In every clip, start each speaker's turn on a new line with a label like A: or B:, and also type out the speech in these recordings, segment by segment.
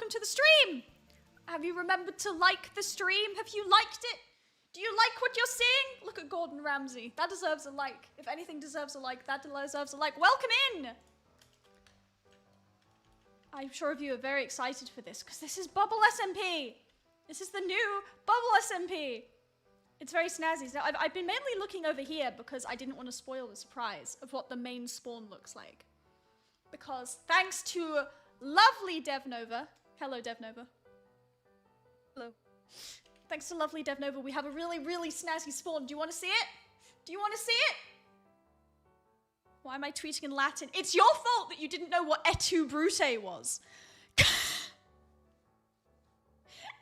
A: welcome to the stream. Have you remembered to like the stream? Have you liked it? Do you like what you're seeing? Look at Gordon Ramsay. That deserves a like. If anything deserves a like, that deserves a like. Welcome in! I'm sure of you are very excited for this, because this is Bubble SMP. This is the new Bubble SMP. It's very snazzy. Now, I've been mainly looking over here because I didn't want to spoil the surprise of what the main spawn looks like. Because thanks to lovely DevNova, hello DevNova.
B: Hello.
A: Thanks to lovely DevNova, we have a really, really snazzy spawn. Do you want to see it? Do you want to see it? Why am I tweeting in Latin? It's your fault that you didn't know what et tu, Brute was.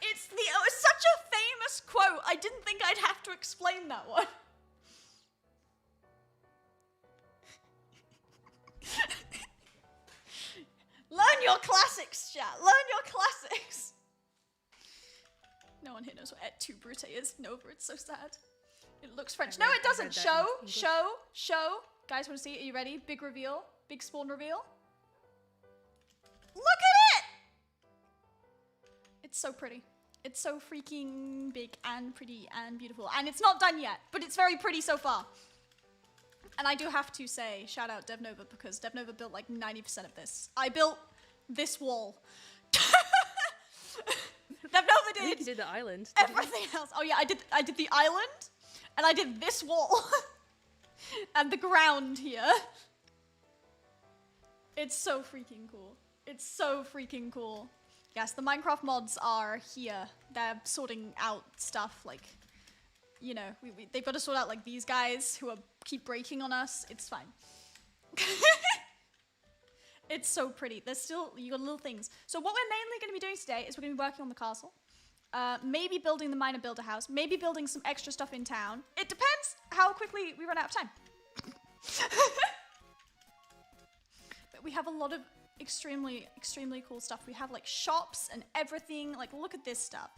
A: It's such a famous quote. I didn't think I'd have to explain that one. Learn your classics, chat. Learn your classics. No one here knows what et tu, Brute is. Nova, it's so sad. It looks French. No, it doesn't. Show. Guys, want to see it? Are you ready? Big reveal. Big spawn reveal. Look at it! It's so pretty. It's so freaking big and pretty and beautiful. And it's not done yet, but it's very pretty so far. And I do have to say, shout out DevNova, because DevNova built like 90% of this. I built this wall. DevNova did.
B: I think you did the island.
A: Everything else. Oh yeah, I did the island, and I did this wall. And the ground here. It's so freaking cool. It's so freaking cool. Yes, the Minecraft mods are here. They're sorting out stuff like, you know, they've got to sort out like these guys who keep breaking on us. It's fine. It's so pretty. There's still, you got little things. So what we're mainly going to be doing today is we're going to be working on the castle. Maybe building the miner builder house. Maybe building some extra stuff in town. It depends how quickly we run out of time. But we have a lot of extremely, extremely cool stuff. We have like shops and everything. Like, look at this stuff.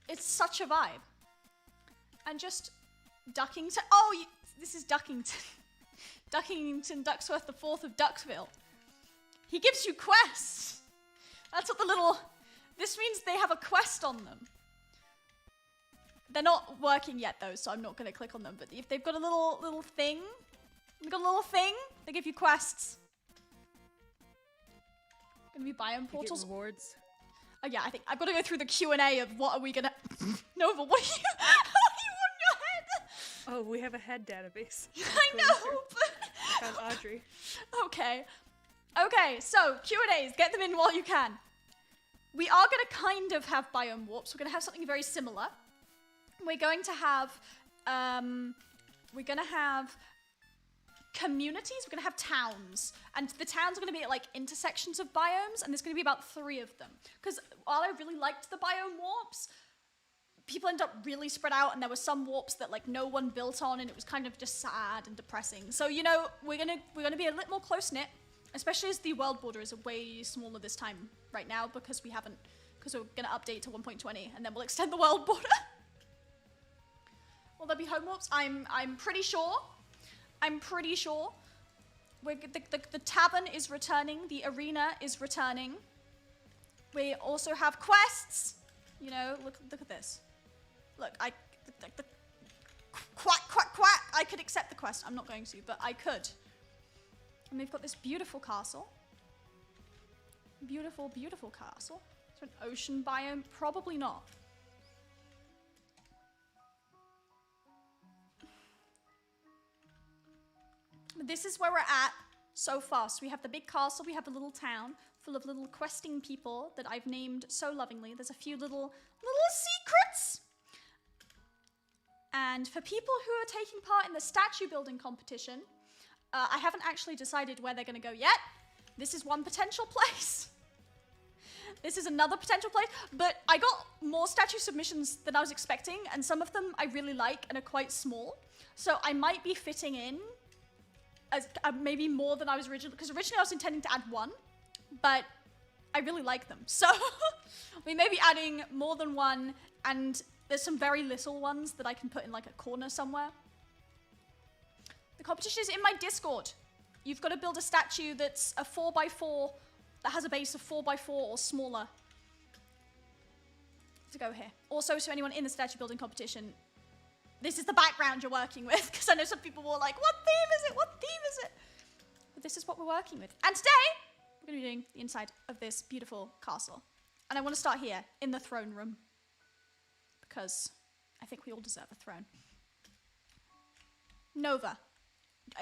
A: It's such a vibe. And just Duckington. Oh, this is Duckington. Duckington Ducksworth the 4th of Ducksville. He gives you quests. That's what the little... This means they have a quest on them. They're not working yet though, so I'm not going to click on them. But if they've got a little thing, they give you quests. Gonna be biome portals.
B: You get rewards.
A: Oh yeah, I think I've got to go through the Q&A of what are we gonna... Nova, what are you... How are you on your head?
B: Oh, we have a head database.
A: I know, but...
B: Found Audrey.
A: Okay. Okay, so Q&As, get them in while you can. We are going to kind of have biome warps. We're going to have something very similar. We're going to have communities. We're going to have towns. And the towns are going to be at like intersections of biomes, and there's going to be about 3 of them. Because while I really liked the biome warps, people end up really spread out, and there were some warps that like no one built on, and it was kind of just sad and depressing. So, you know, we're gonna be a little more close-knit, especially as the world border is way smaller this time right now, because we're gonna update to 1.20, and then we'll extend the world border. Will there be home warps? I'm pretty sure. The tavern is returning. The arena is returning. We also have quests. You know, look at this. Look, the quack. I could accept the quest. I'm not going to, but I could. And we've got this beautiful castle. Beautiful, beautiful castle. Is there an ocean biome? Probably not. But this is where we're at so far. So we have the big castle, we have the little town full of little questing people that I've named so lovingly. There's a few little secrets. And for people who are taking part in the statue building competition, I haven't actually decided where they're going to go yet. This is one potential place. This is another potential place. But I got more statue submissions than I was expecting, and some of them I really like and are quite small. So I might be fitting in as maybe more than I was originally, because originally I was intending to add 1, but I really like them. So we may be adding more than 1, and there's some very little ones that I can put in like a corner somewhere. The competition is in my Discord. You've got to build a statue that's a 4x4 that has a base of 4x4 or smaller to go here. Also, so anyone in the statue building competition, this is the background you're working with, because I know some people were like, what theme is it? What theme is it? But this is what we're working with. And today, we're going to be doing the inside of this beautiful castle. And I want to start here, in the throne room, because I think we all deserve a throne. Nova,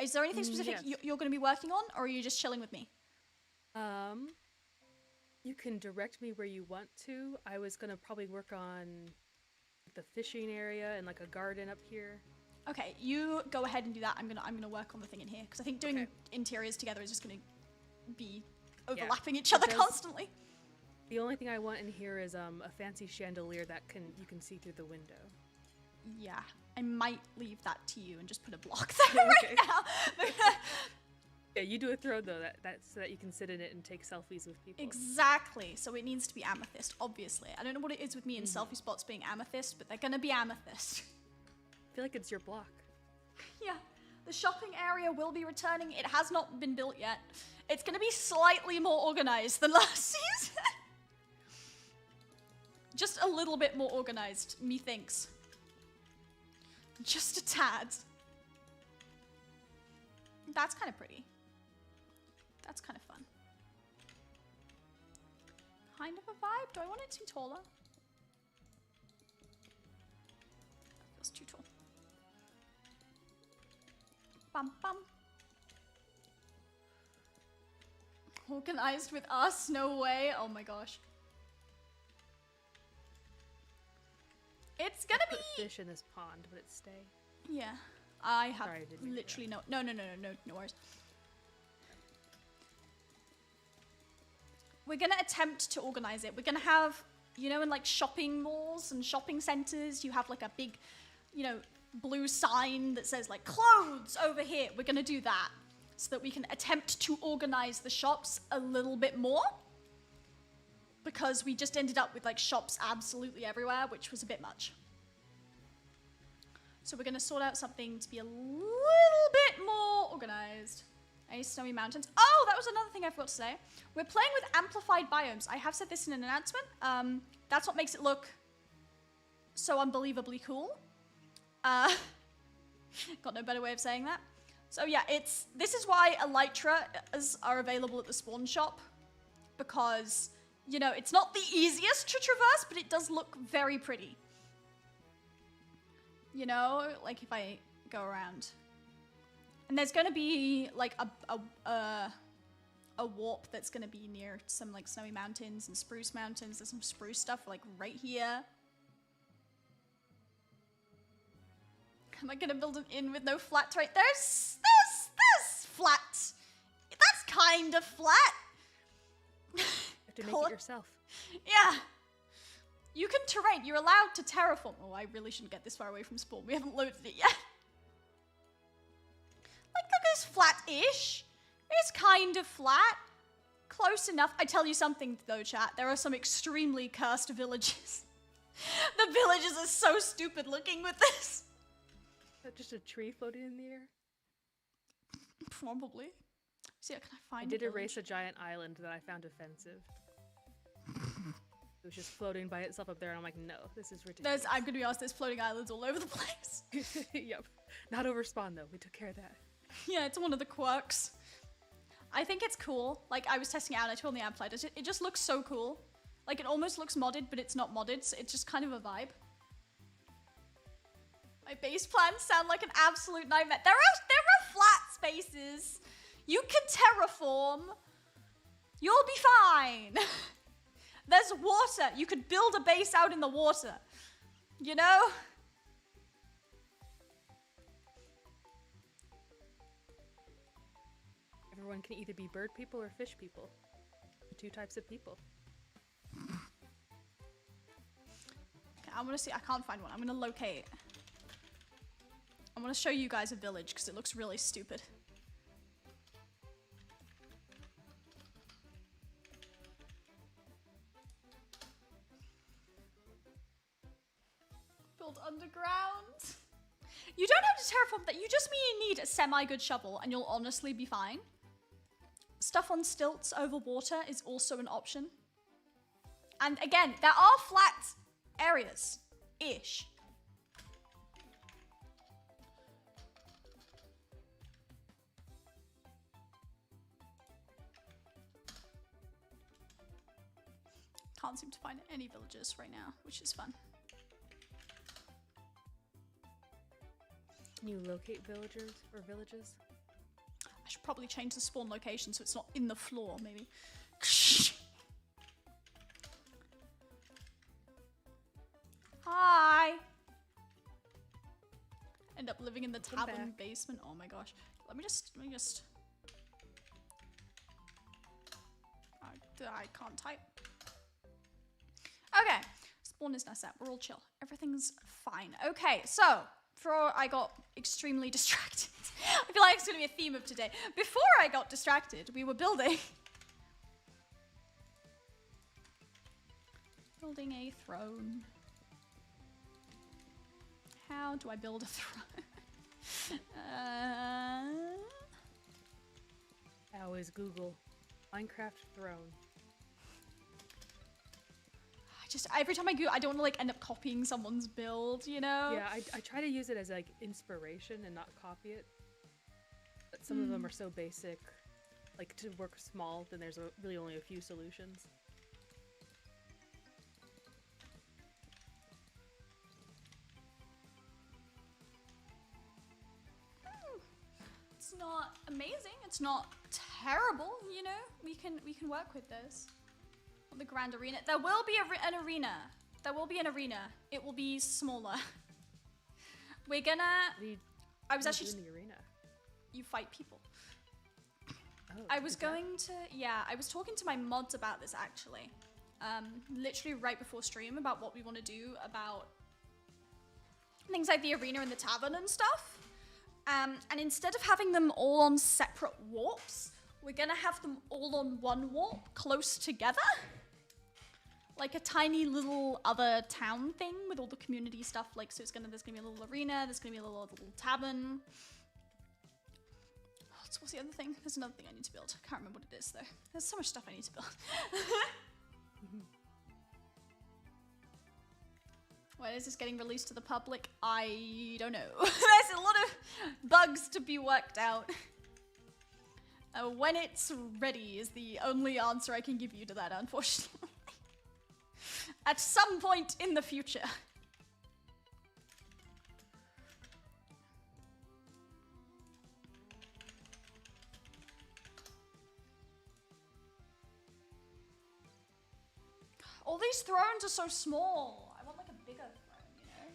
A: is there anything specific you're going to be working on, or are you just chilling with me?
B: You can direct me where you want to. I was gonna probably work on the fishing area and like a garden up here.
A: Okay, you go ahead and do that. I'm gonna work on the thing in here because I think doing interiors together is just gonna be overlapping each other constantly.
B: The only thing I want in here is a fancy chandelier that you can see through the window.
A: Yeah, I might leave that to you and just put a block there right now.
B: Yeah, you do a throne though, that's so that you can sit in it and take selfies with people.
A: Exactly. So it needs to be amethyst, obviously. I don't know what it is with me and selfie spots being amethyst, but they're gonna be amethyst.
B: I feel like it's your block.
A: Yeah. The shopping area will be returning. It has not been built yet. It's gonna be slightly more organized than last season. Just a little bit more organized, methinks. Just a tad. That's kind of pretty. That's kind of fun. Kind of a vibe. Do I want it to be taller? That feels too tall. Bum bum. Organized with us? No way. Oh my gosh. It's gonna
B: Put
A: be
B: fish in this pond. Would it stay?
A: Yeah. I have
B: Sorry, I didn't mean
A: literally no worries. We're gonna attempt to organize it. We're gonna have, you know, in like shopping malls and shopping centers, you have like a big, you know, blue sign that says like clothes over here. We're gonna do that so that we can attempt to organize the shops a little bit more. Because we just ended up with like shops absolutely everywhere, which was a bit much. So we're going to sort out something to be a little bit more organized. Any snowy mountains? Oh, that was another thing I forgot to say. We're playing with amplified biomes. I have said this in an announcement. That's what makes it look so unbelievably cool. Got no better way of saying that. So yeah, this is why elytras are available at the spawn shop. Because, you know, it's not the easiest to traverse, but it does look very pretty. You know, like if I go around. And there's gonna be like a warp that's gonna be near some like snowy mountains and spruce mountains. There's some spruce stuff like right here. Am I gonna build an inn with no flat terrain? There's flat. That's kind of flat.
B: You have to make it yourself.
A: Yeah. You can terrain. You're allowed to terraform. Oh, I really shouldn't get this far away from spawn. We haven't loaded it yet. Like, look, it's flat-ish. It's kind of flat. Close enough. I tell you something, though, chat. There are some extremely cursed villages. The villages are so stupid looking with this.
B: Is that just a tree floating in the air?
A: Probably. See, can I find
B: I did erase a giant island that I found offensive. It was just floating by itself up there, and I'm like, no, this is ridiculous.
A: I'm gonna be honest, there's floating islands all over the place.
B: Yep. Not over spawn, though. We took care of that.
A: Yeah, it's one of the quirks. I think it's cool. Like, I was testing it out, I told the Amplified, it just looks so cool. Like, it almost looks modded, but it's not modded, so it's just kind of a vibe. My base plans sound like an absolute nightmare. There are flat spaces. You can terraform. You'll be fine. There's water. You could build a base out in the water. You know?
B: Everyone can either be bird people or fish people. The two types of people.
A: Okay, I want to see. I can't find one. I'm going to locate. I want to show you guys a village because it looks really stupid. Build underground. You don't have to terraform that. You just need a semi-good shovel and you'll honestly be fine. Stuff on stilts over water is also an option. And again, there are flat areas-ish. Can't seem to find any villagers right now, which is fun.
B: Can you locate villagers or villages?
A: I should probably change the spawn location so it's not in the floor, maybe. Hi! End up living in the tavern basement. Oh my gosh. Let me just... I can't type. Okay. Spawn is now set. We're all chill. Everything's fine. Okay, so... Before I got extremely distracted. I feel like it's going to be a theme of today. Before I got distracted, we were building... building a throne. How do I build a throne?
B: I always Google Minecraft throne.
A: Every time I go, I don't want to like end up copying someone's build, you know?
B: Yeah, I try to use it as like inspiration and not copy it. But some of them are so basic, like to work small, then there's really only a few solutions.
A: It's not amazing. It's not terrible, you know? We can work with this. The grand arena. There will be an arena. There will be an arena. It will be smaller. We're gonna... I was actually...
B: in the arena?
A: You fight people.
B: Oh,
A: I was going to... Yeah, I was talking to my mods about this, actually. Literally right before stream about what we want to do about things like the arena and the tavern and stuff. And instead of having them all on separate warps, we're gonna have them all on one warp, close together. Like a tiny little other town thing with all the community stuff. Like, so there's gonna be a little arena, there's gonna be a little tavern. Oh, so what's the other thing? There's another thing I need to build. I can't remember what it is though. There's so much stuff I need to build. When is this getting released to the public? I don't know. There's a lot of bugs to be worked out. When it's ready is the only answer I can give you to that, unfortunately. At some point in the future. All these thrones are so small. I want like a bigger throne, you know?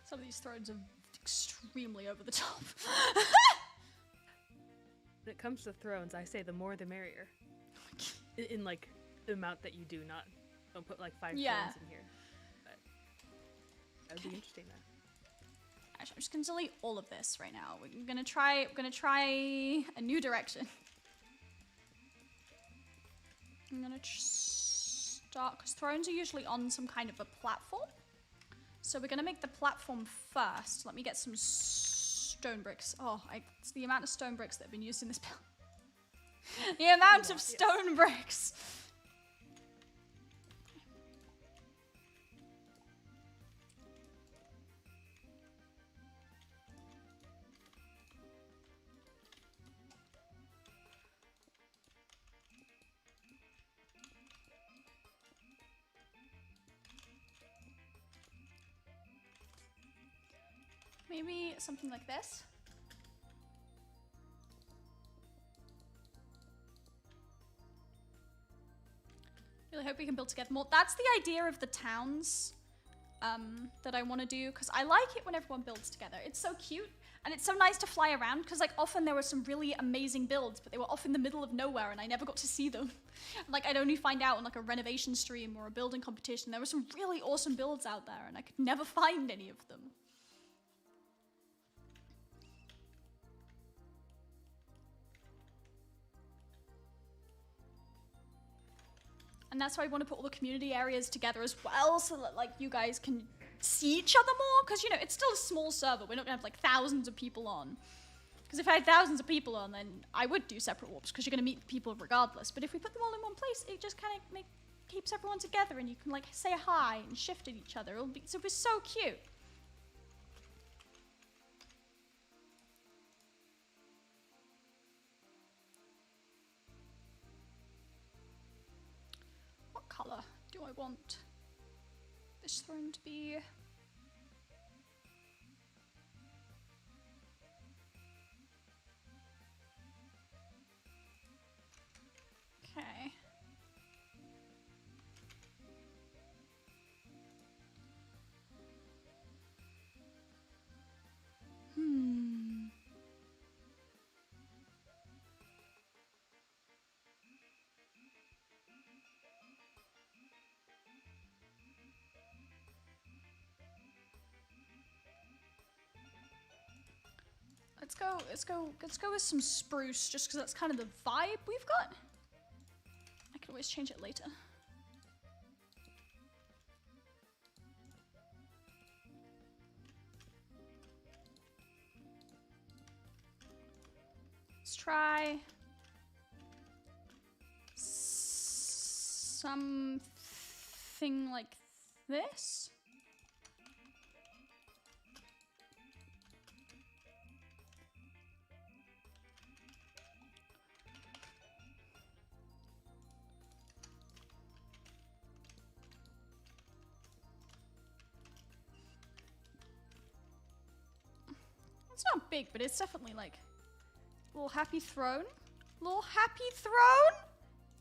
A: Some of these thrones are extremely over the top.
B: When it comes to thrones, I say the more the merrier. In like the amount that you do, don't put like 5 thrones in here. But that would be interesting then.
A: Actually, I'm just gonna delete all of this right now. We're gonna try a new direction. I'm gonna start, because thrones are usually on some kind of a platform. So we're gonna make the platform first. Let me get some stone bricks. Oh, it's the amount of stone bricks that have been used in this build. The amount of stone bricks. Maybe something like this. Really hope we can build together more. That's the idea of the towns that I want to do, because I like it when everyone builds together. It's so cute, and it's so nice to fly around, because like often there were some really amazing builds, but they were off in the middle of nowhere, and I never got to see them. Like I'd only find out on like a renovation stream or a building competition. There were some really awesome builds out there, and I could never find any of them. that's why I want to put all the community areas together as well, so that like you guys can see each other more, because you know it's still a small server. We're not gonna have like thousands of people on, because if I had thousands of people on, then I would do separate warps, because you're gonna meet people regardless. But if we put them all in one place, it just kind of keeps everyone together, and you can like say hi and shift at each other. It'll be so cute. What color do I want this throne to be? Okay. Let's go with some spruce, just because that's kind of the vibe we've got. I can always change it later. Let's try something like this. It's not big, but it's definitely like a little happy throne. Little happy throne?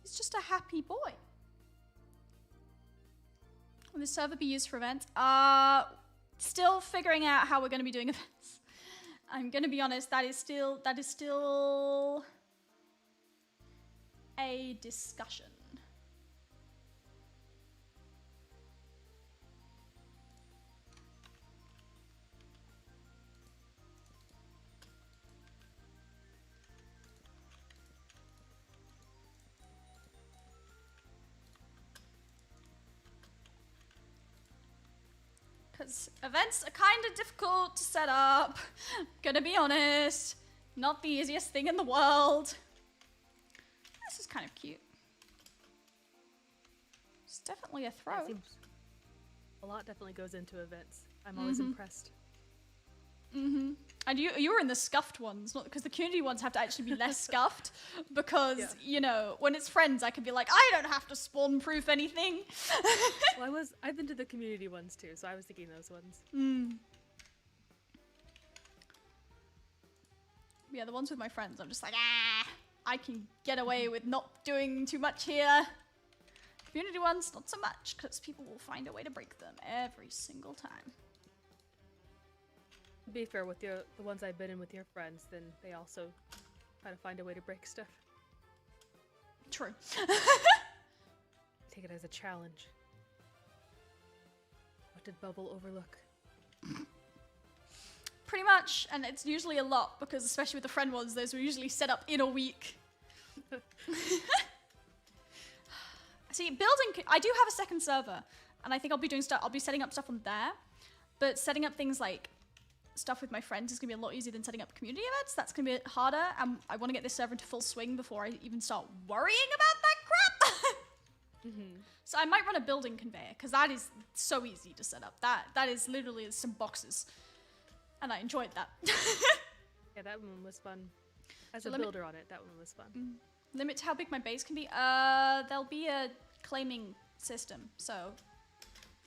A: He's just a happy boy. Will the server be used for events? Still figuring out how we're going to be doing events. I'm going to be honest, that is still a discussion. Because events are kind of difficult to set up. Gonna be honest. Not the easiest thing in the world. This is kind of cute. It's definitely a throne.
B: A lot definitely goes into events. I'm always impressed.
A: And you were in the scuffed ones, not because the community ones have to actually be less scuffed, because you know, when it's friends I can be like, I don't have to spawn proof anything.
B: Well, I've been to the community ones too, so I was thinking those ones.
A: Yeah, the ones with my friends, I'm just like, I can get away with not doing too much here. Community ones, not so much, because people will find a way to break them every single time.
B: To be fair, with the ones I've been in with your friends, then they also try to find a way to break stuff.
A: True.
B: Take it as a challenge. What did Bubble overlook?
A: Pretty much, and it's usually a lot, because especially with the friend ones, those were usually set up in a week. See, building, I do have a second server, and I think I'll be setting up stuff on there, but setting up things like stuff with my friends is gonna be a lot easier than setting up community events. That's gonna be a bit harder, and I want to get this server into full swing before I even start worrying about that crap. So I might run a building conveyor, because that is so easy to set up. That is literally some boxes, and I enjoyed that.
B: Yeah, that one was fun. As a builder on it, that one was fun.
A: Limit to how big my base can be? There'll be a claiming system, so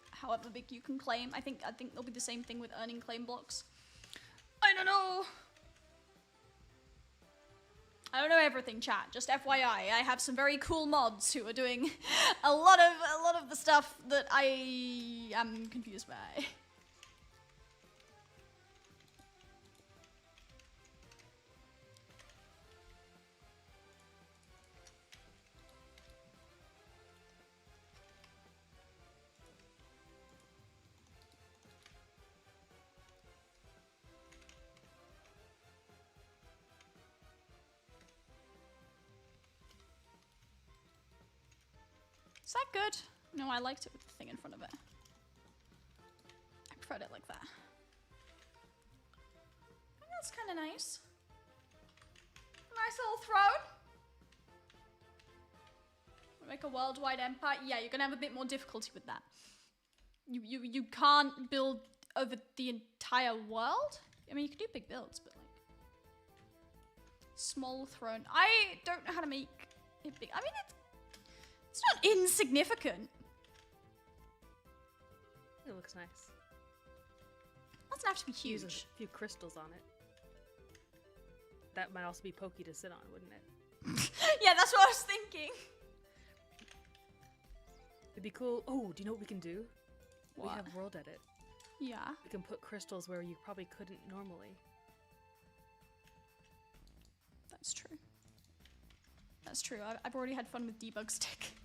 A: however big you can claim. I think there'll be the same thing with earning claim blocks. I don't know. I don't know everything, chat. Just FYI, I have some very cool mods who are doing a lot of the stuff that I am confused by. Is that good? No, I liked it with the thing in front of it. I preferred it like that. I think that's kind of nice. Nice little throne. Make a worldwide empire. Yeah, you're gonna have a bit more difficulty with that. You can't build over the entire world. I mean, you can do big builds, but like small throne. I don't know how to make it big. I mean, it's not insignificant.
B: It looks nice.
A: Doesn't have to be huge.
B: Use a few crystals on it. That might also be pokey to sit on, wouldn't it?
A: Yeah, that's what I was thinking.
B: It'd be cool. Oh, do you know what we can do?
A: What?
B: We have world edit.
A: Yeah.
B: We can put crystals where you probably couldn't normally.
A: That's true. That's true. I've already had fun with debug stick.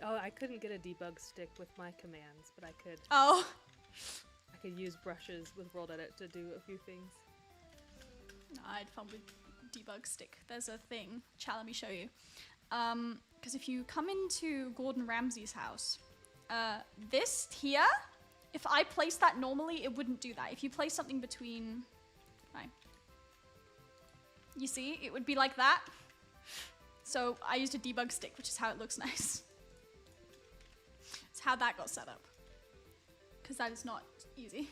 B: Oh, I couldn't get a debug stick with my commands, but I could.
A: Oh.
B: I could use brushes with world edit to do a few things.
A: No, I had fun with debug stick. There's a thing. Let me show you. Because if you come into Gordon Ramsay's house, this here, if I place that normally, it wouldn't do that. If you place something between, right, you see, it would be like that. So I used a debug stick, which is how it looks nice. It's how that got set up. Because that is not easy.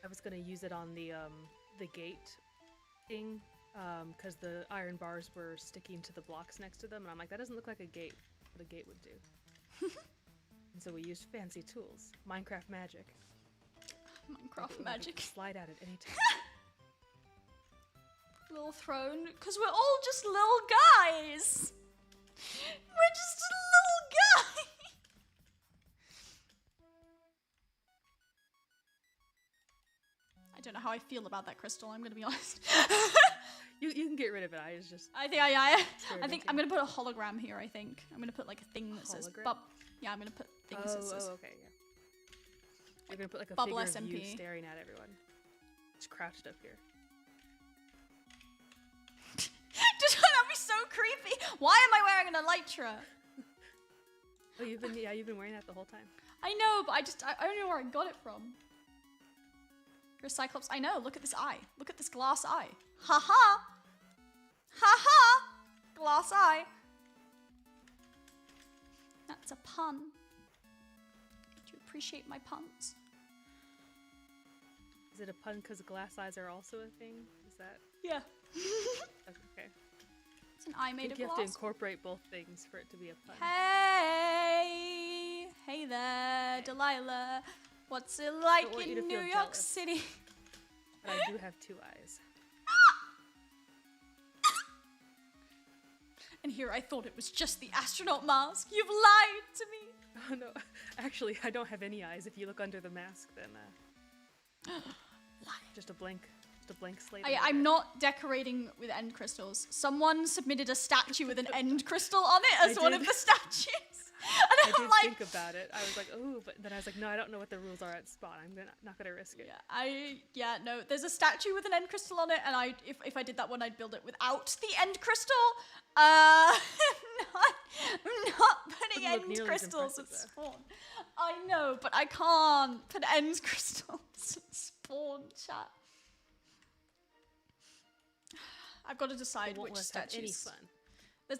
B: I was gonna use it on the gate thing, because the iron bars were sticking to the blocks next to them, and I'm like, that doesn't look like a gate, what a gate would do. And so we used fancy tools, Minecraft magic.
A: Minecraft magic.
B: Slide out at any time.
A: Little throne, because we're all just little guys. We're just a little guy. I don't know how I feel about that crystal, I'm gonna be honest.
B: You can get rid of it. I
A: think I'm gonna put a hologram here. I think I'm gonna put like a thing that says yeah, I'm gonna put things that says.
B: Oh, okay, yeah. You're gonna put like a
A: Bubble
B: figure
A: SMP.
B: of you staring at everyone. Just crouched up here.
A: Does that be so creepy? Why am I wearing an elytra?
B: Oh, you've been wearing that the whole time.
A: I know, but I don't know where I got it from. You're a Cyclops. I know. Look at this eye. Look at this glass eye. Ha ha. Ha ha. Glass eye. That's a pun. Do you appreciate my puns?
B: Is it a pun because glass eyes are also a thing? Is that?
A: Yeah.
B: Okay.
A: It's an eye made of glass.
B: You have to incorporate both things for it to be a pun.
A: Hey. Hey there, Delilah. What's it like in New York City?
B: But I do have two eyes.
A: And here I thought it was just the astronaut mask. You've lied to me.
B: Oh no, actually I don't have any eyes. If you look under the mask, then just a blank slate.
A: I'm not decorating with end crystals. Someone submitted a statue with an end crystal on it as one of the statues. And
B: I did think about it. I was like, oh, but then I was like, no, I don't know what the rules are at Spawn. Not gonna risk it.
A: Yeah, no. There's a statue with an end crystal on it, and if I did that one, I'd build it without the end crystal. I'm not putting end crystals at Spawn. I know, but I can't put end crystals at Spawn, chat. I've got to decide which statues.
B: Any fun.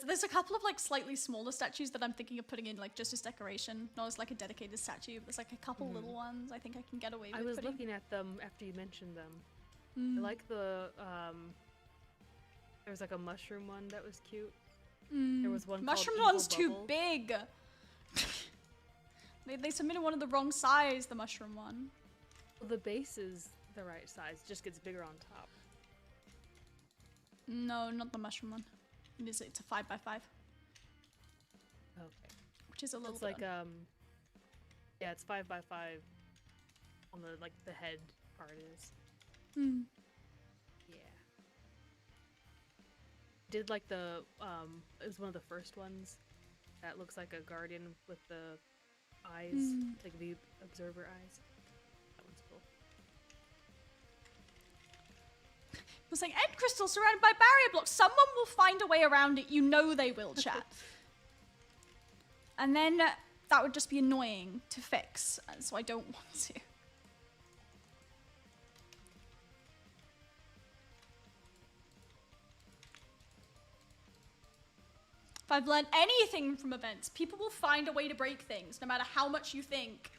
A: There's a couple of like slightly smaller statues that I'm thinking of putting in like just as decoration, not as like a dedicated statue. There's like a couple little ones I think I can get away with.
B: I was looking at them after you mentioned them. I like the there was like a mushroom one that was cute. There was one
A: mushroom
B: called
A: one's
B: Evil
A: too big. They submitted one of the wrong size, the mushroom one.
B: Well, the base is the right size, it just gets bigger on top.
A: No, not the mushroom one. It's a 5x5.
B: Okay.
A: Which is a little
B: bit. It's like yeah, it's 5x5 on the head part is. Yeah. Did like the it was one of the first ones that looks like a guardian with the eyes, like the observer eyes. That one's cool.
A: I'm saying end crystal surrounded by barrier blocks. Someone will find a way around it. You know they will, chat. And then that would just be annoying to fix, so I don't want to. If I've learned anything from events, people will find a way to break things, no matter how much you think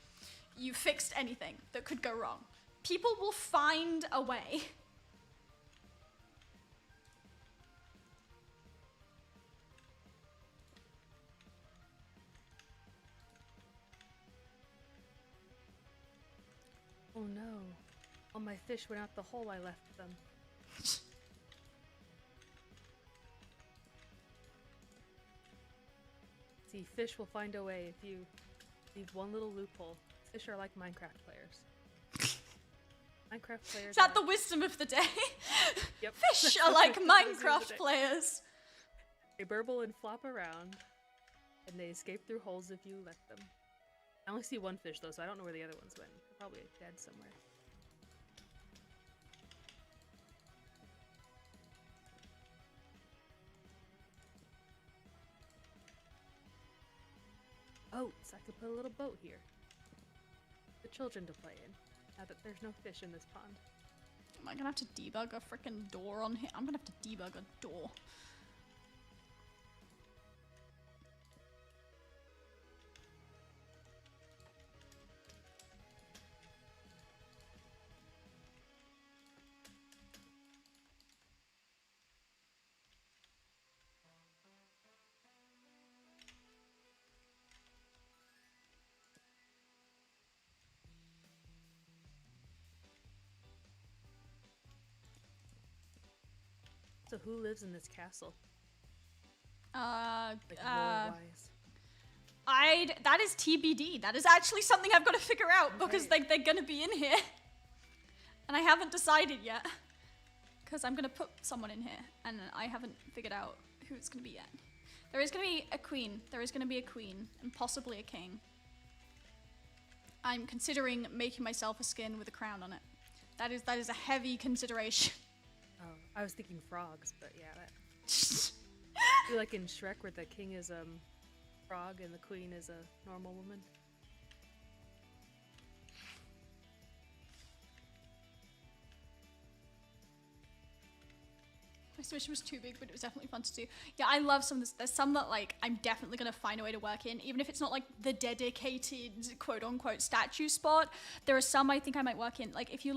A: you fixed anything that could go wrong. People will find a way.
B: Oh no. All my fish went out the hole I left them. See, fish will find a way if you leave one little loophole. Fish are like Minecraft players. Minecraft players.
A: Is that the wisdom of the day?
B: Yep.
A: Fish are like Minecraft players.
B: They burble and flop around, and they escape through holes if you let them. I only see one fish though, so I don't know where the other ones went. They're probably dead somewhere. Boats! I could put a little boat here. The children to play in. Now that there's no fish in this pond.
A: Am I gonna have to debug a freaking door on here? I'm gonna have to debug a door.
B: So who lives in this castle?
A: That
B: Lore-wise.
A: is TBD. That is actually something I've got to figure out because
B: Okay.
A: they're gonna be in here. And I haven't decided yet. Because I'm gonna put someone in here and I haven't figured out who it's gonna be yet. There is gonna be a queen. There is gonna be a queen and possibly a king. I'm considering making myself a skin with a crown on it. That is a heavy consideration.
B: Oh, I was thinking frogs, but yeah, that. I feel like in Shrek, where the king is frog and the queen is a normal woman.
A: My submission was too big, but it was definitely fun to do. Yeah, I love some of this. There's some that like I'm definitely gonna find a way to work in, even if it's not like the dedicated quote unquote statue spot. There are some I think I might work in. Like if you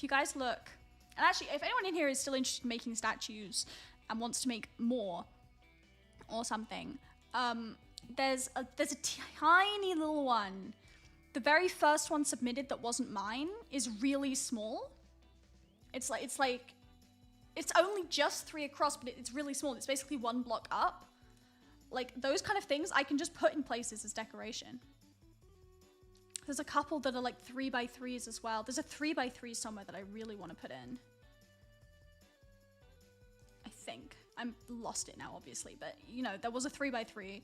A: guys look, and actually if anyone in here is still interested in making statues and wants to make more or something, there's a tiny little one. The very first one submitted that wasn't mine is really small. It's only just 3 across, but it's really small. It's basically 1 block up. Like, those kind of things I can just put in places as decoration. There's a couple that are like 3x3s as well. There's a 3x3 somewhere that I really want to put in. I think. I'm lost it now, obviously. But, you know, there was a 3x3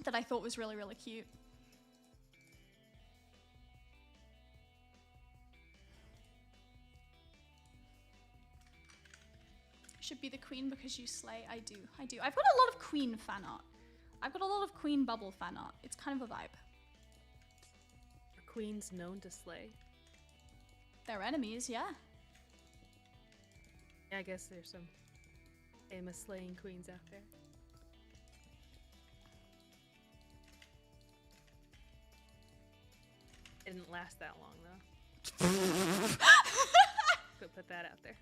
A: that I thought was really, really cute. Should be the queen because you slay. I do. I've got a lot of queen fan art. I've got a lot of queen bubble fan art. It's kind of a vibe.
B: Are queens known to slay?
A: They're enemies, yeah.
B: Yeah, I guess there's some famous slaying queens out there. It didn't last that long though. Put that out there.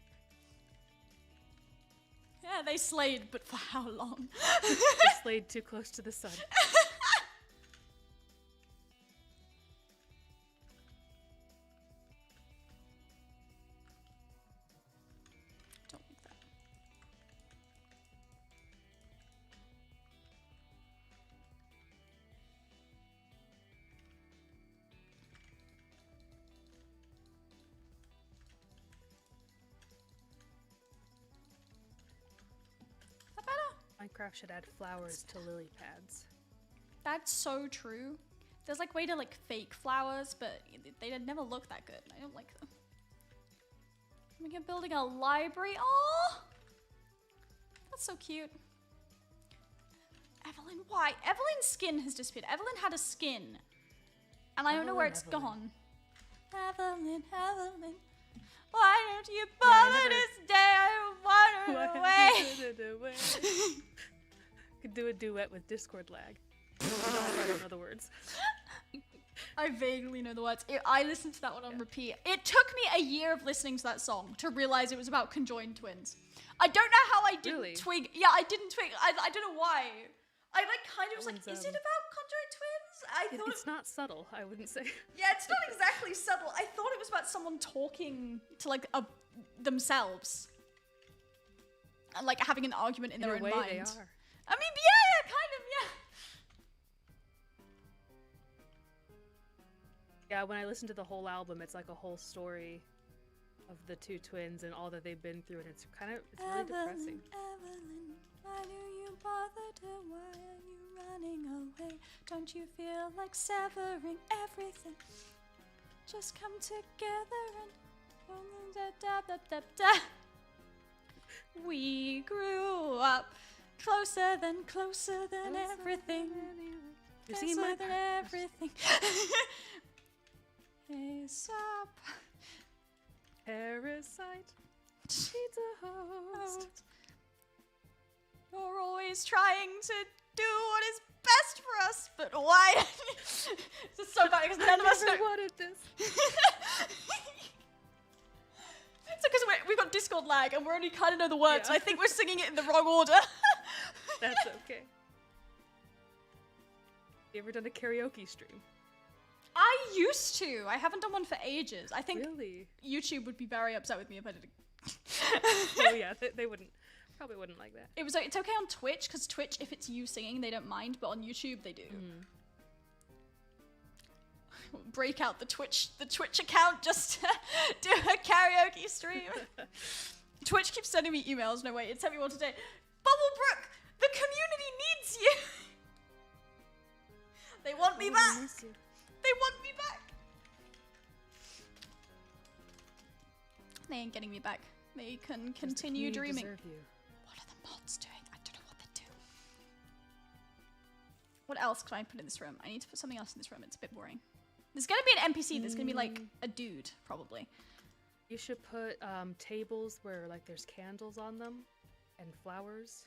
A: Yeah, they slayed, but for how long?
B: They slayed too close to the sun.
A: Don't like that. Is that better?
B: Minecraft should add flowers to lily pads.
A: That's so true. There's like way to like fake flowers, but they never look that good. I don't like them. We're building a library. Oh, that's so cute. Evelyn, why? Evelyn's skin has disappeared. Evelyn had a skin. And I don't know where it's gone. Evelyn, Evelyn. Why don't you bother to stay? I wander away.
B: Could do a duet with Discord lag. I don't know the words.
A: I vaguely know the words. I listened to that one on repeat. It took me a year of listening to that song to realize it was about conjoined twins. I don't know how I didn't twig. Yeah, I didn't twig. I don't know why. I kind of was like, is it about conjoined twins? I thought
B: it's not subtle, I wouldn't say.
A: Yeah, it's not exactly subtle. I thought it was about someone talking to like themselves. And like having an argument in their own mind.
B: They are.
A: I mean, yeah, kind of, yeah.
B: Yeah, when I listen to the whole album, it's like a whole story of the two twins and all that they've been through, and it's really depressing.
A: Evelyn, why do you bother to? Why are you running away? Don't you feel like severing everything? Just come together and da da da da. We grew up closer than everything. Closer than everything. Hey, stop.
B: Parasite needs a host.
A: You're always trying to do what is best for us, but why? This is so funny because none of us know.
B: Wanted this.
A: It's because we've got Discord lag and we only kind of know the words.
B: Yeah.
A: So I think we're singing it in the wrong order.
B: That's okay. You ever done a karaoke stream?
A: I used to. I haven't done one for ages. I think
B: Really?
A: YouTube would be very upset with me if I did it.
B: Oh yeah, they probably wouldn't like that.
A: It was like, it's okay on Twitch because Twitch, if it's you singing, they don't mind, but on YouTube they do. Break out the Twitch account just to do a karaoke stream. Twitch keeps sending me emails. No wait, it sent me one today. Bubblebrooke, the community needs you. They want me back. They want me back. They ain't getting me back. They can continue dreaming. What are the mods doing? I don't know what they're doing. What else can I put in this room? I need to put something else in this room. It's a bit boring. There's gonna be an NPC. There's gonna be like a dude, probably.
B: You should put tables where like there's candles on them and flowers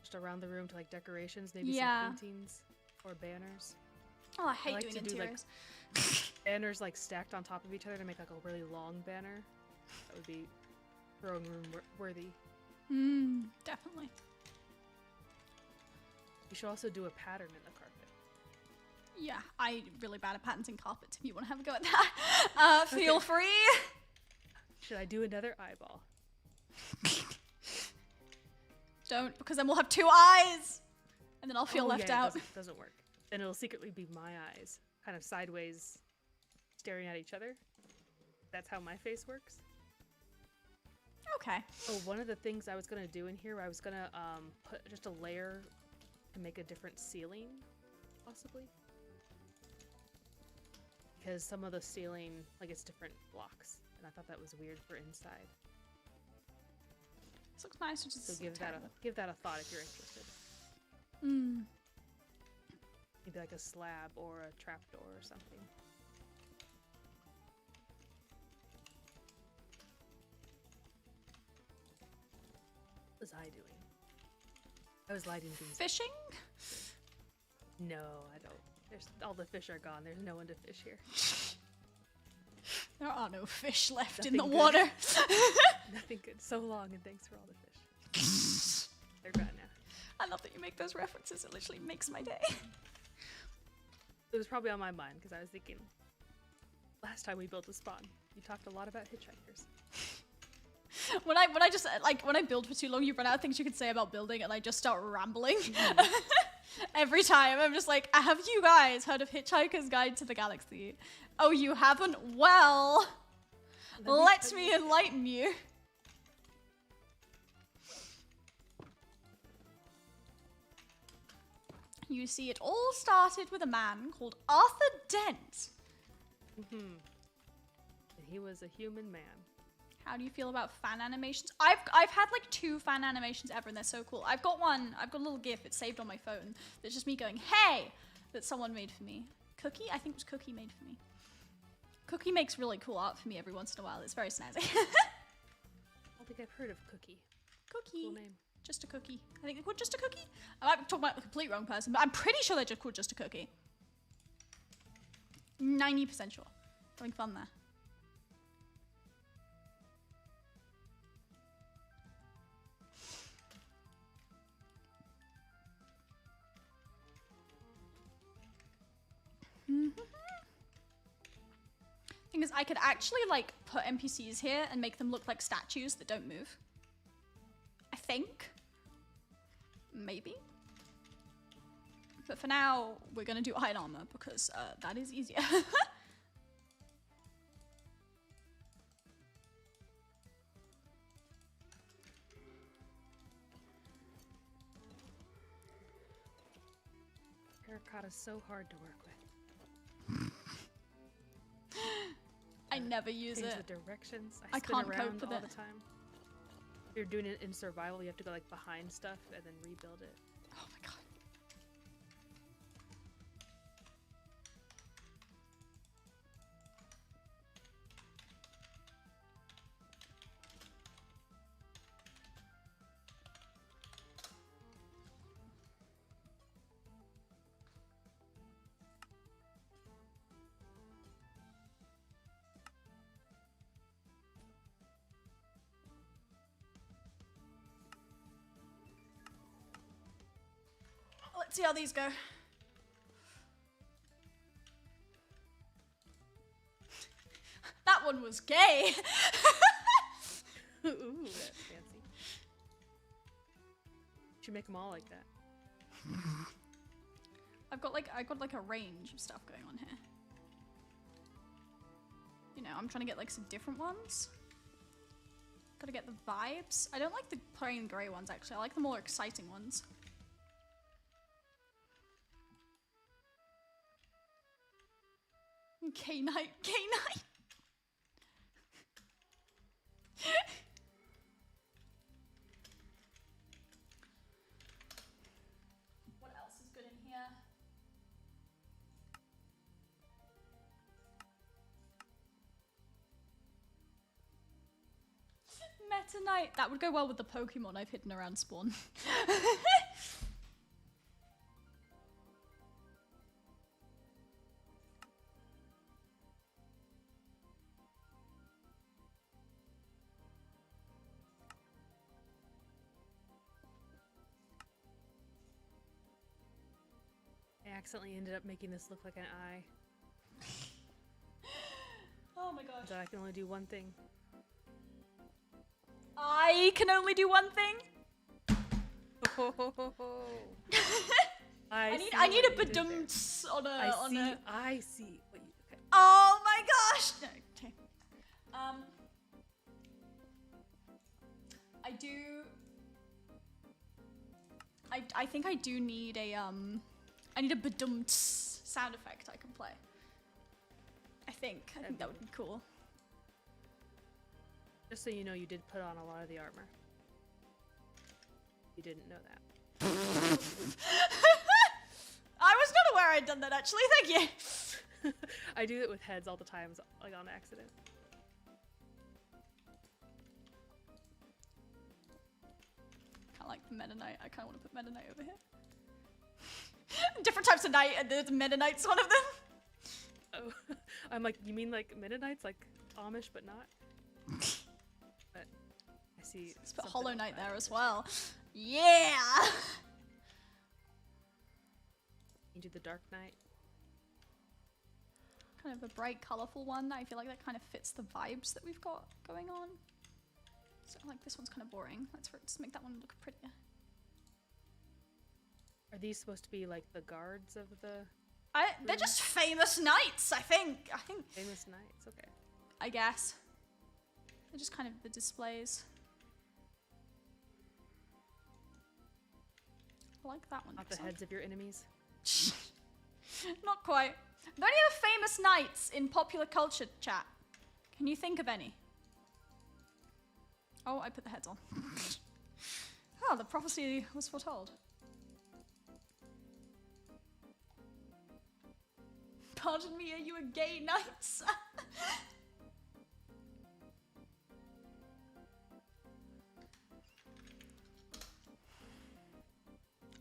B: just around the room to like decorations, maybe some paintings or banners.
A: Oh, I hate
B: like
A: doing
B: to
A: interiors.
B: Do, like, banners like stacked on top of each other to make like a really long banner. That would be throwing room worthy.
A: Definitely.
B: You should also do a pattern in the carpet.
A: Yeah, I'm really bad at patterns and carpets. If you want to have a go at that, feel free.
B: Should I do another eyeball?
A: Don't, because then we'll have two eyes, and then I'll feel left out.
B: Doesn't work. Then it'll secretly be my eyes, kind of sideways, staring at each other. That's how my face works.
A: Okay.
B: Oh, one of the things I was gonna do in here, I was gonna put just a layer to make a different ceiling, possibly. Because some of the ceiling, like it's different blocks, and I thought that was weird for inside.
A: This looks nice. Which is
B: so give that a thought if you're interested. Maybe like a slab or a trapdoor or something. What was I doing? I was lighting things.
A: Fishing?
B: No, I don't. All the fish are gone. There's no one to fish here.
A: There are no fish left
B: Nothing
A: in the
B: good.
A: water.
B: Nothing good. So long, and thanks for all the fish. They're gone now.
A: I love that you make those references. It literally makes my day.
B: It was probably on my mind because I was thinking, last time we built a spawn, you talked a lot about hitchhikers.
A: When I build for too long, you run out of things you can say about building, and I just start rambling. Every time I'm just like, have you guys heard of Hitchhiker's Guide to the Galaxy? Oh, you haven't? Well, let me enlighten you. You see, it all started with a man called Arthur Dent.
B: And he was a human man.
A: How do you feel about fan animations? I've had like 2 fan animations ever, and they're so cool. I've got a little GIF. It's saved on my phone. That's just me going, "Hey!" that someone made for me. Cookie? I think it was Cookie made for me. Cookie makes really cool art for me every once in a while. It's very snazzy.
B: I don't think I've heard of Cookie.
A: Cookie.
B: Cool name.
A: Just a Cookie. I think they're called Just a Cookie. I might be talking about the complete wrong person, but I'm pretty sure they're just called Just a Cookie. 90% sure. Having fun there. Thing is, I could actually like put NPCs here and make them look like statues that don't move. I think. Maybe. But for now, we're gonna do iron armor because that is easier.
B: Terracotta's so hard to work with.
A: I never use
B: Change
A: it.
B: the directions.
A: I
B: spin
A: can't
B: around
A: cope with
B: all
A: it.
B: the time. If you're doing it in survival, you have to go like behind stuff and then rebuild it.
A: Oh my god. Let's see how these go. That one was gay.
B: Ooh, that's fancy. Should make them all like that.
A: I've got like a range of stuff going on here. You know, I'm trying to get like some different ones. Gotta get the vibes. I don't like the plain grey ones actually. I like the more exciting ones. K-Night, K-Night. What else is good in here? Meta Knight. That would go well with the Pokemon I've hidden around spawn.
B: I accidentally ended up making this look like an eye.
A: Oh my gosh.
B: So I can only do one thing.
A: I can only do one thing. I need a badumts on a
B: I see what you okay.
A: Oh my gosh. No, okay. I think I do need a I need a badumts sound effect I can play. I think that would be cool.
B: Just so you know, you did put on a lot of the armor. You didn't know that.
A: I was not aware I'd done that actually, thank you.
B: I do it with heads all the time, like on accident.
A: Kinda like the Meta Knight. I kinda wanna put Meta Knight over here. Different types of knight, and the Meta Knight's one of them.
B: Oh, I'm like, you mean like Mennonites, like Amish, but not? But I see.
A: Let's put Hollow Knight there as well. Yeah!
B: You do the Dark Knight.
A: Kind of a bright, colorful one. I feel like that kind of fits the vibes that we've got going on. So like this one's kind of boring. Let's make that one look prettier.
B: Are these supposed to be like the guards of the?
A: They're just famous knights, I think.
B: Famous knights, okay.
A: I guess. They're just kind of the displays. I like that one.
B: Not the heads of your enemies.
A: Not quite. Are there any other famous knights in popular culture chat? Can you think of any? Oh, I put the heads on. Oh, the prophecy was foretold. Pardon me, are you a gay knight?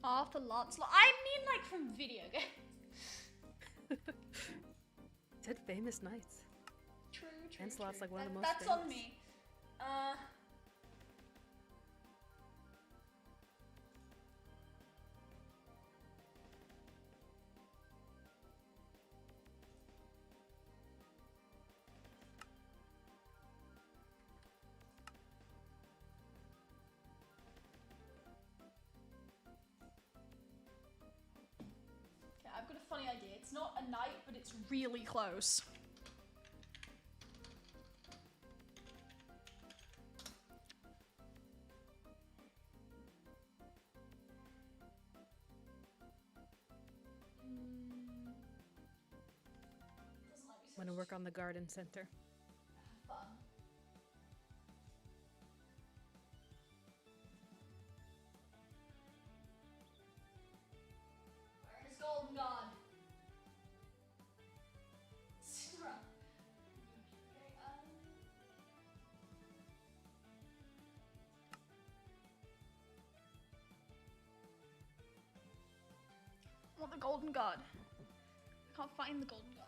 A: Arthur Lancelot. I mean, like from video games.
B: Said famous knights.
A: True.
B: Lancelot's like one of the most
A: That's
B: famous.
A: on me. Okay, I've got a funny idea. It's not a knight, but it's really close.
B: I'm gonna work on the garden center.
A: Fun. Where is Golden God? Sarah. Okay, I want the Golden God. I can't find the Golden God.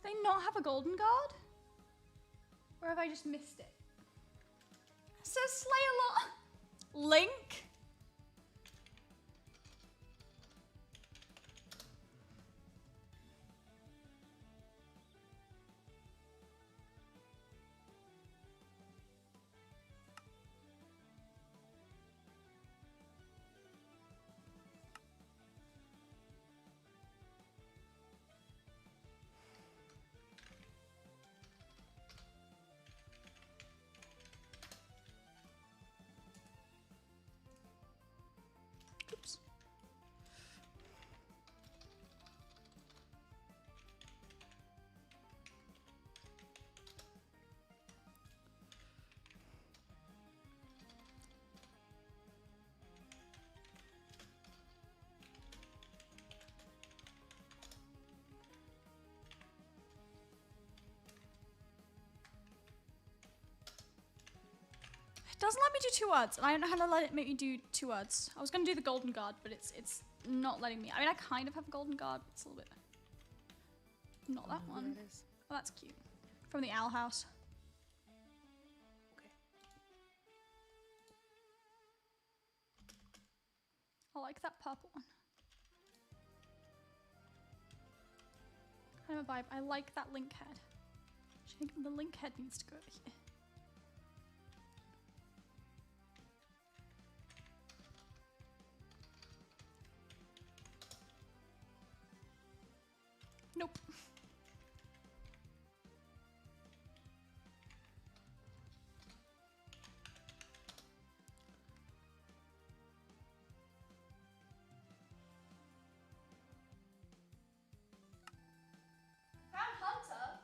A: Do they not have a Golden God? Or have I just missed it? It says slay a lot. Link? Oops. It doesn't let me do 2 words, and I don't know how to let it make me do 2 words. I was gonna do the Golden Guard, but it's not letting me. I mean, I kind of have a Golden Guard, but it's a little bit. Not that one.
B: There it is.
A: Oh, that's cute. From the Owl House.
B: Okay.
A: I like that purple one. Kind of a vibe. I like that link head. I think the link head needs to go over here. Nope. Found Hunter.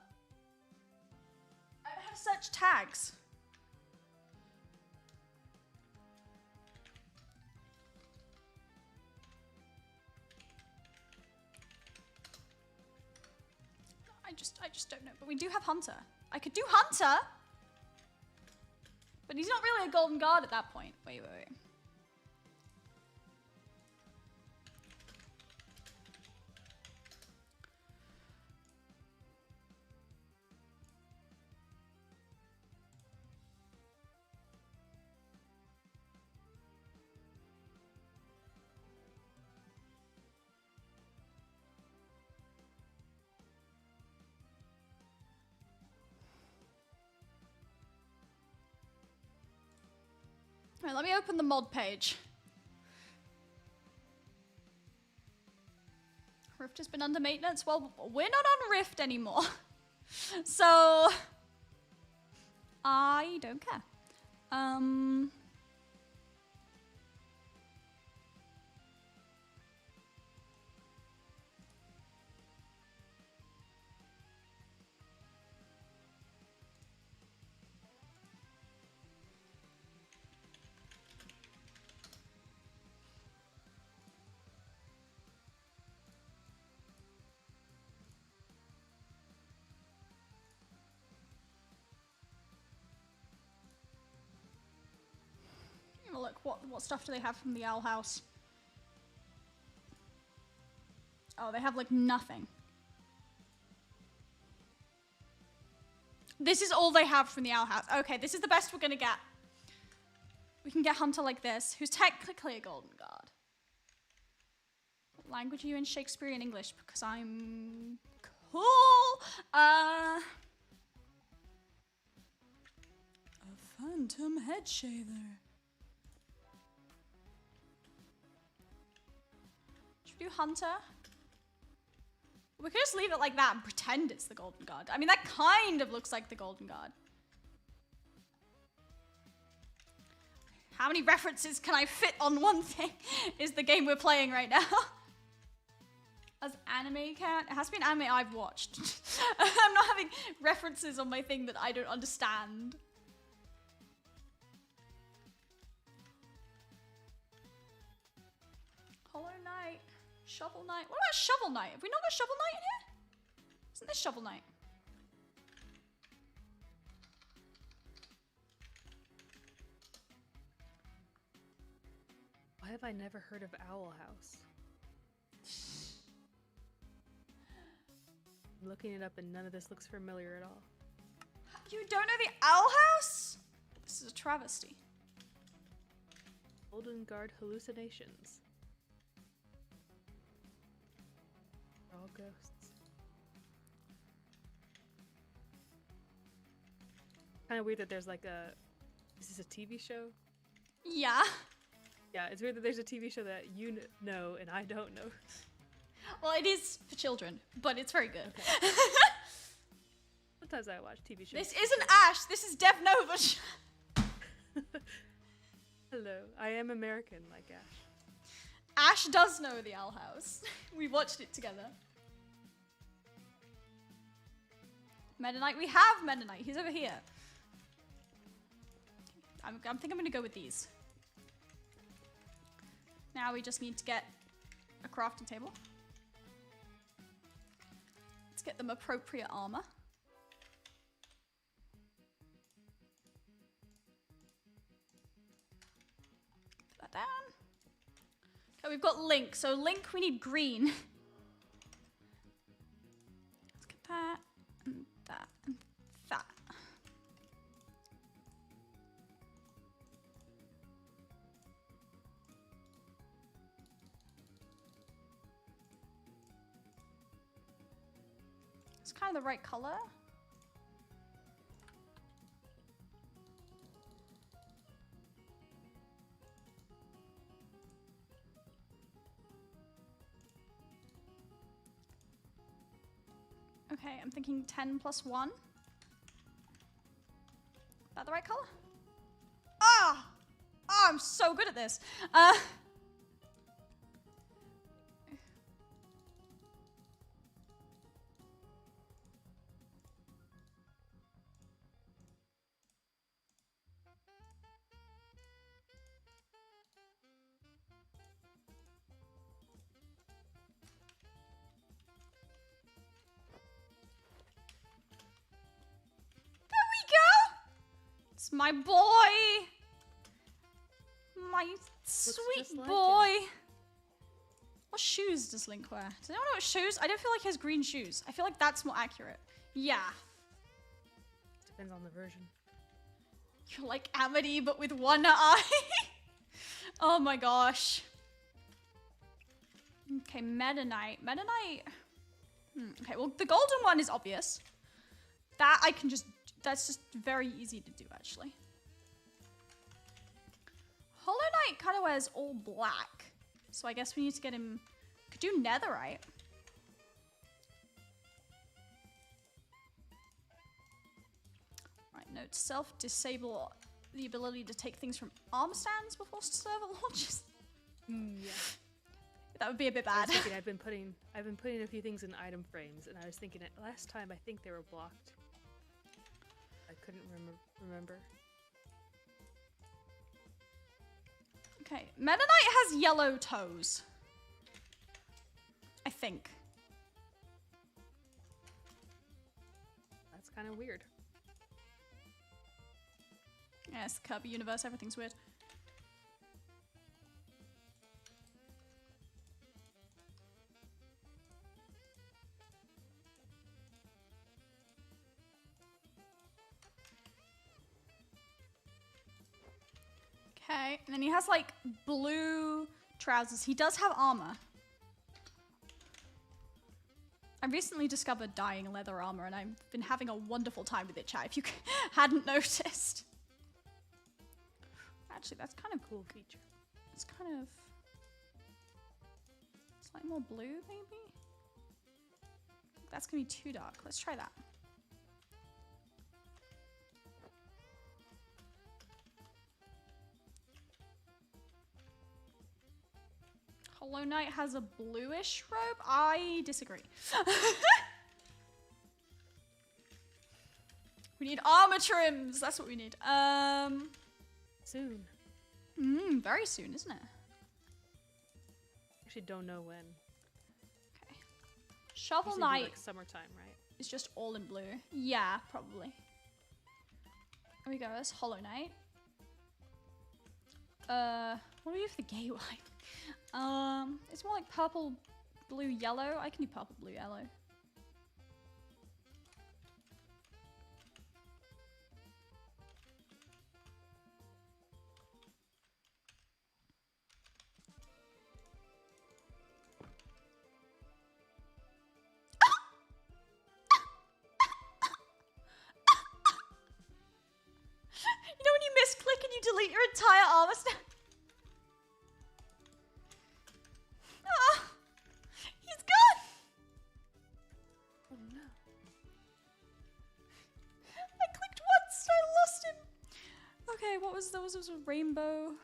A: I don't have search tags. I just don't know. But we do have Hunter. I could do Hunter! But he's not really a Golden Guard at that point. Wait. Alright, let me open the mod page. Rift has been under maintenance. Well, we're not on Rift anymore. So I don't care. Look, what stuff do they have from the Owl House? Oh, they have like nothing. This is all they have from the Owl House. Okay, this is the best we're gonna get. We can get Hunter like this, who's technically a Golden Guard. What language are you in? Shakespearean English, because I'm cool. A phantom head shaver. Should we do Hunter? We could just leave it like that and pretend it's the Golden Guard. I mean, that kind of looks like the Golden Guard. How many references can I fit on one thing is the game we're playing right now. As anime count? It has to be an anime I've watched. I'm not having references on my thing that I don't understand. Hollow Knight. Shovel Knight. What about Shovel Knight? Have we not got Shovel Knight in here? Isn't this Shovel Knight?
B: Why have I never heard of Owl House? I'm looking it up and none of this looks familiar at all.
A: You don't know the Owl House? This is a travesty.
B: Golden Guard hallucinations. All ghosts. Kind of weird that there's like a... Is this a TV show?
A: Yeah.
B: Yeah, it's weird that there's a TV show that you know and I don't know.
A: Well, it is for children, but it's very good.
B: Okay. Sometimes I watch TV shows.
A: This isn't Ash, this is Dev Nova.
B: Hello, I am American like Ash.
A: Ash does know the Owl House. We watched it together. Meta Knight, we have Meta Knight. He's over here. I think I'm gonna go with these. Now we just need to get a crafting table. Let's get them appropriate armor. Put that down. Okay, we've got Link. So Link, we need green. Let's get that and that and that. It's kind of the right color. Okay, I'm thinking 10 plus 1. Is that the right color? Ah! Oh, I'm so good at this. It's my boy! My sweet
B: like
A: boy! What shoes does Link wear? Does anyone know what shoes? I don't feel like he has green shoes. I feel like that's more accurate. Yeah.
B: Depends on the version.
A: You're like Amity, but with one eye. Oh my gosh. Okay, Meta Knight. Meta Knight. Okay, well, the golden one is obvious. That I can just... That's just very easy to do, actually. Knight kind of wears all black. So I guess we need to get him... Could do netherite. Right, note self-disable the ability to take things from arm stands before server launches.
B: Yeah.
A: That would be a bit bad.
B: I've been putting a few things in item frames, and I was thinking last time I think they were blocked. I couldn't remember.
A: Okay, Meta Knight has yellow toes. I think.
B: That's kind of weird.
A: Yeah, it's the Kirby universe, everything's weird. Okay, and then he has like blue trousers. He does have armor. I recently discovered dyeing leather armor and I've been having a wonderful time with it, chat, if you hadn't noticed. Actually, that's kind of
B: Cool feature.
A: It's kind of slightly more blue, maybe? That's gonna be too dark. Let's try that. Hollow Knight has a bluish robe? I disagree. We need armor trims. That's what we need.
B: Soon.
A: Very soon, isn't it?
B: Actually, don't know when.
A: Okay. Shovel
B: Usually be,
A: Knight
B: like summertime, right?
A: is just all in blue. Yeah, probably. There we go. That's Hollow Knight. What do we do for the gateway? It's more like purple, blue, yellow. I can do purple, blue, yellow. You know when you misclick and you delete your entire armor stand? Ah, he's gone!
B: Oh no.
A: I clicked once, I lost him. Okay, what was those? Was a rainbow.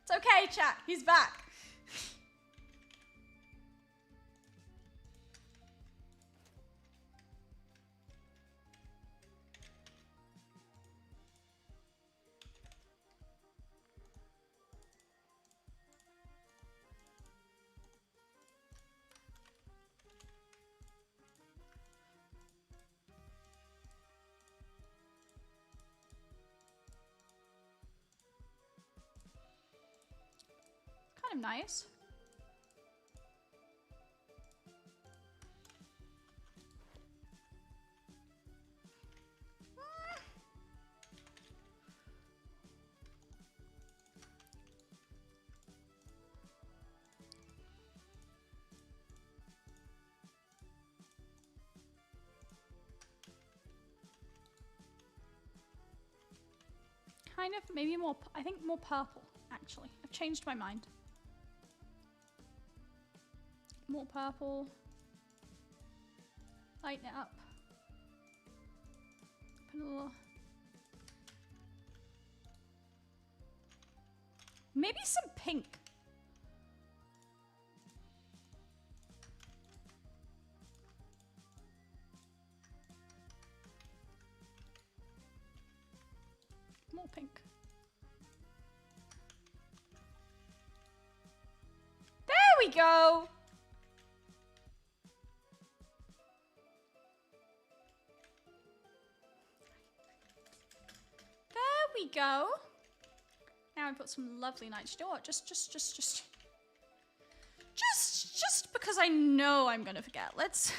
A: It's okay, chat. He's back. Kind of nice. Kind of, maybe more, I think more purple, actually. I've changed my mind. More purple. Lighten it up. Put a little... Maybe some pink. More pink. There we go! There we go. Now I put some lovely nights. You know what? Just because I know I'm gonna forget. Let's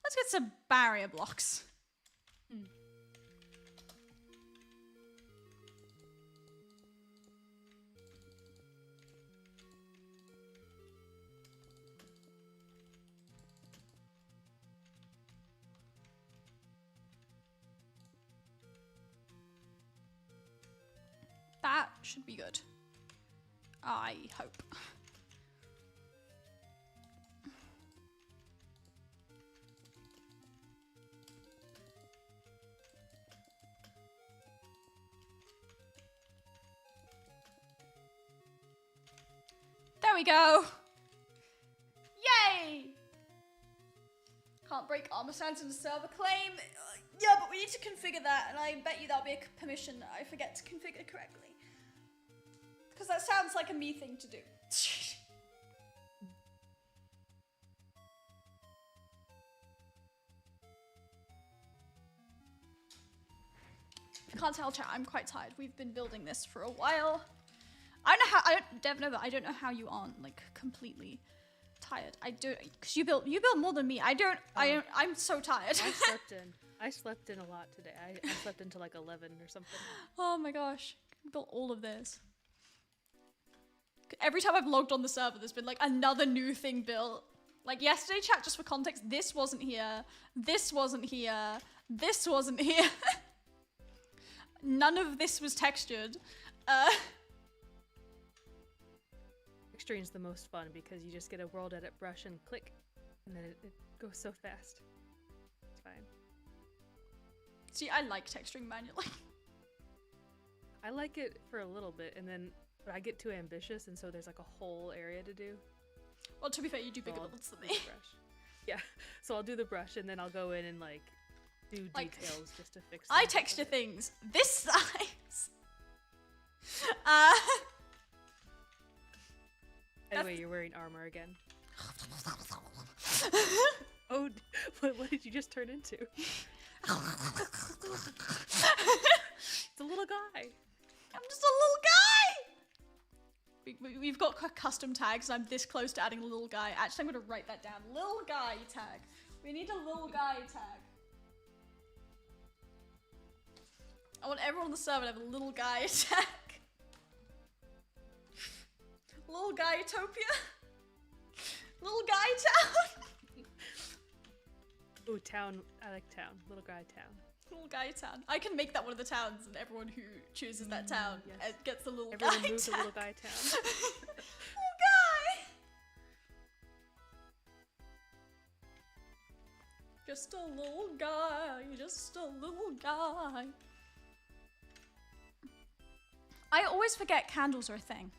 A: get some barrier blocks. that should be good. I hope. There we go. Yay! Can't break armor stands in the server claim. Yeah, but we need to configure that, and I bet you that'll be a permission that I forget to configure correctly. Because that sounds like a me thing to do. If you can't tell, chat, I'm quite tired. We've been building this for a while. I don't know how you aren't like completely tired. I do, because you built more than me. I'm so tired.
B: I slept in a lot today. I slept until like 11 or something.
A: Oh my gosh, I built all of this. Every time I've logged on the server, there's been like another new thing built. Like yesterday, chat, just for context, this wasn't here, this wasn't here, this wasn't here. None of this was textured.
B: Texturing's the most fun because you just get a world edit brush and click, and then it goes so fast. It's fine.
A: See, I like texturing manually.
B: I like it for a little bit, and then I get too ambitious, and so there's like a whole area to do.
A: Well, to be fair, you do bigger builds than me.
B: Yeah, so I'll do the brush, and then I'll go in and like do details just to fix.
A: I texture things this size.
B: Anyway, you're wearing armor again. Oh, what did you just turn into? It's a little guy.
A: I'm just a little guy! We've got custom tags, and I'm this close to adding a little guy. Actually, I'm gonna write that down. Little guy tag. We need a little guy tag. I want everyone on the server to have a little guy tag. Little guy utopia. Little guy town.
B: Ooh, town. I like town. Little guy town.
A: Little guy town. I can make that one of the towns, and everyone who chooses that town gets the little
B: Everyone
A: guy
B: moves
A: tag.
B: a little guy town.
A: Little guy. Just a little guy. Just a little guy. I always forget candles are a thing.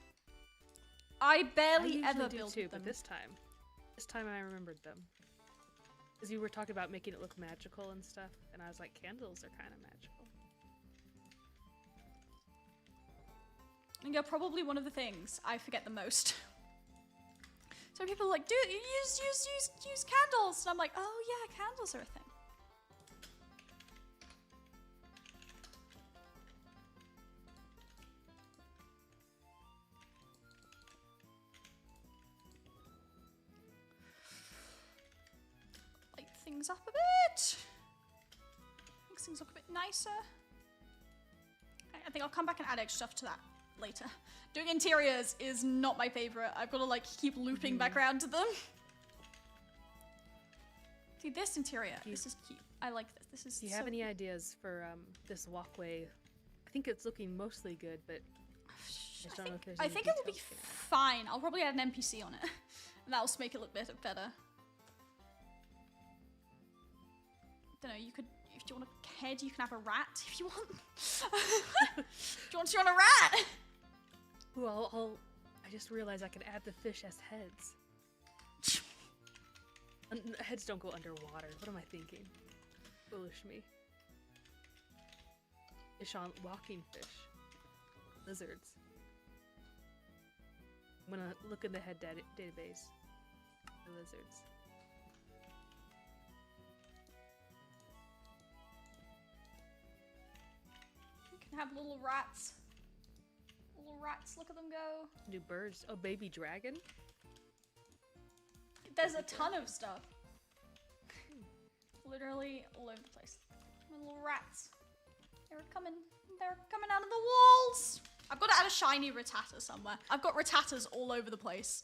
A: I barely ever build
B: too,
A: them.
B: But this time I remembered them. Because you were talking about making it look magical and stuff, and I was like, candles are kind of magical.
A: And you're probably one of the things I forget the most. So people are like, dude, you use candles, and I'm like, oh yeah, candles are a thing. Things up a bit. Make things look a bit nicer. Okay, I think I'll come back and add extra stuff to that later. Doing interiors is not my favorite. I've got to like keep looping back around to them. See this interior. This is cute. I like this. This is.
B: Do you have any ideas for this walkway? I think it's looking mostly good, but
A: I think it will be fine. I'll probably add an NPC on it, and that'll make it look better. Don't know, you could, if you want a head, you can have a rat if you want. Do you want a rat?
B: Ooh, I just realized I could add the fish as heads. Heads don't go underwater. What am I thinking? Foolish me. Fish on walking fish. Lizards. I'm gonna look in the head database. The lizards.
A: Have little rats. Little rats, look at them go.
B: New birds. Oh, baby dragon?
A: There's a ton of stuff. Literally all over the place. My little rats. They're coming out of the walls. I've got to add a shiny Rattata somewhere. I've got Rattatas all over the place.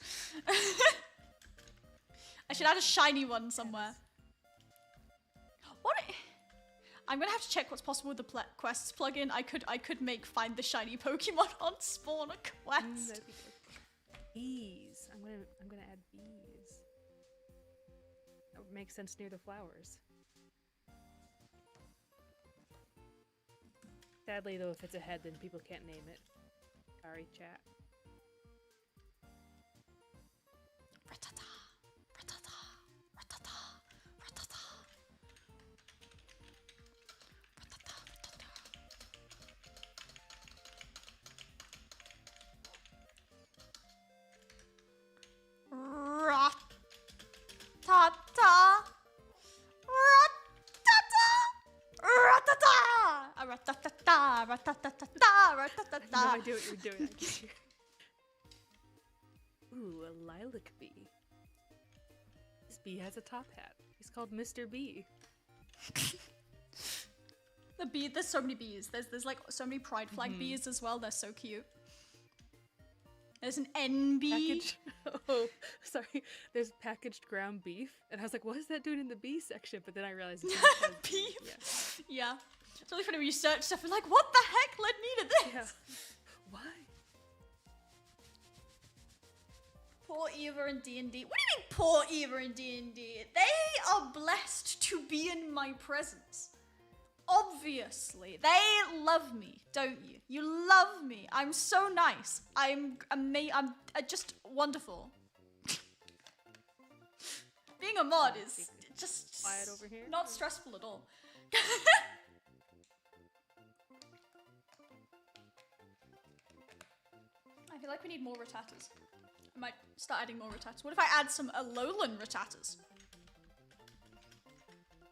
A: I should add a shiny one somewhere. What? I'm gonna have to check what's possible with the quests plugin. I could make find the shiny Pokemon on spawn a quest.
B: That'd be good. Bees. I'm gonna add bees. That would make sense near the flowers. Sadly, though, if it's a head, then people can't name it. Sorry, chat.
A: Ratata, ratata, ratata, ratata. Ratata, ratata. Ratata, ratata, ratata.
B: I have no idea what you're doing. I can hear. Ooh, a lilac bee. This bee has a top hat. He's called Mr. Bee.
A: The bee, there's so many bees. There's like so many pride flag bees as well. They're so cute. There's an N bee.
B: Oh, sorry. There's packaged ground beef, and I was like, "What is that doing in the bee section?" But then I realized it's
A: beef. Yeah. It's really funny when you search stuff and like, what the heck led me to this?
B: Yeah. Why?
A: Poor Eva and D&D. What do you mean poor Eva and D&D? They are blessed to be in my presence. Obviously. They love me, don't you? You love me. I'm so nice. I'm just wonderful. Being a mod is just
B: quiet over here.
A: Not stressful at all. I feel like we need more Rattatas. I might start adding more Rattatas. What if I add some Alolan Rattatas?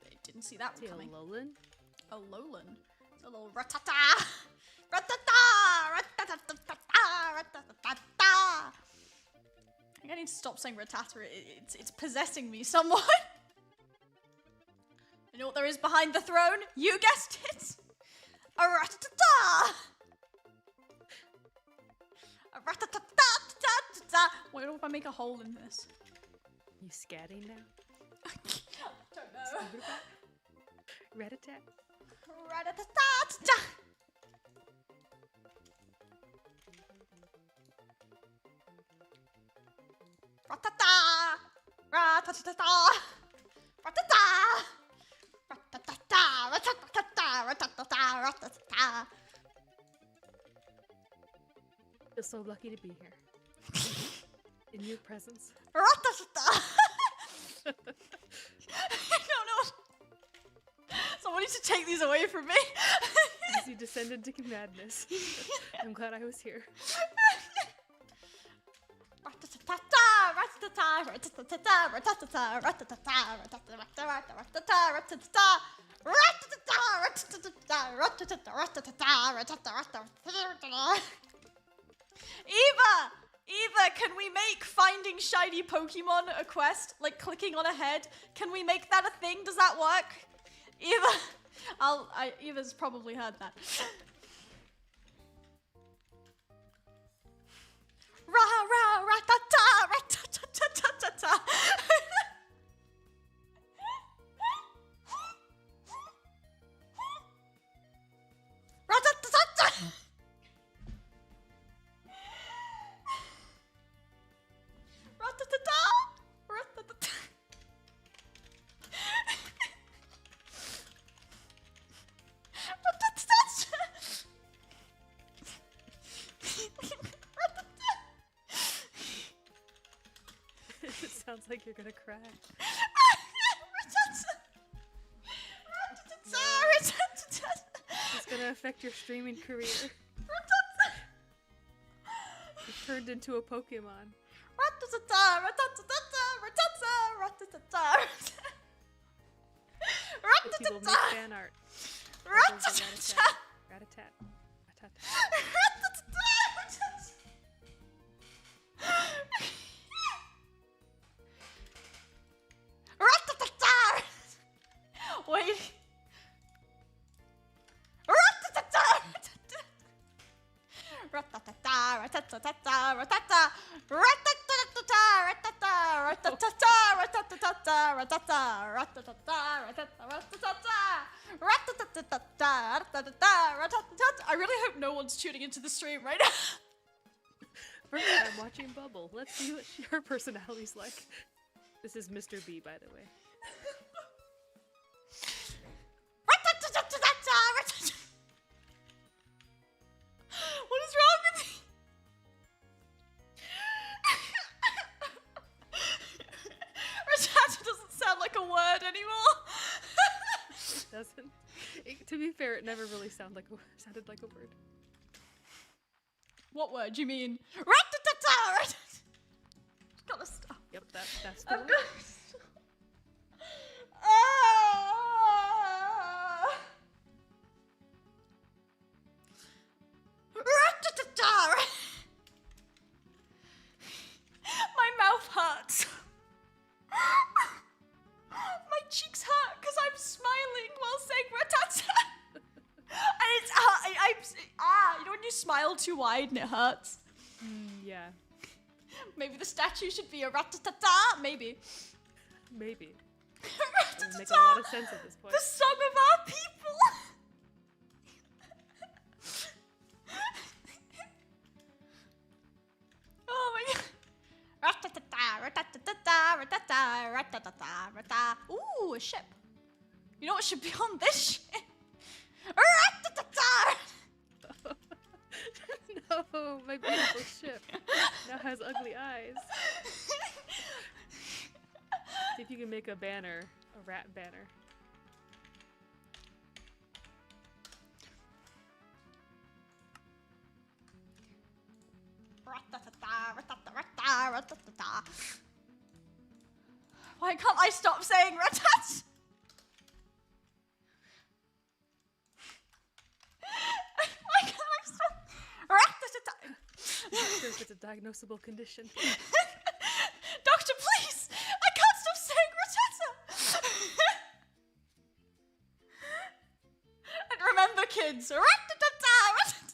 A: I didn't see that one coming.
B: Alolan?
A: Alolan. It's a little Rattata! Rattata! Rattata! Rattata! I think I need to stop saying Rattata. It's possessing me somewhat. You know what there is behind the throne? You guessed it! A Rattata! What if I make a hole in this?
B: You scatting now?
A: Don't know.
B: Rat-a-tat.
A: Rat-a-tat-tat-tat. Rat-a-ta. Rat-a-ta-ta. Rat-a-ta. Rat-a-ta-ta. Rat-a-ta-ta. Rat-a-ta-ta. Rat-a-ta-ta.
B: Feel so lucky to be here. In your presence.
A: Rat-a-ta-ta. I don't know. Someone needs to take these away from me.
B: As you descended to madness. I'm glad I was here.
A: Eva, can we make finding shiny Pokemon a quest? Like clicking on a head? Can we make that a thing? Does that work? Eva, Eva's probably heard that. Ra-ta-ta, ra-ta-ta-ta-ta-ta. Ra-ta-ta-ta-ta. Ra-ta-ta-ta. Ra-ta-ta-ta.
B: It sounds like you're gonna cry. It's gonna affect your streaming career. You turned into a Pokemon. If people make fan art. Rat-a-tat. Rat-a-tat.
A: Wait. I really hope no one's tuning into the stream right now.
B: First time watching Bubble. Let's see what her personality's like. This is Mr. B, by the way.
A: What is wrong with me? Ratata doesn't sound like a word anymore.
B: It doesn't. To be fair, it never really sounded like a word.
A: What word do you mean? Ratata! Gotta stop.
B: Yep, that's the
A: I'm
B: word.
A: gonna stop. My mouth hurts. My cheeks hurt because I'm smiling while saying ratata. And it's you know when you smile too wide and it hurts?
B: Yeah.
A: Maybe the statue should be a ratatata. Maybe.
B: Maybe.
A: Ratatata.
B: It would make a lot of sense at this point.
A: The song of our people. Oh my god. Ooh, a ship. You know what should be on this ship?
B: No, my beautiful ship now has ugly eyes. See if you can make a banner, a rat banner.
A: Why can't I stop saying ratat? Why can't I stop? Ratatata.
B: I'm not sure if it's a diagnosable condition.
A: Doctor, please! I can't stop saying ratata! And remember, kids, ratatata, ratatata.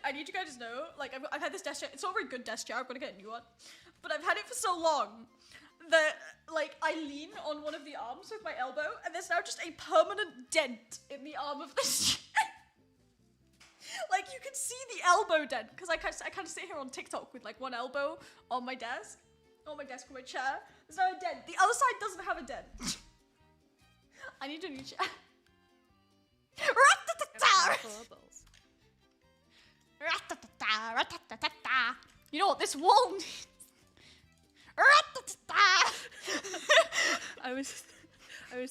A: I need you guys to know, like, I've had this desk chair. It's not a very good desk chair. I'm gonna get a new one. But I've had it for so long that, like, I lean on one of the arms with my elbow, and there's now just a permanent dent in the arm of this chair. Like, you can see the elbow dent, because I kind of sit here on TikTok with, like, one elbow on my desk, on my chair. There's no dent. The other side doesn't have a dent. I need a new chair. You know what this wall needs?
B: I was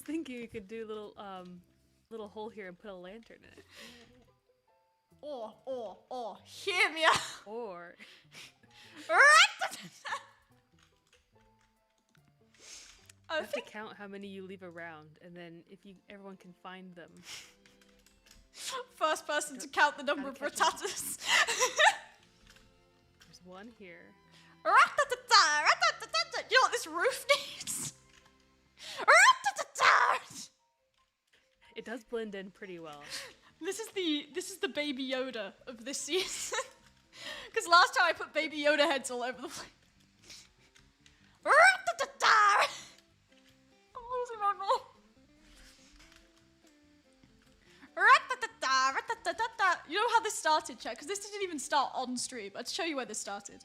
B: thinking you could do a little hole here and put a lantern in it.
A: Or, hear me out.
B: Or you have to count how many you leave around, and then if everyone can find them.
A: First person to count the number of ratatas.
B: There's one here.
A: You know what this roof needs?
B: It does blend in pretty well.
A: This is the Baby Yoda of this season. Because last time I put Baby Yoda heads all over the place. I'm losing my mind. You know how this started, chat? Because this didn't even start on stream. I'll show you where this started.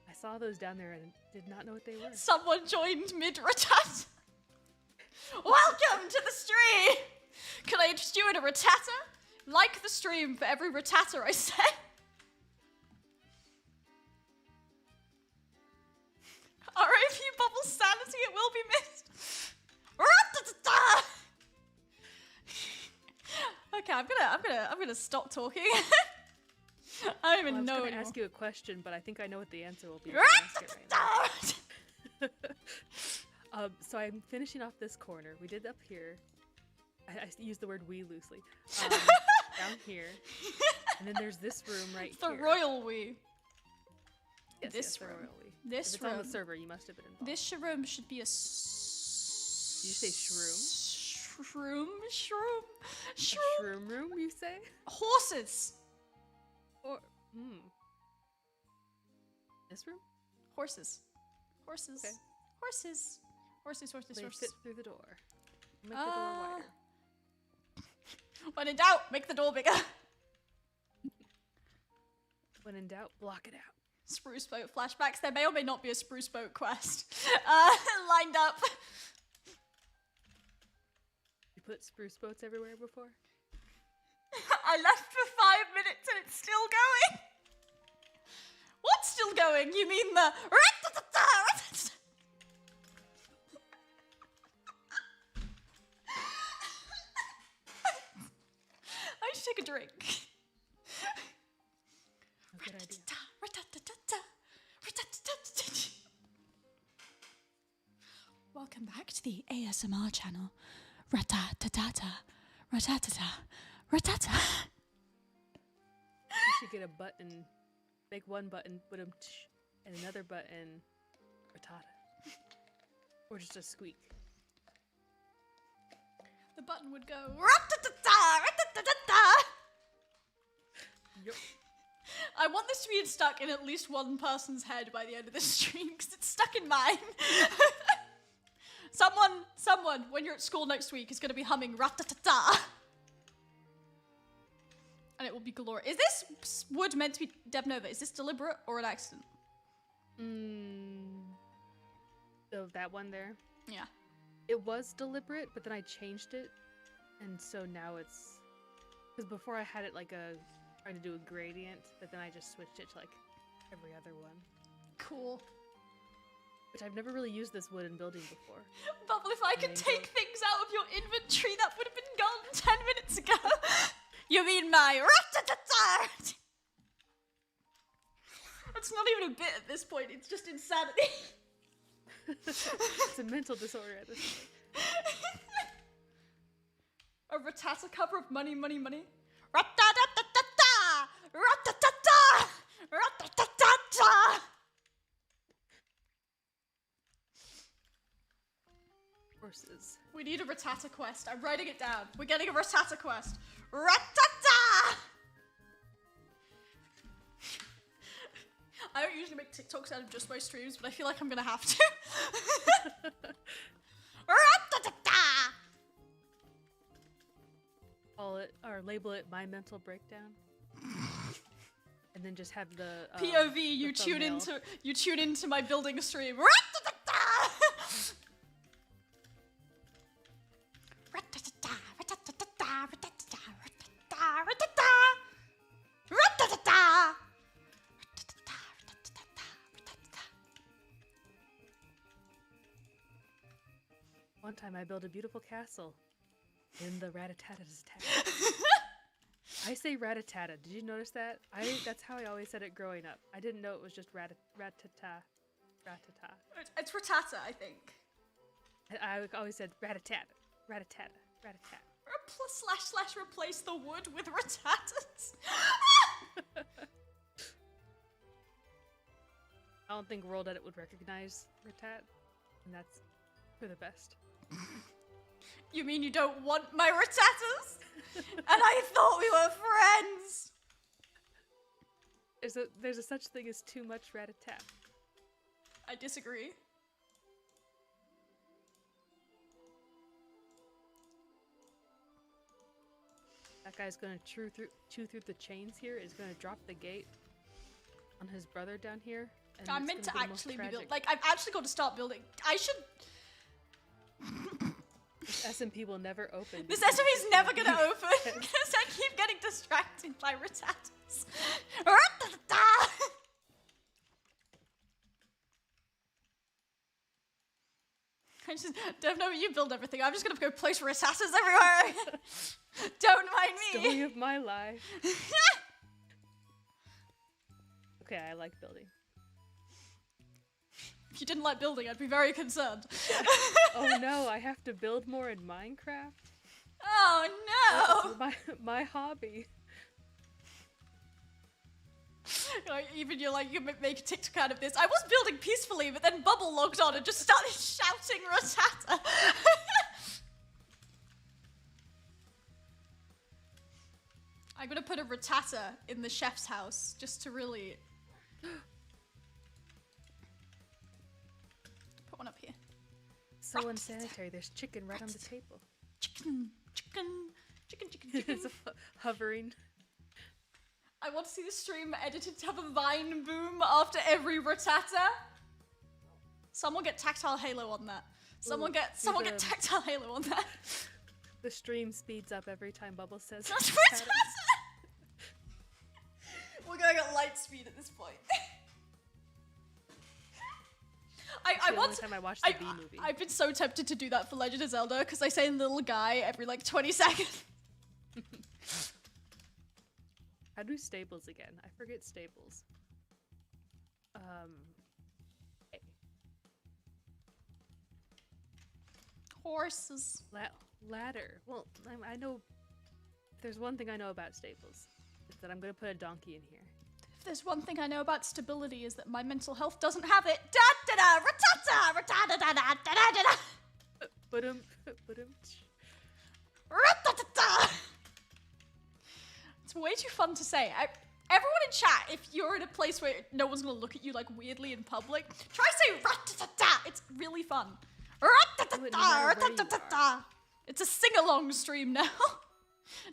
B: I saw those down there and did not know what they were.
A: Someone joined mid-ratat. Welcome to the stream! Can I interest you in a ratata? Like the stream for every ratata I say. RIP Bubble's sanity, it will be missed. Okay, I'm gonna stop talking. I don't even know
B: I was
A: anymore.
B: gonna ask you a question, but I think I know what the answer will be. So I'm finishing off this corner. We did up here. I used the word we loosely. Down here. And then the's this room right
A: the
B: here.
A: The royal we.
B: Yes,
A: this
B: the
A: room.
B: royal we.
A: This
B: if it's
A: room.
B: on the server, you must have been involved.
A: This room should be a...
B: Did you say shroom?
A: Shroom.
B: Shroom room, you say?
A: Horses.
B: Or this room?
A: Horses.
B: Okay.
A: Horses.
B: They fit through the door. Make the door wider.
A: When in doubt, make the door bigger.
B: When in doubt, block it out.
A: Spruce boat flashbacks. There may or may not be a spruce boat quest lined up.
B: You put spruce boats everywhere before?
A: I left for 5 minutes and it's still going. What's still going? You mean the... I should take a drink.
B: Good idea.
A: Welcome back to the ASMR channel. Ratatata, ratatata, ratata.
B: You should get a button. Make one button, put them, and another button, ratata. Or just a squeak.
A: The button would go ratatata, ratatata.
B: Yup.
A: I want this to be stuck in at least one person's head by the end of this stream, because it's stuck in mine. Someone, when you're at school next week, is going to be humming ratatata. And it will be glorious. Is this wood meant to be Devnova? Is this deliberate or an accident?
B: So that one there?
A: Yeah.
B: It was deliberate, but then I changed it. And so now it's... Because before I had it like trying to do a gradient, but then I just switched it to like every other one.
A: Cool.
B: Which I've never really used this wood in building before.
A: Bubble, if I could take things out of your inventory, that would have been gone 10 minutes ago. You mean my ratatata? It's not even a bit at this point, it's just insanity.
B: It's a mental disorder at this point.
A: A ratata cover of money, money, money. Ratatata! Ratatata! Ratatata!
B: Horses.
A: We need a ratata quest. I'm writing it down. We're getting a ratata quest. Ratata! I don't usually make TikToks out of just my streams, but I feel like I'm gonna have to. Ratatata!
B: Call it, or label it My Mental Breakdown. And then just have the
A: POV, you tune into my building stream. Ratatata! Ratatata, ratatata, ratatata, ratatata, ratatata, ratatata.
B: One time I built a beautiful castle in the Ratatata's town. I say Ratatata. Did you notice that? That's how I always said it growing up. I didn't know it was just Ratata. Ratata.
A: It's ratata, I think.
B: I always said Ratatata. Ratatata. Ratatata.
A: / replace the wood with ratatas.
B: I don't think World Edit would recognize Ratat, and that's for the best.
A: You mean you don't want my ratatas? And I thought we were friends.
B: There's a such thing as too much rat-a-tat.
A: I disagree.
B: That guy's gonna chew through the chains here. Is gonna drop the gate on his brother down here. And
A: I'm meant to actually be building. Like, I've actually got to start building. I should.
B: This SMP will never open.
A: This SMP is never gonna open because I keep getting distracted by ratatas. I just don't know. You build everything. I'm just gonna go place ratatas everywhere. Don't mind me.
B: Story of my life. Okay, I like building.
A: If you didn't like building, I'd be very concerned.
B: Oh no, I have to build more in Minecraft?
A: Oh no!
B: That's my hobby.
A: Like, even you make a TikTok out of this. I was building peacefully, but then Bubble logged on and just started shouting ratata. I'm gonna put a Rattata in the chef's house just to really put one up here.
B: So
A: Rattata.
B: unsanitary. There's chicken right on the table.
A: Chicken.
B: It's hovering.
A: I want to see the stream edited to have a Vine boom after every Rattata. Someone get tactile halo on that. Someone get tactile halo on that.
B: The stream speeds up every time Bubble says
A: That's
B: Rattata.
A: Rattata. We're going at light speed at this point.
B: Time I watched the B movie.
A: I've been so tempted to do that for Legend of Zelda because I say little guy every like 20 seconds.
B: How do stables again? I forget stables. Okay.
A: Horses.
B: Ladder. Well, I know. There's one thing I know about stables. It's that I'm gonna put a donkey in here.
A: If there's one thing I know about stability is that my mental health doesn't have it. Da da da ratata ratata da da da da da.
B: Ba-dum.
A: Ratatata. It's way too fun to say. Everyone in chat, if you're in a place where no one's gonna look at you like weirdly in public, try saying ratatata. It's really fun. Ratatata ratatata. It's a sing-along stream now.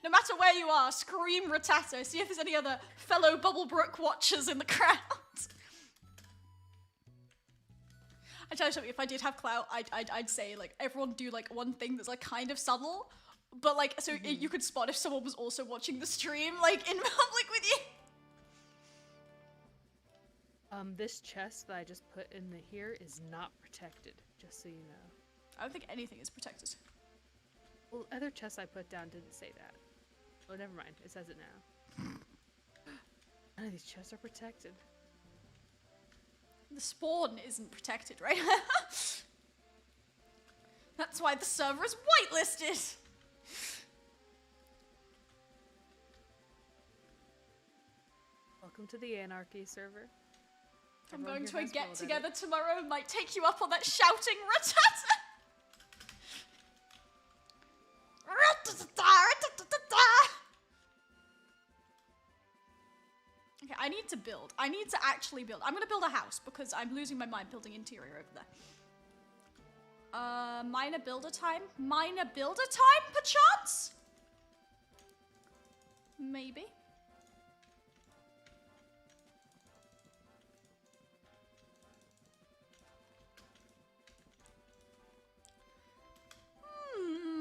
A: No matter where you are, scream Rattata. See if there's any other fellow Bubblebrooke watchers in the crowd. I tell you something, if I did have clout, I'd say like everyone do like one thing that's like kind of subtle, but like so you could spot if someone was also watching the stream like in public with you.
B: This chest that I just put in here is not protected, just so you know.
A: I don't think anything is protected.
B: Well, other chests I put down didn't say that. Oh, never mind. It says it now. None of these chests are protected.
A: The spawn isn't protected, right? That's why the server is whitelisted.
B: Welcome to the Anarchy server.
A: I'm
B: Everyone
A: going
B: here
A: to a
B: has
A: get
B: world
A: together
B: edit.
A: tomorrow. Might take you up on that shouting Rattata. Okay, I need to build. I need to actually build. I'm gonna build a house because I'm losing my mind building interior over there. Minor builder time? Minor builder time, perchance? Maybe.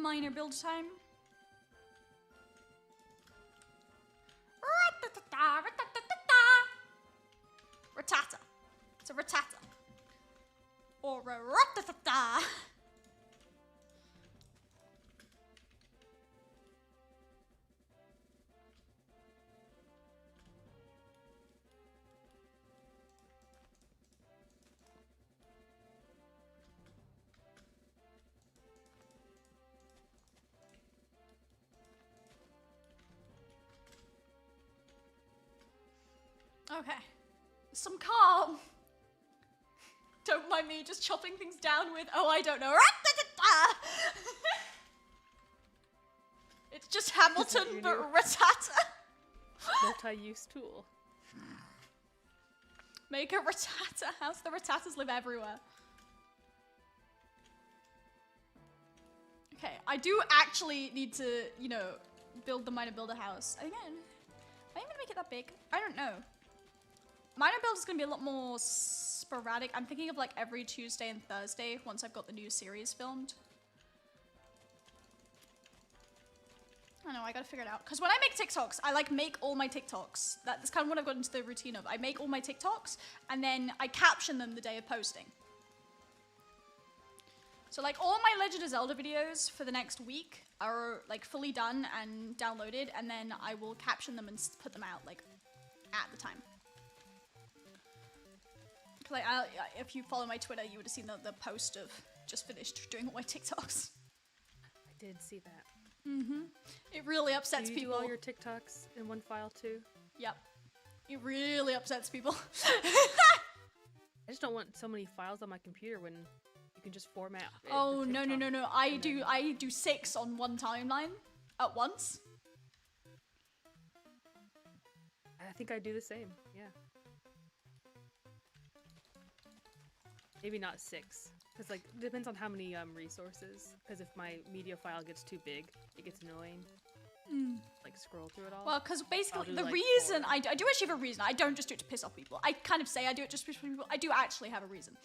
A: Minor build time. Rattata. It's a Rattata. Or a Ratatata. Okay. Some calm. Don't mind me just chopping things down with, oh, I don't know. It's just Hamilton, but Rattata.
B: Multi-use tool.
A: Make a Rattata house. The Rattatas live everywhere. Okay, I do actually need to, you know, build the minor builder house. I think I'm gonna make it that big. I don't know. Minor build is gonna be a lot more sporadic. I'm thinking of like every Tuesday and Thursday once I've got the new series filmed. I know, I gotta figure it out. Because when I make TikToks, I like make all my TikToks. That's kind of what I've got into the routine of. I make all my TikToks and then I caption them the day of posting. So like all my Legend of Zelda videos for the next week are like fully done and downloaded, and then I will caption them and put them out like at the time. Like, if you follow my Twitter, you would have seen the post of just finished doing all my TikToks.
B: I did see that.
A: Mm-hmm. It really upsets people.
B: Do all your TikToks in one file too?
A: Yep. It really upsets people.
B: I just don't want so many files on my computer when you can just format it.
A: Oh, no. I do 6 on one timeline at once.
B: I think I'd do the same. Yeah. Maybe not 6, because like it depends on how many resources. Because if my media file gets too big, it gets annoying. Like scroll through it all.
A: Well, because basically the
B: like
A: reason I do actually have a reason. I don't just do it to piss off people. I kind of say I do it just to piss off people. I do actually have a reason.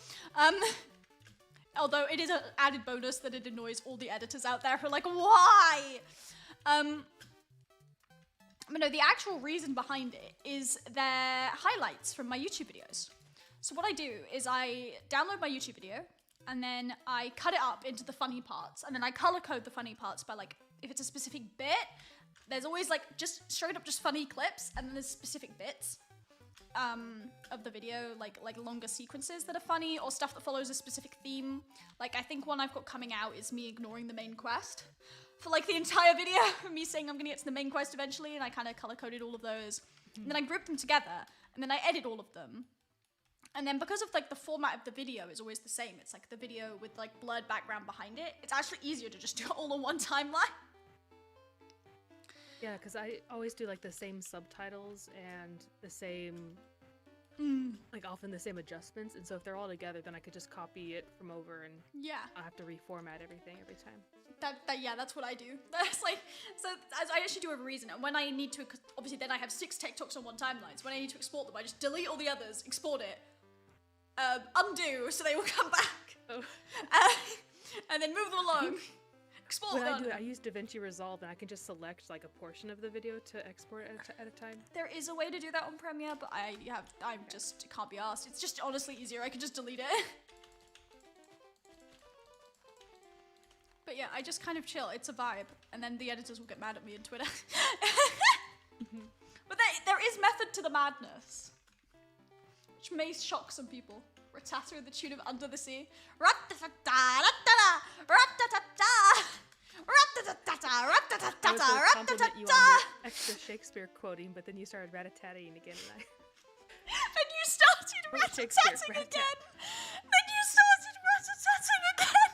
A: Although it is an added bonus that it annoys all the editors out there who are like, why? But no, the actual reason behind it is their highlights from my YouTube videos. So what I do is I download my YouTube video and then I cut it up into the funny parts and then I color code the funny parts by like, if it's a specific bit, there's always like just straight up just funny clips and then there's specific bits of the video, like longer sequences that are funny or stuff that follows a specific theme. Like I think one I've got coming out is me ignoring the main quest for like the entire video, me saying I'm gonna get to the main quest eventually, and I kind of color coded all of those. And then I group them together and then I edit all of them. And then because of like the format of the video is always the same, it's like the video with like blurred background behind it, it's actually easier to just do it all on one timeline.
B: Yeah, because I always do like the same subtitles and the same, like often the same adjustments. And so if they're all together, then I could just copy it from over and I have to reformat everything every time.
A: Yeah, that's what I do. That's like, so I actually do have a reason. And when I need to, 'cause obviously then I have 6 TikToks on one timeline. So when I need to export them, I just delete all the others, export it, undo so they will come back, and then move them along. Export
B: When
A: them.
B: I do it, I use DaVinci Resolve and I can just select like a portion of the video to export at a time.
A: There is a way to do that on Premiere, but I just can't be asked. It's just honestly easier. I can just delete it. But yeah, I just kind of chill. It's a vibe, and then the editors will get mad at me on Twitter. But there is method to the madness, which may shock some people. Rattata in the tune of Under the Sea.
B: I was going to compliment you on your extra Shakespeare quoting, but then you started rat-a-tatting again, and
A: And you started rat-a-tatting again. Then you started rat-a-tatting again.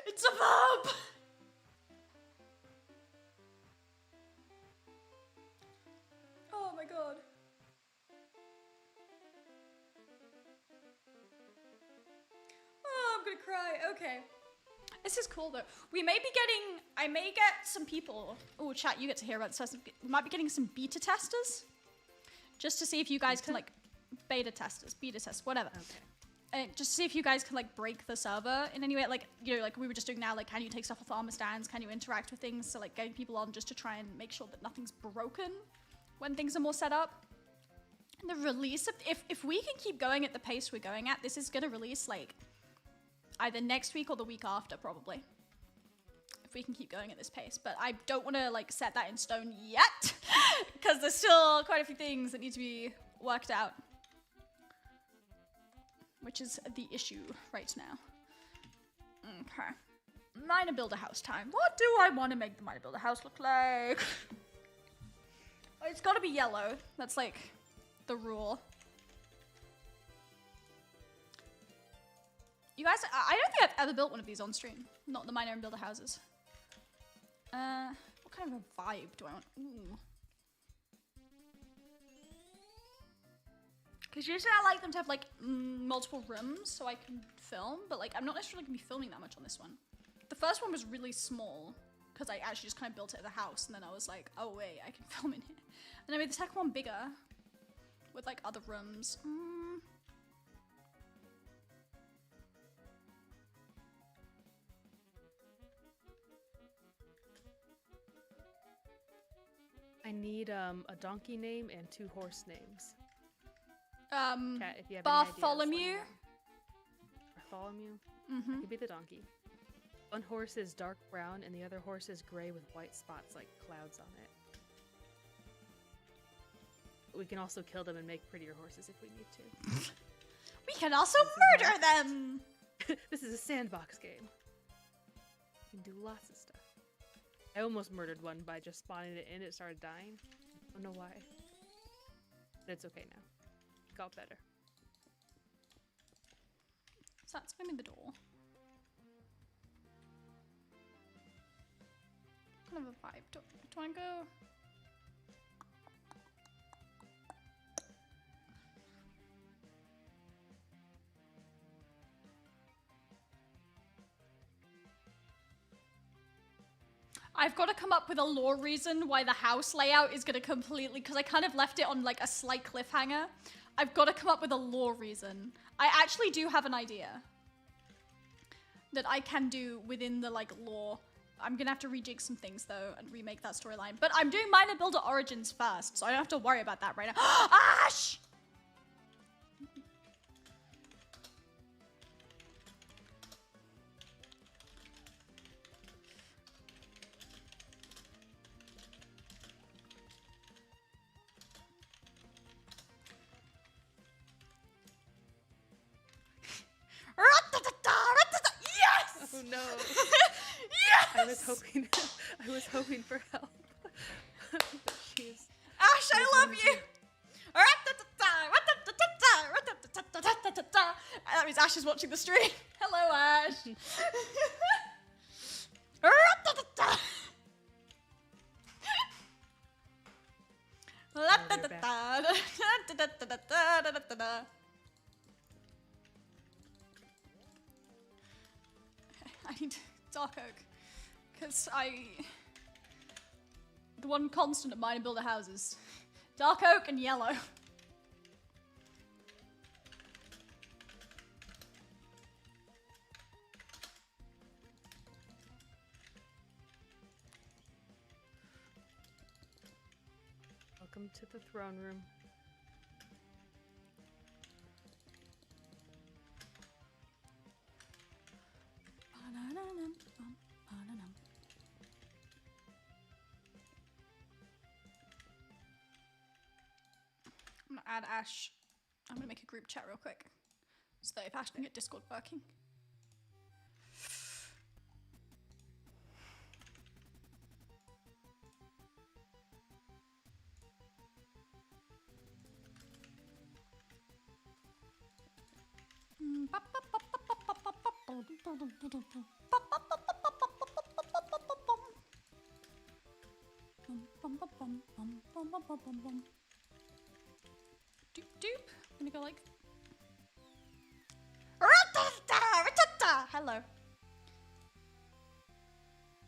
A: It's a verb. Oh my god. Oh, I'm gonna cry. Okay. This is cool though. We may be getting, I may get some people, oh chat, you get to hear about this. We might be getting some beta testers. Just to see if you guys can like, beta testers, whatever. Okay. Just to see if you guys can like break the server in any way. Like, you know, like we were just doing now, like can you take stuff off armor stands? Can you interact with things? So like getting people on just to try and make sure that nothing's broken when things are more set up. And the release of, if we can keep going at the pace we're going at, this is gonna release like, either next week or the week after, probably. If we can keep going at this pace. But I don't want to, like, set that in stone yet. Because there's still quite a few things that need to be worked out. Which is the issue right now. Okay. Miner builder house time. What do I want to make the miner builder house look like? It's got to be yellow. That's, like, the rule. You guys, I don't think I've ever built one of these on stream. Not the miner and builder houses. What kind of a vibe do I want? Ooh. Because usually I like them to have like multiple rooms so I can film, but like I'm not necessarily gonna be filming that much on this one. The first one was really small because I actually just kind of built it as a house, and then I was like, oh wait, I can film in here. And I made the second one bigger with like other rooms.
B: I need a donkey name and 2 horse names. Kat, if you have
A: Bartholomew.
B: any ideas, Bartholomew? That could be the donkey. One horse is dark brown and the other horse is gray with white spots like clouds on it. We can also kill them and make prettier horses if we need to.
A: We can also murder them!
B: This is a sandbox game. You can do lots of stuff. I almost murdered one by just spawning it in. It started dying. I don't know why. But it's okay now. It got better.
A: So that's gonna be the door. Kind of a vibe. Do I want to go? I've got to come up with a lore reason why the house layout is going to completely, because I kind of left it on like a slight cliffhanger. I've got to come up with a lore reason. I actually do have an idea that I can do within the like lore. I'm going to have to rejig some things though and remake that storyline. But I'm doing Miner Builder Origins first, so I don't have to worry about that right now. Ash! Yes!
B: Oh no.
A: Yes!
B: I was hoping for help. But she's
A: Ash, I love you! That means Ash is watching the stream. Hello, Ash. I need dark oak, because the one constant of mine in builder houses, dark oak and yellow.
B: welcome to the throne room.
A: I'm gonna add Ash. I'm gonna make a group chat real quick, so that if Ash can get Discord working. Doop doop. I'm gonna go like. Hello.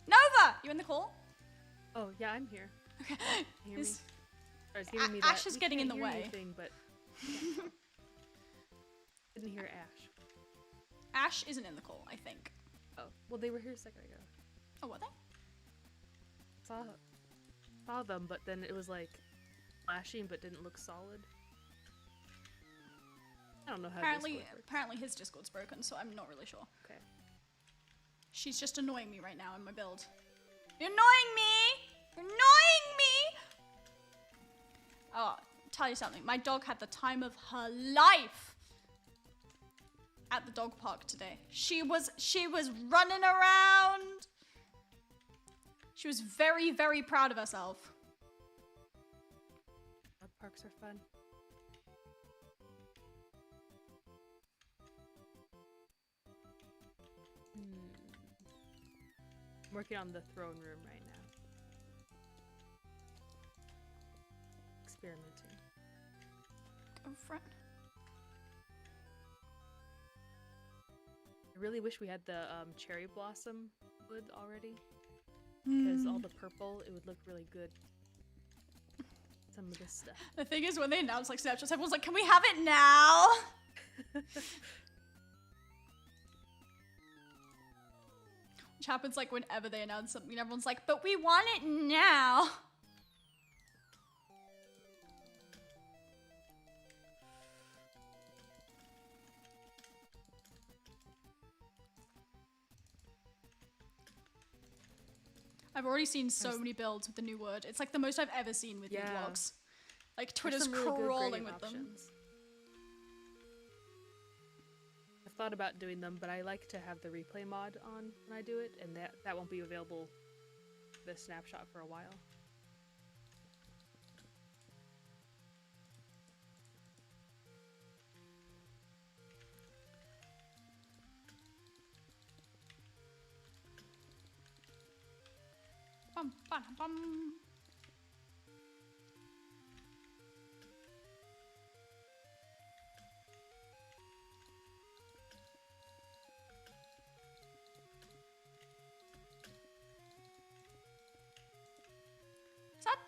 A: Nova, you in the call?
B: Oh yeah, I'm here.
A: Okay.
B: Hear me?
A: Is-
B: Sorry, it's giving me
A: Ash
B: that
A: is
B: we
A: getting in
B: can't
A: the
B: hear you
A: way.
B: thing, but didn't hear Ash.
A: Ash isn't in the call, I think.
B: Oh, well they were here a second ago.
A: Oh, were they?
B: Saw them, but then it was like flashing, but didn't look solid. I don't know how.
A: Apparently his Discord's broken, so I'm not really sure.
B: Okay.
A: She's just annoying me right now in my build. You're annoying me! You're annoying me! Oh, tell you something. My dog had the time of her life at the dog park today. She was running around. She was very, very proud of herself.
B: Dog parks are fun. I'm working on the throne room right now. Experimenting.
A: Go for it.
B: I really wish we had the cherry blossom wood already. Because all the purple, it would look really good. Some of this stuff.
A: The thing is, when they announce like Snapchat, everyone's like, "Can we have it now?" Which happens like whenever they announce something, everyone's like, "But we want it now." I've already seen so many builds with the new word. It's like the most I've ever seen with new vlogs. Like Twitter's
B: There's some really good
A: crawling
B: grading
A: with them.
B: options. I've thought about doing them, but I like to have the replay mod on when I do it, and that won't be available the snapshot for a while.
A: Bum, bum, bum.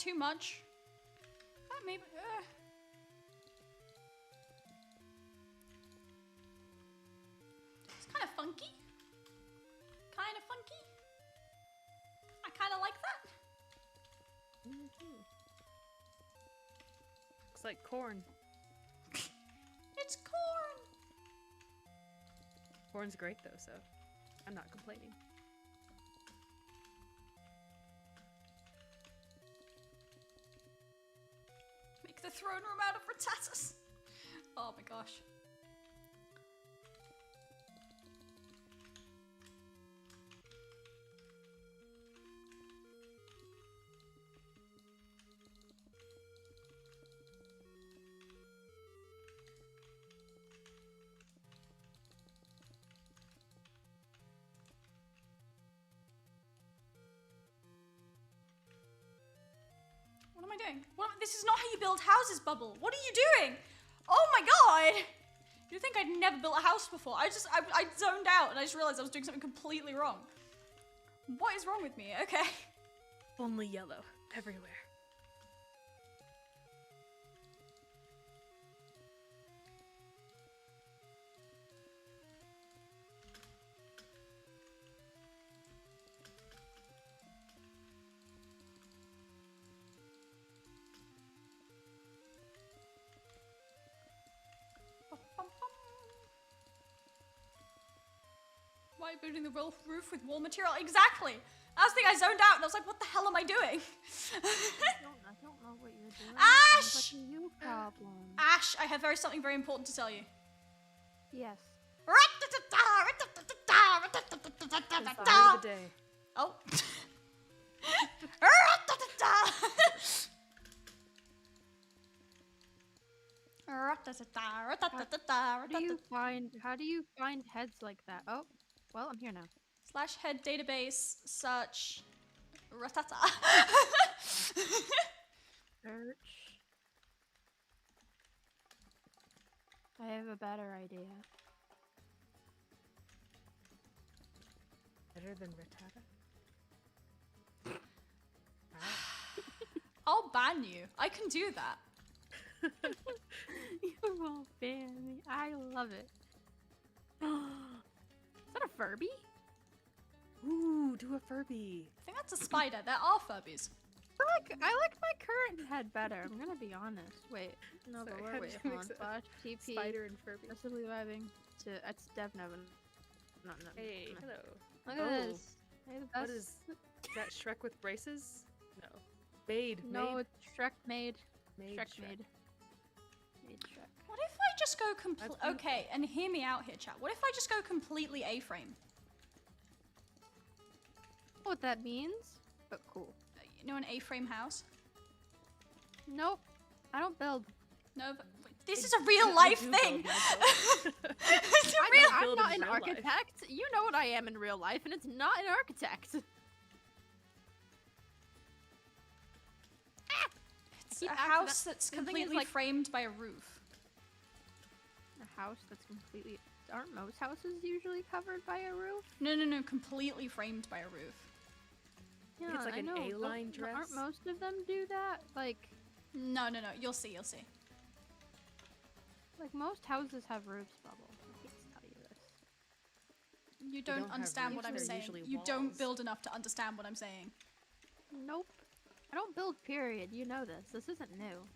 A: too much? Maybe. It's kind of funky. Kind of funky. I kind of like that.
B: Looks like corn.
A: It's corn.
B: Corn's great though, so I'm not complaining.
A: Make the throne room out of rattatas. Oh my gosh. What am I doing? This is not how you build houses, Bubble. What are you doing? Oh my god! You'd think I'd never built a house before. I zoned out and I just realized I was doing something completely wrong. What is wrong with me? Okay.
B: Only yellow everywhere.
A: Why are you building the roof with wall material? Exactly! Last thing I zoned out and I was like, what the hell am I doing?
C: I don't know what you're doing.
A: Ash!
C: Sounds like a you problem.
A: Ash, I have something very important to tell you.
C: Yes.
B: Fire of the day.
A: Oh.
C: How do you find heads like that? Oh, well, I'm here now.
A: Slash head database search ratata.
C: Search. I have a better idea.
B: Better than Rattata?
A: I'll ban you. I can do that.
C: You won't ban me. I love it. Is that a Furby?
B: Ooh, do a Furby.
A: I think that's a spider. There are Furbies.
C: I like my current head better. I'm gonna be honest. Wait, no,
B: Sorry,
C: but
B: how
C: wait,
B: did you
C: hold on.
B: mix it?
C: Slash TP.
B: Spider and Furby.
C: Aggressively vibing to it's Dev Nevin. Not
B: Hey, hello.
C: Look at
B: Oh.
C: this. Hey, the
B: What
C: best.
B: is that? Shrek with braces? No. Made.
C: No,
B: Made.
C: it's Shrek made.
B: Made
C: Shrek
B: Shrek.
C: made. Made Shrek.
A: What if I just go complete?
B: That's
A: Okay, and hear me out here, chat. What if I just go completely A-frame?
C: What that means? But cool.
A: You know an A-frame house?
C: Nope. I don't build.
A: No, but this is a real life
B: do
A: thing.
B: build, Michael.
A: It's a real.
C: I'm
B: build
C: not
B: in
C: an
B: real life.
C: architect. You know what I am in real life, and it's not an architect.
A: It's
C: keep
A: a
C: accident-
A: house that's
C: the thing is,
A: completely
C: like-
A: framed by a roof.
C: A house that's completely. Aren't most houses usually covered by a roof?
A: No, no, no, completely framed by a roof.
C: Yeah,
B: it's like
C: I
B: an
C: know.
B: A-line
C: Don't-
B: dress.
C: Aren't most of them do that? Like
A: No, no, no. You'll see. You'll see.
C: most houses have roofs, Bubble. I hate to tell you this.
A: You don't
B: don't have
A: understand what
B: roofs,
A: I'm
B: they're
A: saying.
B: usually
A: You don't
B: walls.
A: build enough to understand what I'm saying.
C: Nope. I don't build, period. You know this. This isn't new.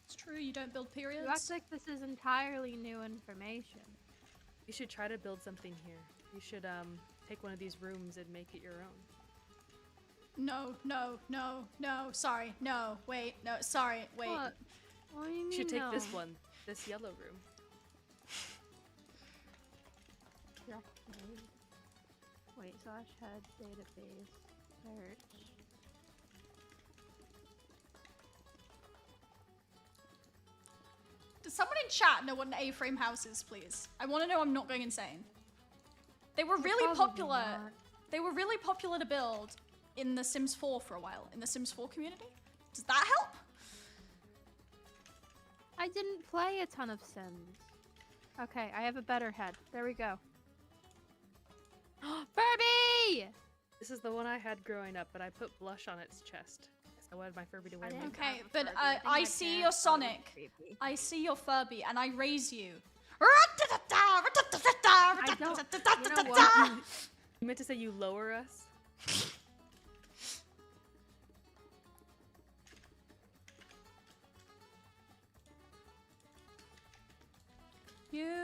A: It's true. You don't build
C: You act
A: periods.
C: like this is entirely new information.
B: You should try to build something here. You should take one of these rooms and make it your own.
A: No, no, no, no. Sorry. No. Wait. No. Sorry. Wait.
C: What? What do you mean
B: You should take
C: no?
B: this one, this yellow room.
C: Shrek made. Wait, slash head database search.
A: Does someone in chat know what an A-frame house is, please? I want to know I'm not going insane. They were really
C: Probably
A: popular.
C: not.
A: They were really popular to build in The Sims 4 for a while, in the Sims 4 community. Does that help?
C: I didn't play a ton of Sims. Okay, I have a better head. There we go. Furby!
B: This is the one I had growing up, but I put blush on its chest. I wanted my Furby to win.
C: didn't
A: Okay,
C: have a
A: but
C: Furby. I think
A: I
C: my
A: see
C: parents
A: your
C: thought it was
A: Sonic.
C: creepy.
A: I see your Furby, and I raise you.
C: I don't. You know what?
B: You meant to say you lower us?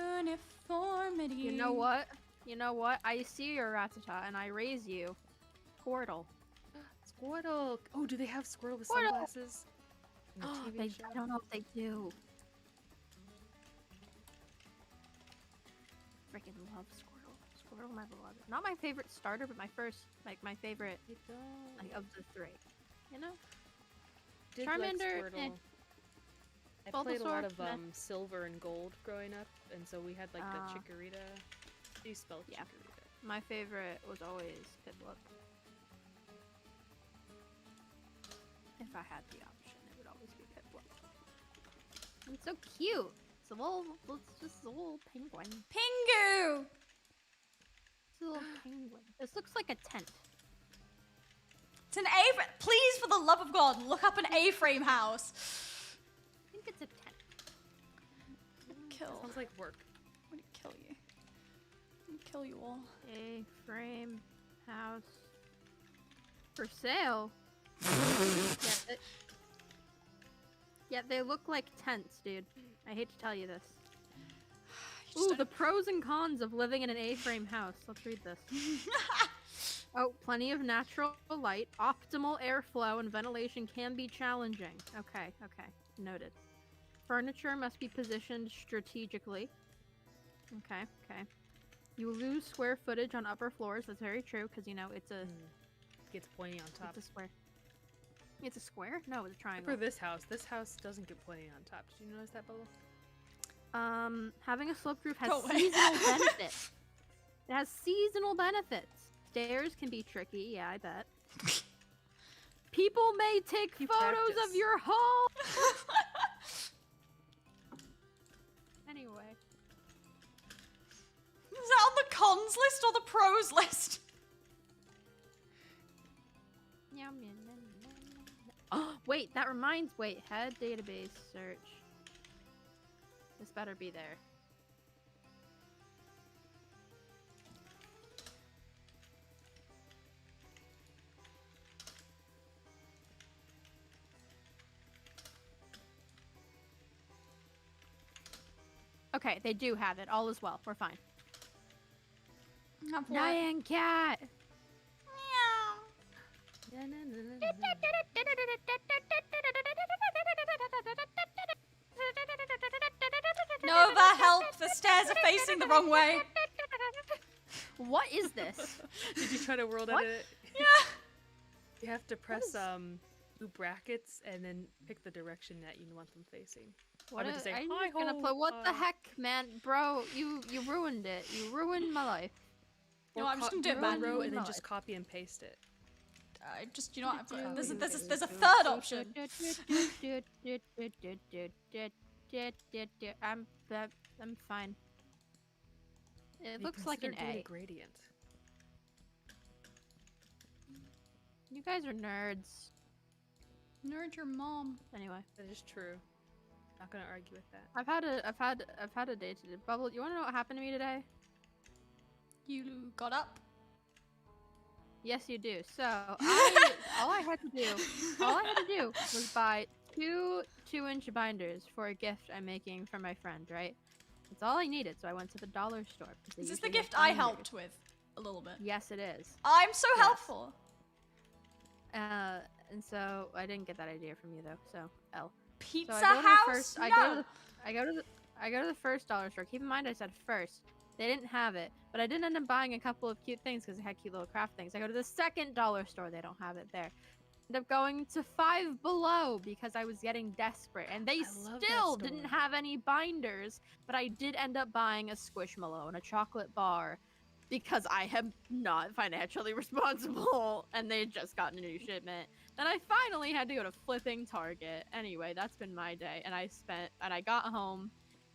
A: Uniformity.
C: You know what? You know what? I see your Rattata and I raise you. Squirtle.
B: Squirtle! Oh, do they have Squirtle with
C: Squirtle!
B: sunglasses? In the TV
C: They,
B: show?
C: I don't know if they do. Freaking love Squirtle. Squirtle, my beloved. Not my favorite starter, but my first, like my favorite,
B: They don't.
C: like of the three. You know?
B: Did
C: Charmander,
B: like
C: eh.
B: Squirtle. I played a lot
C: Bulbasaur,
B: of
C: meh.
B: silver and gold growing up, and so we had like the
C: Ah.
B: Chikorita. How do you spell
C: Yeah.
B: Chikorita?
C: My favorite was always Piplup. If I had the option, it would always be Piplup. It's so cute. It's just a little penguin.
A: Pingu!
C: It's a little penguin. This looks like a tent.
A: It's an A-frame. Please, for the love of God, look up an A-frame house.
C: I think it's a tent.
A: Kill.
B: Sounds like work.
A: I'm gonna kill you. I'm gonna kill you all.
C: A frame house for sale. Yeah, they look like tents, dude. I hate to tell you this.
A: You just
C: Ooh, the pros and cons of living in an A-frame house. Let's read this. Oh, plenty of natural light, optimal airflow, and ventilation can be challenging. Okay, noted. Furniture must be positioned strategically. Okay. You lose square footage on upper floors. That's very true, because, you know, it's a
B: Gets pointy on top.
C: it's a square. It's a square? No, it's a triangle.
B: For this house doesn't get pointy on top. Did you notice that, Bubble?
C: Having a sloped roof has
A: Go away.
C: seasonal benefits. It has seasonal benefits. Stairs can be tricky, yeah, I bet. People may take
B: You
C: photos
B: practice.
C: of your home! Anyway.
A: Is that on the cons list or the pros list?
C: Yum, yum, yum, yum, yum. Oh, wait, that reminds. Wait, head database search. This better be there. Okay, they do have it. All is well. We're fine.
A: Have what?
C: Nyan cat.
A: Meow. Nova, help! The stairs are facing the wrong way.
C: What is this?
B: Did you try to world
C: What?
B: edit it?
A: Yeah.
B: You have to press
C: is-
B: two brackets and then pick the direction that you want them facing.
C: What
B: meant to say,
C: I'm
B: "Hi
C: just gonna
B: ho,
C: play. What the
B: uh."
C: heck, man, bro? You ruined it. You ruined my life.
A: No,
B: Or
A: I'm just
B: co-
A: gonna do it
B: one
A: manually.
B: row and then
C: No.
B: just copy and paste it.
A: I just, you know what?
B: Yeah.
A: There's a third option.
C: I'm fine. It
B: Have you
C: looks like an
B: considered doing
C: A.
B: a gradient.
C: You guys are nerds.
A: Nerd your mom.
C: Anyway,
B: That is true. Not gonna argue with that.
C: I've had a day today. Bubble, you want to know what happened to me today?
A: You got up.
C: Yes, you do. So all I had to do was buy two 2-inch binders for a gift I'm making for my friend. Right? That's all I needed. So I went to the dollar store. because they
A: Is this the
C: usually have
A: gift I
C: binders.
A: helped with? A little bit.
C: Yes, it is.
A: I'm so
C: Yes.
A: helpful.
C: And so I didn't get that idea from you though. So L.
A: Pizza
C: So I go to the
A: house?
C: first.
A: No.
C: I go to the first dollar store. Keep in mind, I said first. They didn't have it, but I did end up buying a couple of cute things because they had cute little craft things. I go to the second dollar store. They don't have it there. End up going to Five Below because I was getting desperate, and they
B: love that
C: still didn't
B: store.
C: have any binders. But I did end up buying a Squishmallow and a chocolate bar because I am not financially responsible, and they had just gotten a new shipment. Then I finally had to go to flipping Target. Anyway, that's been my day, and I got home,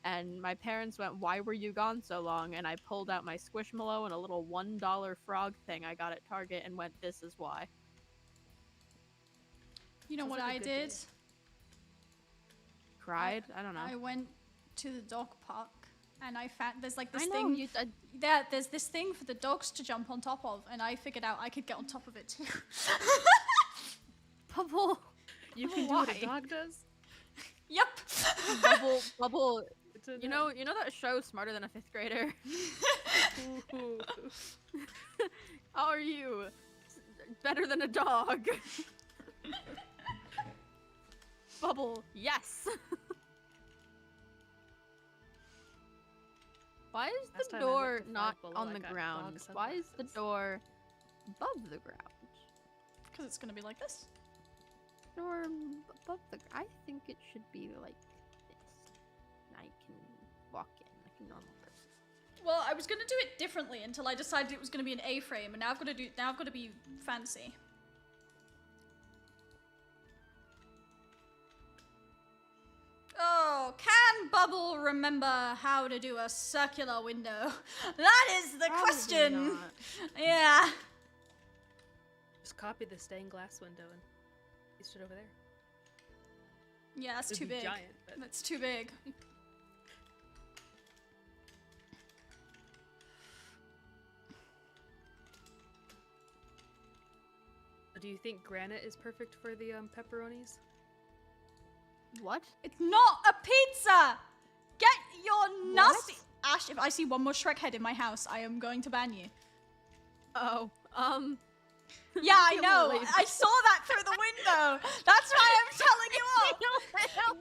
C: and my parents went, "Why were you gone so long?" And I pulled out my Squishmallow and a little $1 frog thing I got at Target and went, "This is why."
A: You know
B: Sounds
A: what
B: like a
A: I
B: good
A: did?
B: day.
C: Cried? I don't know.
A: I went to the dog park and I found there's like this
C: I know
A: thing.
C: you.
A: There's this thing for the dogs to jump on top of, and I figured out I could get on top of it too.
C: Bubble.
B: You can do what
C: Why?
B: a dog does.
A: Yep.
C: Bubble.
B: It's a
C: You know that show Smarter Than a Fifth Grader?
B: Ooh.
C: How are you? Better than a dog. Bubble, yes. Why is
B: Last
C: the
B: time I looked
C: door
B: at
C: not
B: Five Below,
C: on
B: I
C: the
B: got
C: ground?
B: dog
C: Why is the
B: sunglasses.
C: door above the ground?
A: Because it's gonna be like this.
C: Door above the. I think it should be like this. I can walk in like a normal person.
A: Well, I was gonna do it differently until I decided it was gonna be an A-frame, and now I've got to be fancy. Oh, can Bubble remember how to do a circular window? That is the
C: Probably
A: question.
C: not.
A: Yeah.
B: Just copy the stained glass window and paste it over there.
A: Yeah, that's
B: It'd
A: too
B: be
A: big.
B: giant, but
A: That's too big.
B: do you think granite is perfect for the pepperonis?
C: What?
A: It's not a pizza! Get your nasty... Ash, if I see one more Shrek head in my house, I am going to ban you.
C: Oh,
A: Yeah, I
C: Get
A: know.
C: lazy.
A: I saw that through the window. That's why I'm telling you off.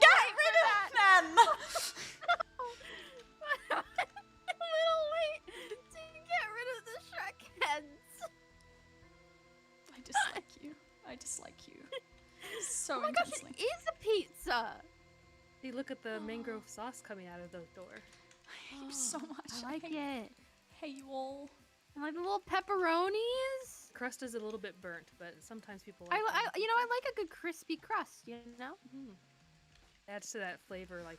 A: Get rid of them!
C: A little late to get rid of the Shrek heads.
A: I dislike you. I dislike you. So
C: Oh my gosh,
A: intensely.
C: it is a pizza.
B: See, look at the mangrove sauce coming out of the door.
A: I hate you so much.
C: I like
A: hate,
C: it.
A: hate you all.
C: I like the little pepperonis.
B: Crust is a little bit burnt, but sometimes people
C: I
B: like them.
C: I like a good crispy crust, you know?
B: Mhm. Adds to that flavor, like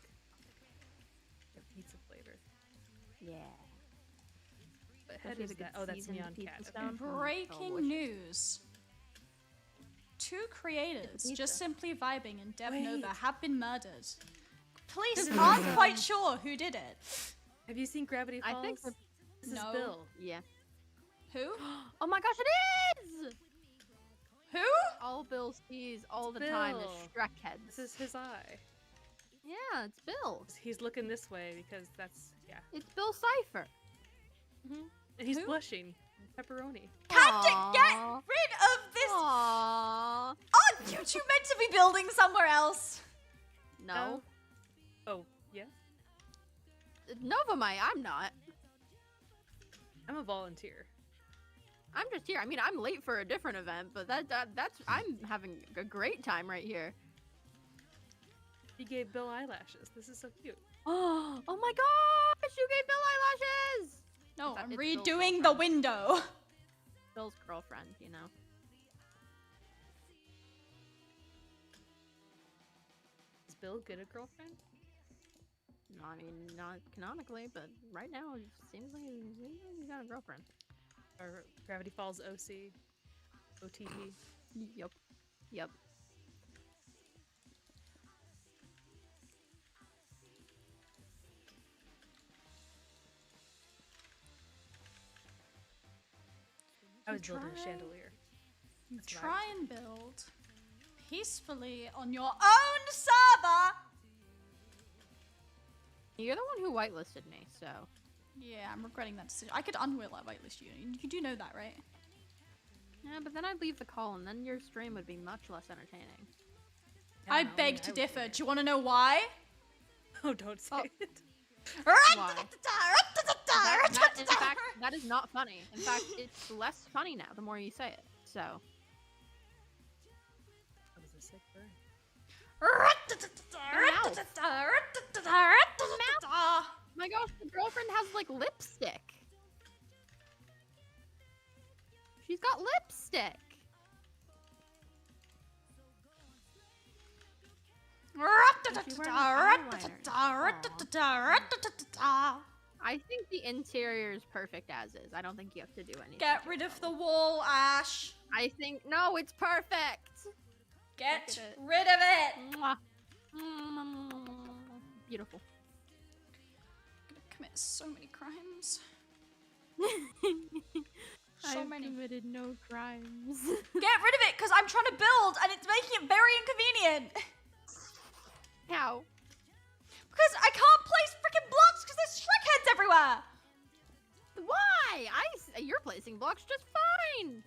B: the pizza flavor.
C: Yeah.
B: What head
C: Especially
B: is
C: the good
B: that? Oh, that's
C: seasoned
B: Neon
C: pizza
B: Cat.
C: stuff.
B: Okay.
A: Breaking
C: delicious.
A: news. Two creators,
C: pizza.
A: just simply vibing in Dev
B: Wait.
A: Nova, have been murdered. Police aren't quite sure who did it.
B: Have you seen Gravity Falls?
C: I think the-
B: This
A: No.
B: is Bill.
C: Yeah.
A: Who?
C: Oh my gosh, it is!
A: Who?
C: All Bill sees all the time is
B: Bill.
C: Shrek heads.
B: This is his eye.
C: Yeah, it's Bill.
B: He's looking this way because that's
C: It's Bill Cipher.
B: and he's
A: Who?
B: blushing. Pepperoni.
A: Can't it get
C: Aw.
A: rid of this?
C: Aww.
A: Aren't you two meant to be building somewhere else?
C: No.
B: Oh yeah.
C: Novamite, I'm not.
B: I'm a volunteer.
C: I'm just here. I mean, I'm late for a different event, but that's I'm having a great time right here.
B: He gave Bill eyelashes. This is so cute.
C: Oh my gosh, you gave Bill eyelashes!
A: No,
C: fact,
A: I'm
C: it's Bill's
A: redoing the
C: girlfriend.
A: window.
C: Bill's girlfriend, you know.
B: Is Bill good at girlfriend?
C: No, I mean, not canonically, but right now it seems like he's got a girlfriend.
B: Or Gravity Falls OC? OTP?
C: Yep. Yep.
B: I was building a
A: try-
B: chandelier.
A: You
B: That's what I
A: try and build peacefully on your own server.
C: You're the one who whitelisted me, so.
A: Yeah, I'm regretting that decision. I could unwill that whitelist you. You do know that, right?
C: Yeah, but then I'd leave the call, and then your stream would be much less entertaining.
A: I
B: don't know,
A: beg
B: mean,
A: to
B: would
A: differ.
B: be
A: Do you want to know why?
B: there. Oh, don't say
C: Oh.
B: it.
C: Why? In fact, that is not funny. In fact, it's less funny now the more you say it. So.
B: That was a sick burn.
C: My gosh, the girlfriend has like lipstick. She's got lipstick. I think the interior is perfect as is. I don't think you have to do anything.
A: Get
C: to
A: rid
C: it,
A: of
C: though.
A: the wall, Ash.
C: I think no, it's perfect.
A: Get
C: at it.
A: rid of it.
C: Mwah. Beautiful.
A: I'm gonna commit so many crimes.
C: I've
A: many.
C: committed no crimes.
A: Get rid of it, because I'm trying to build and it's making it very inconvenient.
C: How?
A: Because I can't place freaking blocks because there's Shrek heads everywhere.
C: Why? You're placing blocks just fine.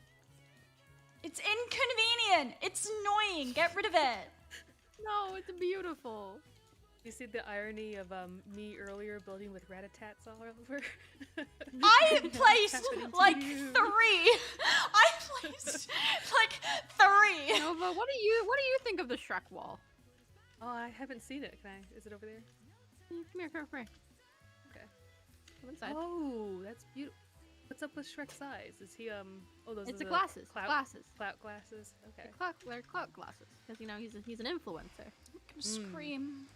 A: It's inconvenient. It's annoying. Get rid of it.
C: No, it's beautiful.
B: You see the irony of me earlier building with rat-a-tats all over?
A: I placed
B: Happening to
A: like
B: you.
A: 3. I placed like 3.
C: Nova, what do you think of the Shrek wall?
B: Oh, I haven't seen it. Can I? Is it over there?
C: Come here.
B: Okay.
C: Come inside.
B: Oh, that's beautiful. What's up with Shrek's eyes? Is he Oh, those
C: It's
B: are
C: the glasses.
B: Clout
C: Glasses.
B: glasses. Okay.
C: They're clout glasses. Because he's an influencer.
A: I'm gonna scream.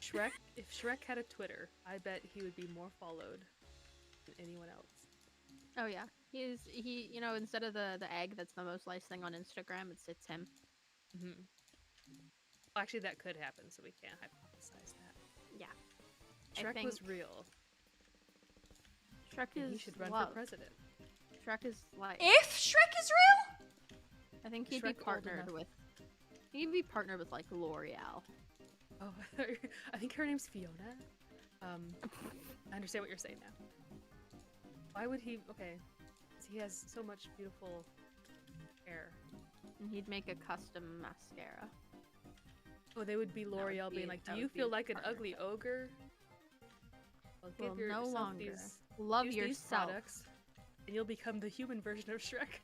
B: Shrek. If Shrek had a Twitter, I bet he would be more followed than anyone else.
C: Oh yeah. He instead of the egg that's the most liked thing on Instagram, it's him.
B: Mm-hmm. Well, actually, that could happen, so we can't hypothesize that.
C: Yeah.
B: Shrek
C: think-
B: was real.
C: Shrek
B: And
C: is
B: he should run
C: love.
B: for president.
C: Shrek is like
A: If Shrek is real?
C: I think he'd
B: Shrek
C: be
B: old
C: partnered
B: enough.
C: with like L'Oreal.
B: Oh, I think her name's Fiona. I understand what you're saying now. Why would he? Okay, 'cause he has so much beautiful hair.
C: And he'd make a custom mascara.
B: Oh, they would be
C: would
B: L'Oreal
C: be-
B: being like,
C: that
B: "Do you
C: would be
B: feel like an
C: partnership.
B: ugly ogre? Well,
C: Well,
B: give
C: no
B: yourself
C: longer.
B: these,
C: Love
B: use these
C: yourself.
B: products, and you'll become the human version of Shrek."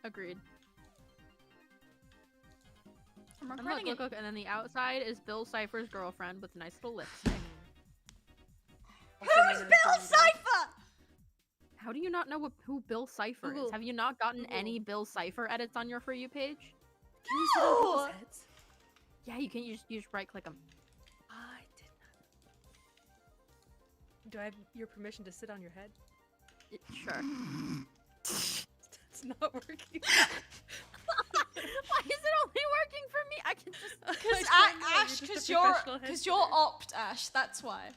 C: Agreed.
A: I'm
C: And
A: regretting
C: look,
A: it.
C: and then the outside is Bill Cipher's girlfriend with nice little lipstick.
B: Also
A: Who's
B: known as
A: Bill
B: Dorito.
A: Cipher?
C: How do you not know who Bill Cipher
B: Google.
C: is? Have you not gotten
B: Google.
C: any Bill Cipher edits on your For You page?
B: Can you sit on
A: No!
B: people's heads?
C: Yeah, you can. You just right click them.
B: I did not. Do I have your permission to sit on your head?
C: Sure.
B: It's not working.
C: Why is it only working for me? I can just.
A: Because
B: I don't know,
A: Ash,
B: just a
A: because
B: professional head
A: you're
B: sitter.
A: opt Ash. That's why.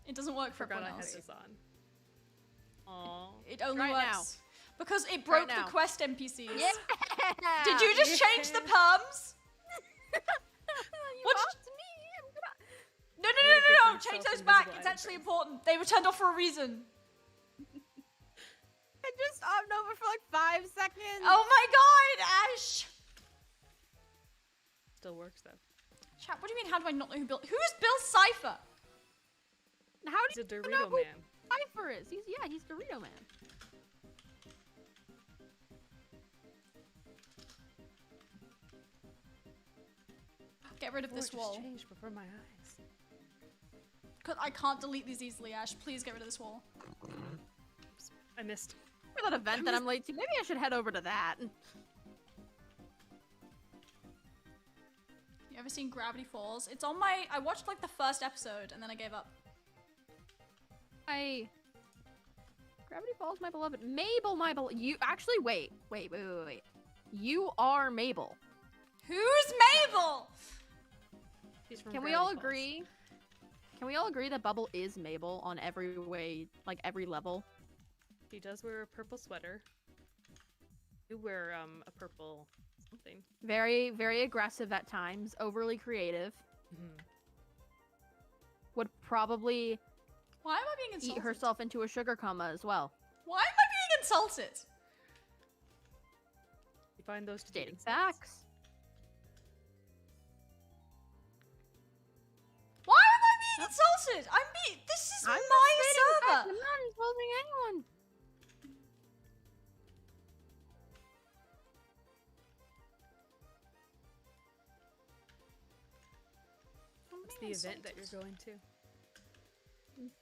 A: It doesn't work for
B: Forgot I
A: everyone
B: had
A: else.
B: this on. Aww.
A: It only
C: Right now.
A: works because it broke
C: now.
A: the quest NPCs.
C: Yeah.
A: Did you just change the perms?
C: You
A: What
C: opt me. I'm gonna.
A: No,
B: I'm gonna give
A: no.
B: myself
A: Change those
B: invisible
A: back. It's
B: item
A: actually
B: first.
A: important. They were turned off for a reason.
C: I just opt over for like 5 seconds.
A: Oh my god, Ash!
B: Still works though.
A: Chat, what do you mean? How do I not know who Bill? Who's Bill Cipher?
C: How
B: He's
C: do
B: a
C: you know
B: Dorito
C: who
B: man.
C: Cipher is? He's Dorito Man.
A: Get rid of
B: Oh,
A: this
B: it
A: wall.
B: just changed before my eyes.
A: Cause I can't delete these easily, Ash. Please get rid of this wall.
B: Oops. I missed.
C: For that event that I'm late to, maybe I should head over to that.
A: You ever seen Gravity Falls? It's on my. I watched like the first episode and then I gave up.
C: Gravity Falls, my beloved. Mabel, my beloved. You actually wait. You are Mabel.
A: Who's Mabel?
B: He's from
C: Can we
B: Gravity
C: all
B: Falls.
C: agree? Can we all agree that Bubble is Mabel on every way, like every level?
B: He does wear a purple sweater. You wear a purple something.
C: Very, very aggressive at times. Overly creative.
B: Mm-hmm.
C: Would probably
A: Why am I being insulted?
C: eat herself into a sugar coma as well.
A: Why am I being insulted?
B: You find those to be
C: Stating
B: insults?
C: facts.
A: Why am I being insulted? I'm being. This is
C: I'm
A: my
C: not stating facts.
A: server.
C: I'm not insulting anyone.
A: I'm
B: What's the
A: being
B: event that
A: insulted.
B: you're going to?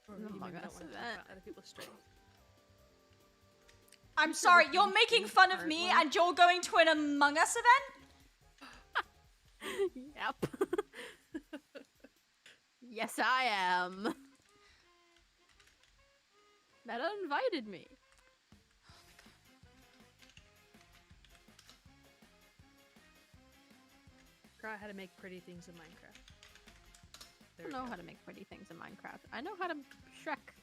B: Or
C: The
B: you maybe
C: Among
B: don't
C: Us
B: want to
C: event.
B: talk about other people's streams.
A: I'm
C: You said
A: sorry,
C: the
A: you're
C: same
A: making
C: thing
A: fun of me
C: currently.
A: and you're going to an Among Us event?
C: Yep. Yes, I am. Meta invited me.
B: Forgot how to make pretty things in Minecraft.
C: I don't know how to make pretty things in Minecraft. I know how to Shrek.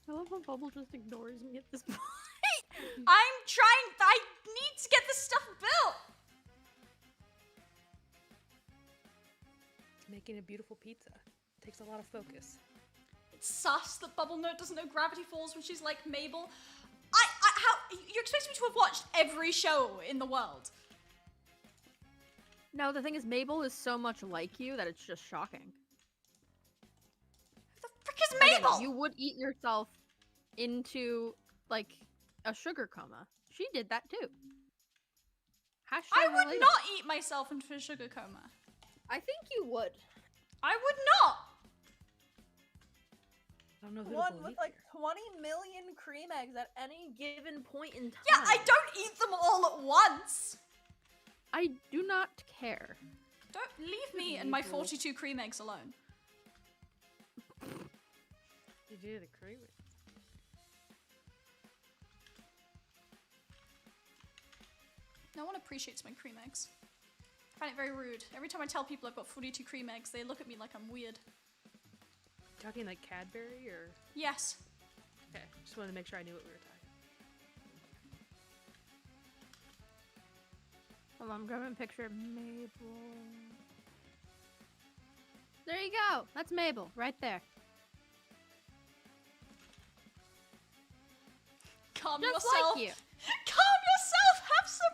C: I love how Bubble just ignores me at this point.
A: I'm trying. I need to get this stuff built.
B: Making a beautiful pizza takes a lot of focus.
A: It's sus that Bubble Note doesn't know Gravity Falls when she's like Mabel. How you expect me to have watched every show in the world?
C: No, the thing is, Mabel is so much like you that it's just shocking.
A: Who the frick is Mabel?
C: You would eat yourself into, like, a sugar coma. She did that too.
A: I would not eat myself into a sugar coma.
C: I think you would.
A: I would not.
B: I don't know who
D: One
B: to
D: with
B: believe
D: like
B: here.
D: 20 million cream eggs at any
C: Given point in time.
A: Yeah, I don't eat them all at once.
C: I do not care.
A: Don't leave me and my 42 cream eggs alone.
B: You do the cream.
A: No one appreciates my cream eggs. I find it very rude. Every time I tell people I've got 42 cream eggs, they look at me like I'm weird.
B: Talking like Cadbury or?
A: Yes.
B: Okay, just wanted to make sure I knew what we were talking.
C: Hold on, I'm grabbing a picture of Mabel. There you go. That's Mabel, right there.
A: Calm
C: Just
A: yourself.
C: like you.
A: Calm yourself. Have some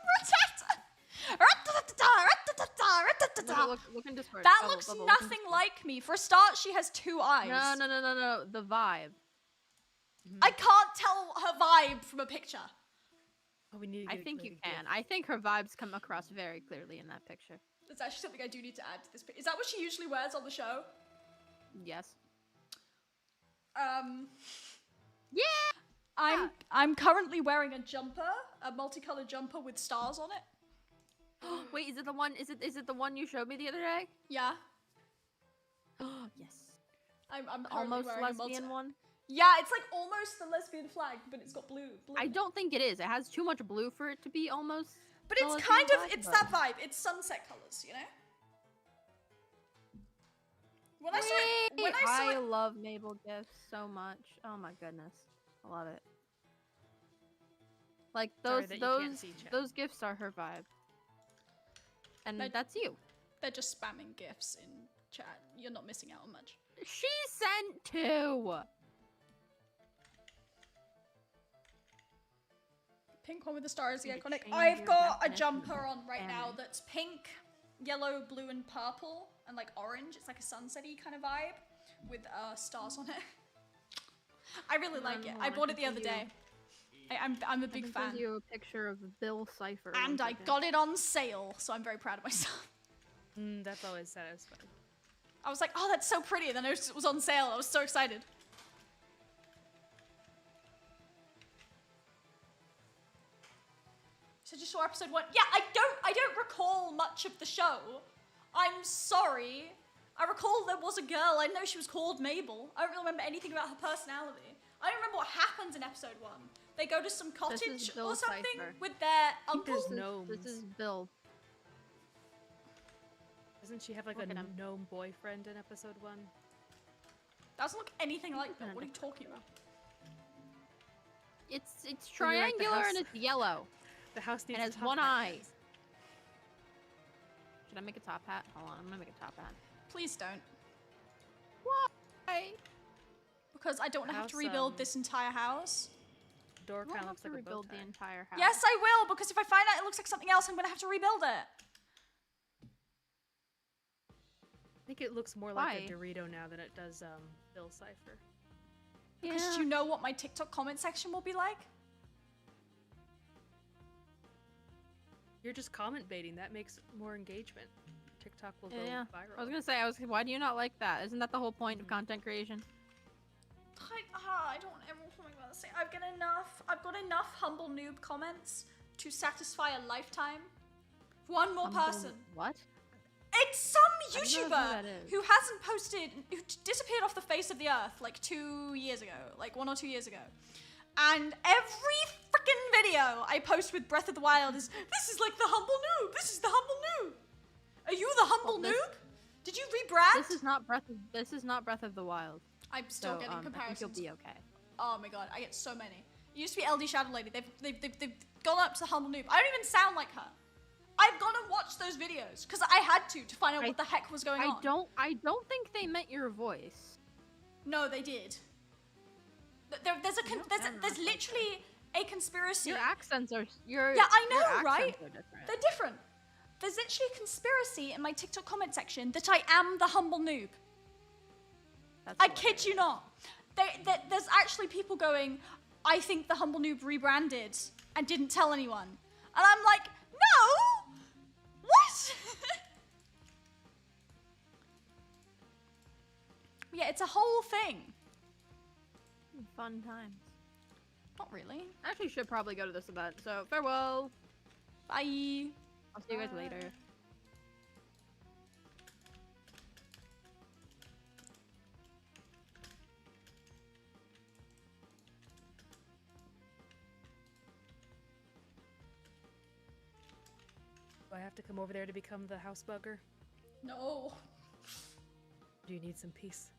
C: Look in Discord.
A: That
C: Bubble,
A: looks
C: Bubble, look in
A: nothing
C: Discord.
A: like me. For a start, she has 2 eyes.
C: No. The vibe.
A: I can't tell her vibe from a picture.
B: Oh, we need to
C: I
B: get a
C: think you
B: clear
C: can.
B: gift.
C: I think her vibes come across very clearly in that picture.
A: That's actually something I do need to add to this. Is that what she usually wears on the show?
C: Yes.
A: Yeah. I'm currently wearing a jumper, a multicolored jumper with stars on it.
C: Wait, is it the one? Is it the one you showed me the other day?
A: Yeah.
C: Yes.
A: I'm currently
C: Almost
A: wearing a
C: lesbian one.
A: Yeah, it's like almost the lesbian flag, but it's got blue.
C: I don't think it is. It has too much blue for it to be almost.
A: But
C: the
A: it's
C: lesbian
A: kind of,
C: flag,
A: it's
C: but-
A: that vibe. It's sunset colors, you know? When I saw it,
C: love Mabel gifts so much. Oh my goodness, I love it. Like
B: Sorry that you can't see, chat.
C: those gifts are her vibe, and
A: But-
C: that's you.
A: they're just spamming gifs in chat. You're not missing out on much.
C: She sent 2.
A: Pink one with the star is the
C: Need to
A: iconic.
C: change
A: I've
C: your
A: got a
C: definition
A: jumper
C: of
A: on right now
C: spamming.
A: that's pink, yellow, blue, and purple, and like orange. It's like a sunset-y kind of vibe with stars on it. I really like it. I bought it the other day. I'm a big fan.
C: Send you a picture of Bill Cipher.
A: And I got it on sale, so I'm very proud of myself.
B: That's always satisfying.
A: I was like, oh, that's so pretty. And then it was on sale. I was so excited. So just saw episode 1. Yeah, I don't recall much of the show. I'm sorry. I recall there was a girl. I know she was called Mabel. I don't really remember anything about her personality. I don't remember what happens in episode 1. They go to some cottage
C: Bill
A: or something
C: Cipher.
A: with their uncle.
B: there's gnomes.
C: This is Bill.
B: Doesn't she have like
C: Look
B: a
C: at him.
B: gnome boyfriend in episode 1?
A: Doesn't look anything like that. What are you talking about?
C: It's
B: When you're at the
C: triangular
B: house-
C: and it's yellow.
B: The house needs
C: It
B: a
C: has
B: top
C: one
B: hat,
C: eye.
B: guys.
C: Should I make a top hat? Hold on, I'm gonna make a top hat.
A: Please don't.
C: Why?
A: Because I don't want to have to
B: House,
A: rebuild this entire house.
B: Door
C: You won't
B: kind of
C: have
B: looks
C: to
B: like a bow
C: rebuild
B: tie.
C: the entire house.
A: Yes, I will, because if I find out it looks like something else, I'm going to have to rebuild it.
B: I think it looks more like
C: Why?
B: a Dorito now than it does Bill Cipher.
A: Because
C: Yeah.
A: do you know what my TikTok comment section will be like?
B: You're just comment baiting. That makes more engagement. TikTok will go
C: Yeah.
B: viral.
C: I was gonna say, why do you not like that? Isn't that the whole point of content creation?
A: I don't ever want to say. I've got enough humble noob comments to satisfy a lifetime. One more person.
C: What?
A: It's some
C: I don't know who that
A: YouTuber
C: is.
A: who hasn't posted, who disappeared off the face of the earth like 2 years ago, like 1 or 2 years ago. And every freaking video I post with Breath of the Wild is, this is like the humble noob. This is the humble noob. Are you the humble
C: Well,
A: noob? Did you rebrand?
C: This is not Breath of the Wild.
A: I'm still
C: So,
A: getting
C: I think
A: comparisons.
C: you'll be okay.
A: Oh my god, I get so many. It used to be LD Shadow Lady. They've gone up to the humble noob. I don't even sound like her. I've gone and watched those videos because I had to find out what the heck was going on.
C: I don't think they meant your voice.
A: No, they did. There's literally a conspiracy.
C: Your accents are your
A: Yeah, I
C: your
A: know, right?
C: accents are different.
A: They're different. There's literally a conspiracy in my TikTok comment section that I am the humble noob.
C: That's
A: I kid you not. There's actually people going, I think the humble noob rebranded and didn't tell anyone. And I'm like, no! What? Yeah, it's a whole thing.
C: Fun times.
A: Not really.
C: I actually should probably go to this event, so farewell.
A: Bye.
C: I'll see you guys later.
B: Do I have to come over there to become the house bugger?
A: No.
B: Do you need some peace?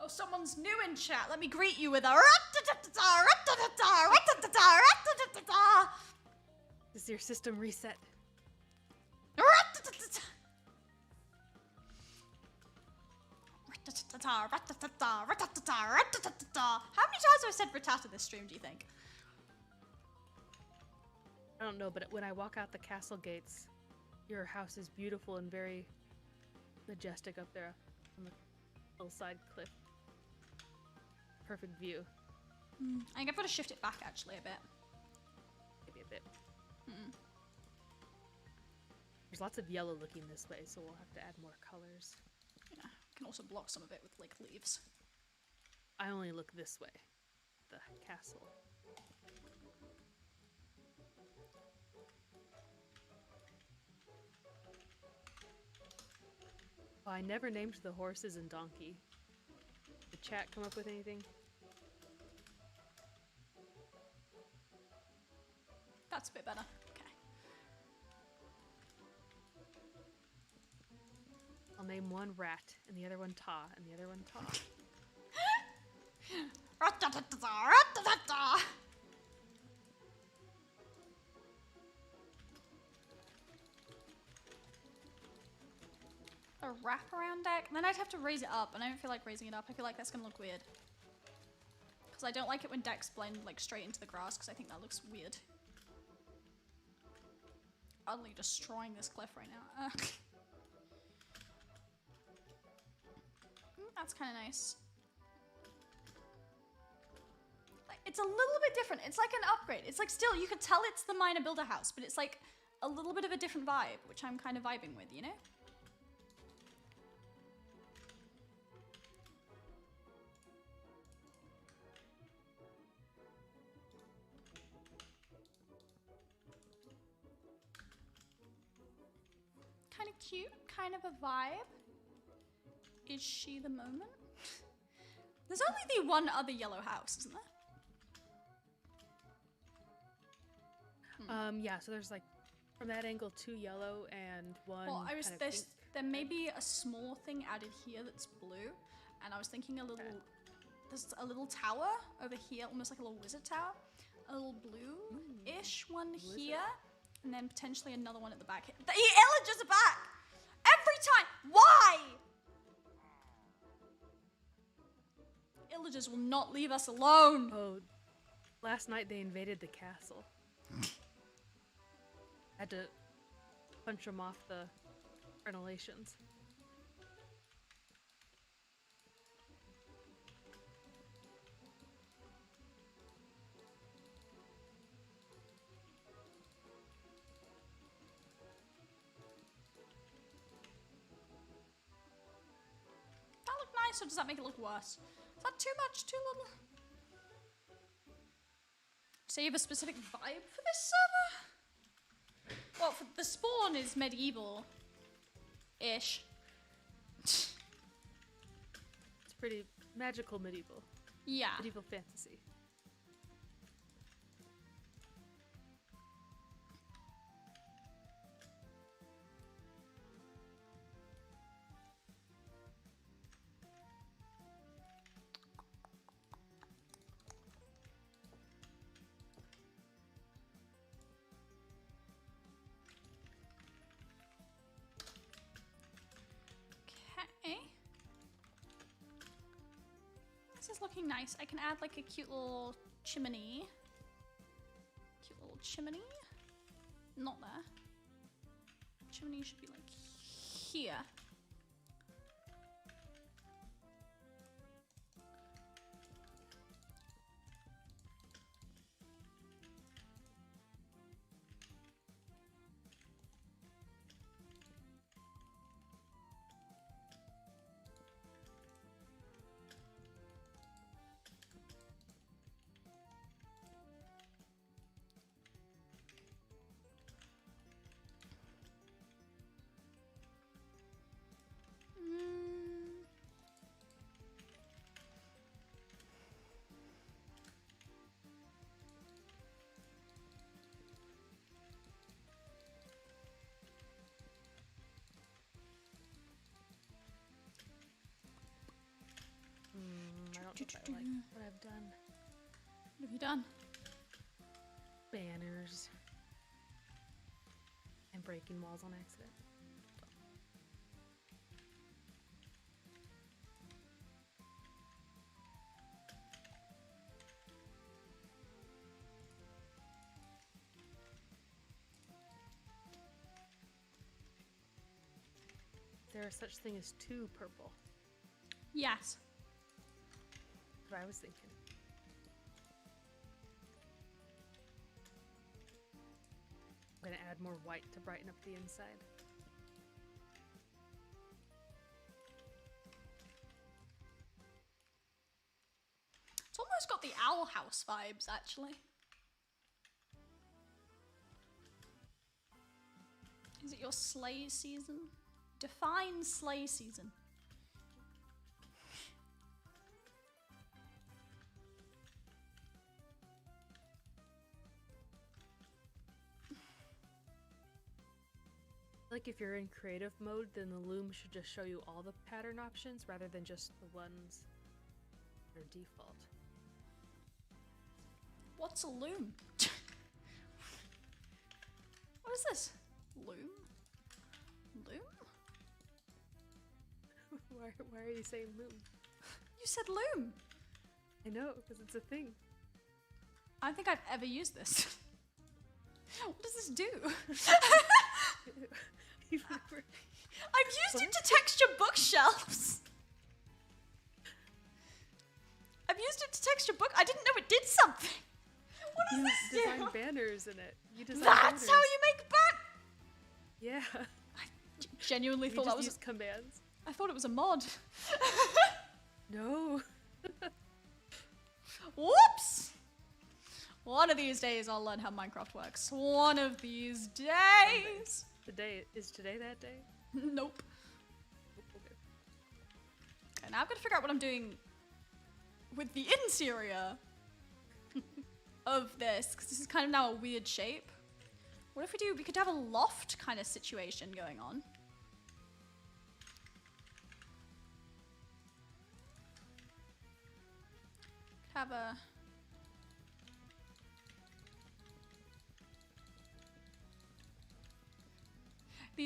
A: Oh, someone's new in chat. Let me greet you with a
B: Is your system reset?
A: How many times have I said ratata this stream, do you think?
B: I don't know, but when I walk out the castle gates, your house is beautiful and very majestic up there on the hillside cliff. Perfect view.
A: I think I've got to shift it back actually a bit.
B: Maybe a bit. There's lots of yellow looking this way, so we'll have to add more colors.
A: Yeah, I can also block some of it with like leaves.
B: I only look this way. The castle. Oh, I never named the horses and donkey. Did chat come up with anything?
A: That's a bit better. Okay.
B: I'll name one rat, and the other one Ta, and the other one Ta.
A: A wraparound deck? Then I'd have to raise it up, and I don't feel like raising it up. I feel like that's gonna look weird. Because I don't like it when decks blend like straight into the grass, because I think that looks weird. Utterly destroying this cliff right now. That's kind of nice. Like, it's a little bit different. It's like an upgrade. It's like still, you could tell it's the Minor Builder house, but it's like a little bit of a different vibe, which I'm kind of vibing with, you know? Kind of cute, kind of a vibe. Is she the moment? There's only the one other yellow house, isn't there?
B: Yeah, so there's like, from that angle, 2 yellow and 1
A: Well,
B: kind of pink.
A: there may be a small thing added here that's blue, and I was thinking there's a little tower over here, almost like a little wizard tower. A little blue-ish one here, and then potentially another one at the back. The illagers are back! Every time! Why? Illagers will not leave us alone!
B: Oh, last night they invaded the castle. Had to punch them off the crenellations.
A: nice or does that make it look worse? Is that too much, too little? So you have a specific vibe for this server? Well, the spawn is medieval-ish.
B: It's pretty magical medieval.
A: Yeah.
B: Medieval fantasy.
A: Okay. This is looking nice. I can add like a cute little chimney. Cute little chimney. Not there. Chimney should be like here.
B: I don't know if I like what I've done.
A: What have you done?
B: Banners. And breaking walls on accident. There is such thing as too purple.
A: Yes.
B: That's what I was thinking. I'm gonna add more white to brighten up the inside.
A: It's almost got the Owl House vibes, actually. Is it your sleigh season? Define sleigh season.
B: Like if you're in creative mode, then the loom should just show you all the pattern options rather than just the ones that are default.
A: What's a loom? What is this? Loom? Loom?
B: Why are you saying loom?
A: You said loom.
B: I know, because it's a thing.
A: I don't think I've ever used this. What does this do?
B: You've never...
A: I've used it to texture bookshelves. I've used it to texture book. I didn't know it did something. What does
B: You
A: this do?
B: design banners in it. You design
A: That's
B: banners.
A: how you make
B: Yeah.
A: I genuinely
B: You
A: thought
B: just
A: that was.
B: use commands.
A: I thought it was a mod.
B: No.
A: Whoops! One of these days I'll learn how Minecraft works. One of these days.
B: Is today that day?
A: Nope.
B: Okay.
A: Okay, now I've got to figure out what I'm doing with the interior of this, because this is kind of now a weird shape. What if we could have a loft kind of situation going on. Could have a...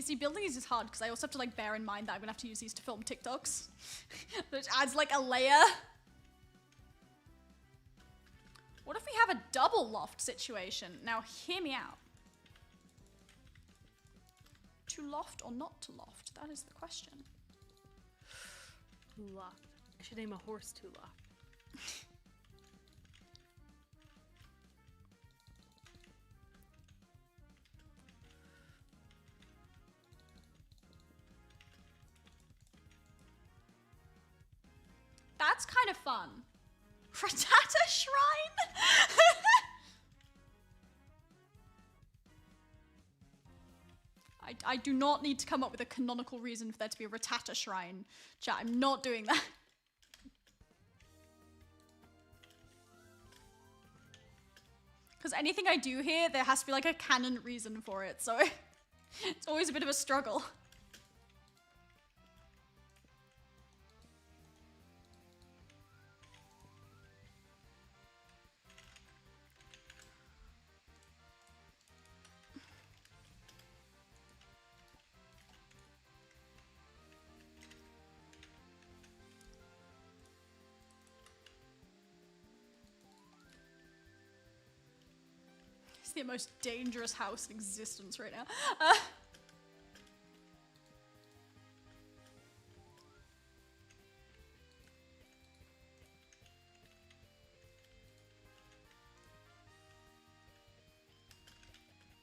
A: See, building these is hard because I also have to like bear in mind that I'm gonna have to use these to film TikToks, which adds like a layer. What if we have a double loft situation? Now, hear me out. To loft or not to loft? That is the question.
B: Loft. I should name a horse to loft.
A: That's kind of fun. Rattata Shrine? I do not need to come up with a canonical reason for there to be a Rattata Shrine. Chat, I'm not doing that. Because anything I do here, there has to be like a canon reason for it, so it's always a bit of a struggle. The most dangerous house in existence right now.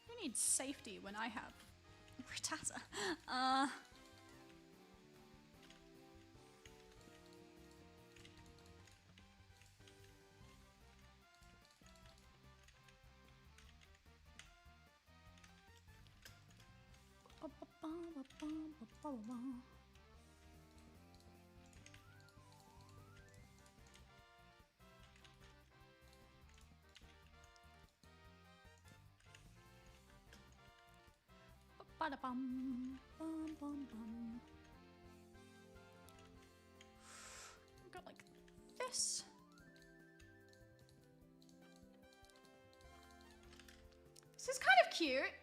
A: Who needs safety when I have Rattata? Go like this. This is kind of cute.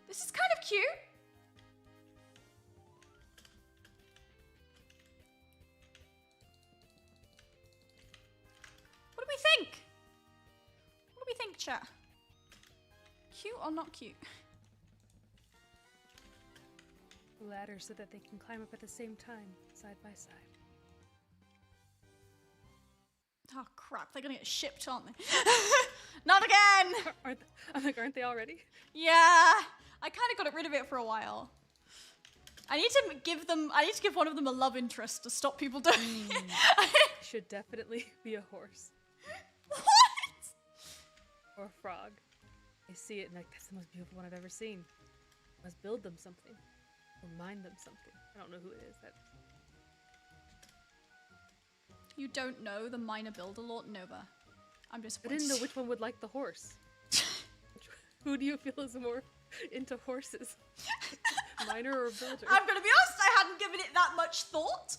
A: This is kind of cute. What do we think? What do we think, chat? Cute or not cute?
B: Ladder so that they can climb up at the same time, side by side.
A: Oh crap, they're gonna get shipped, aren't they? Not again!
B: Aren't they already?
A: Yeah, I kind of got rid of it for a while. I need to give one of them a love interest to stop people doing it.
B: Should definitely be a horse.
A: What?
B: Or a frog. I see it and like, that's the most beautiful one I've ever seen. Must build them something. Remind them something. I don't know who it is. That
A: You don't know the minor builder lord? Nova. I'm
B: I
A: disappointed.
B: didn't know which one would like the horse. Who do you feel is more into horses? Minor or builder?
A: I'm gonna be honest, I hadn't given it that much thought.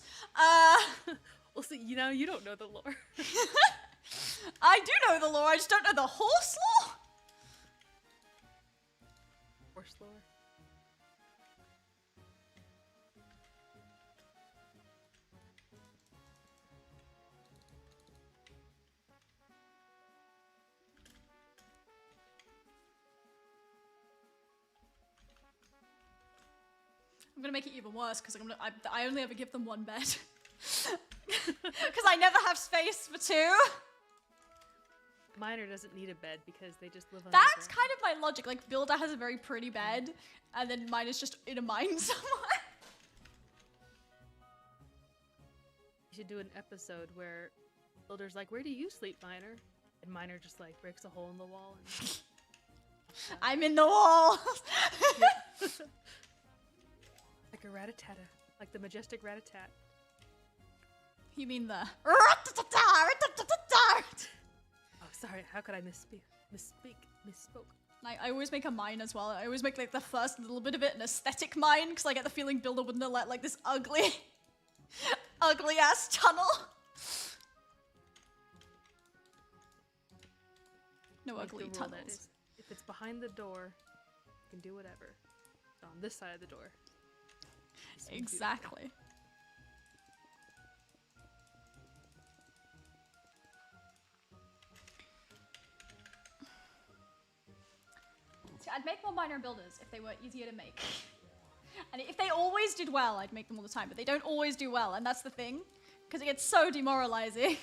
B: Well, see, you don't know the lore.
A: I do know the lore, I just don't know the horse lore.
B: Horse lore.
A: I'm gonna make it even worse because I only ever give them one bed. Because I never have space for two.
B: Miner doesn't need a bed because they just live on
A: That's kind of my logic. Like, Builder has a very pretty bed, and then mine is just in a mine somewhere.
B: You should do an episode where Builder's like, where do you sleep, Miner? And Miner just like breaks a hole in the wall. And...
A: I'm in the wall.
B: Like a rat-a-tat-a. Like the majestic rat-a-tat.
A: You mean the...
B: Oh, sorry. How could I misspoke?
A: I always make a mine as well. I always make like the first little bit of it an aesthetic mine because I get the feeling Builder wouldn't have let like this ugly, ugly ass tunnel. No
B: Like
A: ugly
B: the rule that
A: tunnels.
B: is, if it's behind the door, you can do whatever. It's on this side of the door.
A: Exactly. See, I'd make more minor builders if they were easier to make. And if they always did well, I'd make them all the time, but they don't always do well, and that's the thing. Because it gets so demoralizing.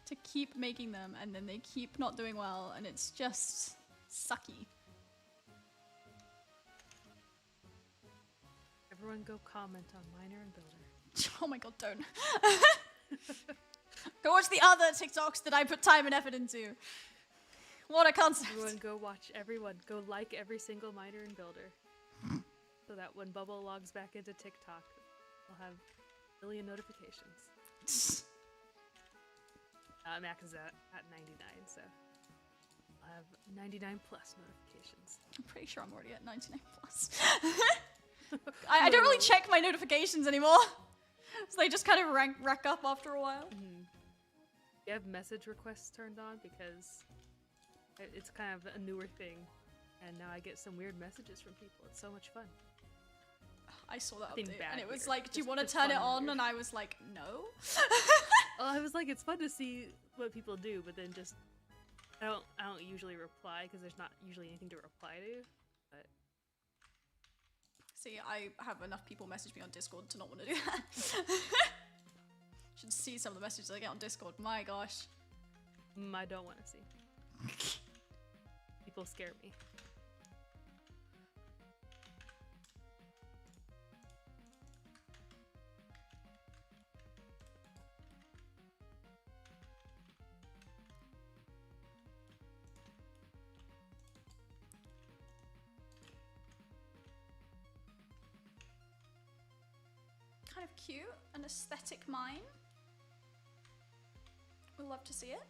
A: To keep making them, and then they keep not doing well, and it's just sucky.
B: Everyone go comment on Miner and Builder.
A: Oh my god, don't. Go watch the other TikToks that I put time and effort into. What a concept.
B: Everyone go watch go like every single Miner and Builder. So that when Bubble logs back into TikTok, we'll have a million notifications. Max is at 99, so I'll have 99 plus notifications.
A: I'm pretty sure I'm already at 99 plus. I don't really check my notifications anymore. So they just kind of rack up after a while.
B: Mm-hmm. You have message requests turned on because it's kind of a newer thing, and now I get some weird messages from people. It's so much fun.
A: I saw that
B: Nothing
A: update,
B: bad
A: and it was
B: here.
A: like, do you
B: Just-
A: want to
B: just
A: turn it
B: fun and
A: on?
B: weird.
A: And I was like, no.
B: Well, I was like, it's fun to see what people do, but then just I don't usually reply because there's not usually anything to reply to. But
A: See, I have enough people message me on Discord to not want to do that. Should see some of the messages I get on Discord. My gosh.
B: I don't want to see. People scare me.
A: Kind of cute, an aesthetic mine. We'll love to see it.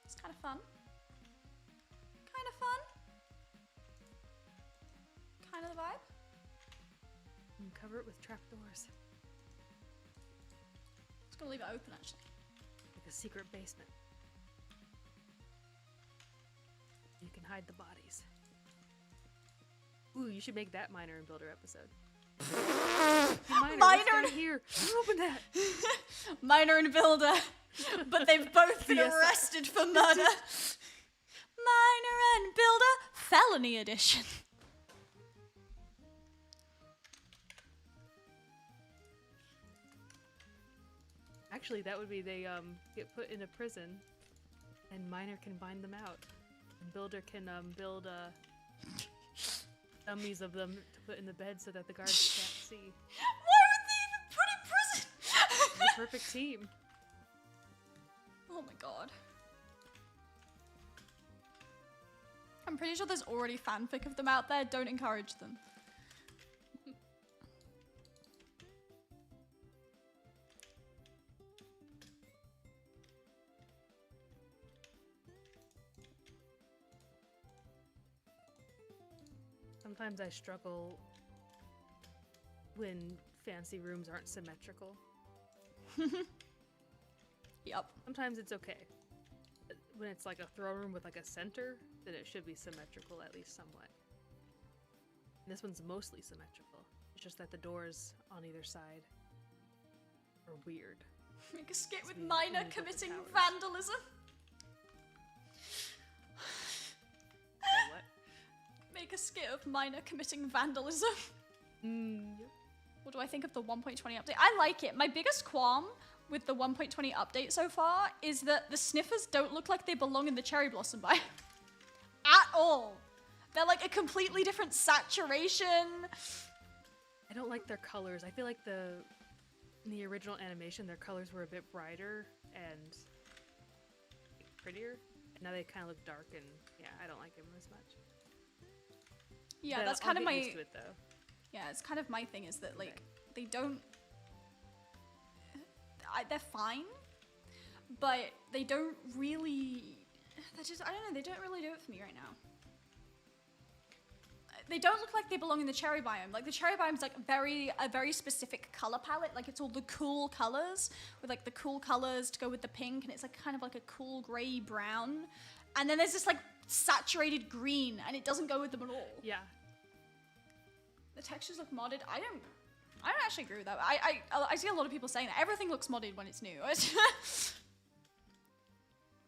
A: It's kind of fun. Kind of fun. Kind of the vibe.
B: And cover it with trapdoors,
A: Just gonna leave it open actually.
B: like a secret basement. You can hide the bodies. Ooh, you should make that Miner and Builder episode. Hey, Miner, what's down here? Open that.
A: Miner and Builder, but they've both been
B: Yes.
A: arrested for murder. Miner and Builder, felony edition.
B: Actually, that would be they get put into prison, and Miner can bind them out, and Builder can build dummies of them to put in the bed so that the guards can't see.
A: Why would they even put in prison?
B: The perfect team.
A: Oh my god. I'm pretty sure there's already fanfic of them out there. Don't encourage them.
B: Sometimes I struggle when fancy rooms aren't symmetrical.
A: Yep.
B: Sometimes it's okay. When it's like a throne room with like a center, then it should be symmetrical at least somewhat. This one's mostly symmetrical. It's just that the doors on either side are weird.
A: Make a skit with
B: we
A: Miner
B: built the
A: committing
B: towers.
A: vandalism.
B: So what?
A: Make a skit of Miner committing vandalism.
B: Yep.
A: What do I think of the 1.20 update? I like it. My biggest qualm with the 1.20 update so far is that the sniffers don't look like they belong in the cherry blossom biome. At all. They're like a completely different saturation.
B: I don't like their colors. I feel like in the original animation, their colors were a bit brighter and prettier. And now they kind of look dark and yeah, I don't like them as much.
A: Yeah,
B: But
A: that's
B: I'll
A: kind of
B: get
A: my...
B: used to it, though.
A: Yeah, it's kind of my thing is that, like, they don't... they're fine, but they don't really... They're just, I don't know, they don't really do it for me right now. They don't look like they belong in the cherry biome. Like, the cherry biome's like a very specific color palette. Like, it's all the cool colors with, like, the cool colors to go with the pink, and it's, like, kind of like a cool gray brown. And then there's this, like, saturated green, and it doesn't go with them at all.
B: Yeah.
A: The textures look modded. I don't actually agree with that. I see a lot of people saying that everything looks modded when it's new.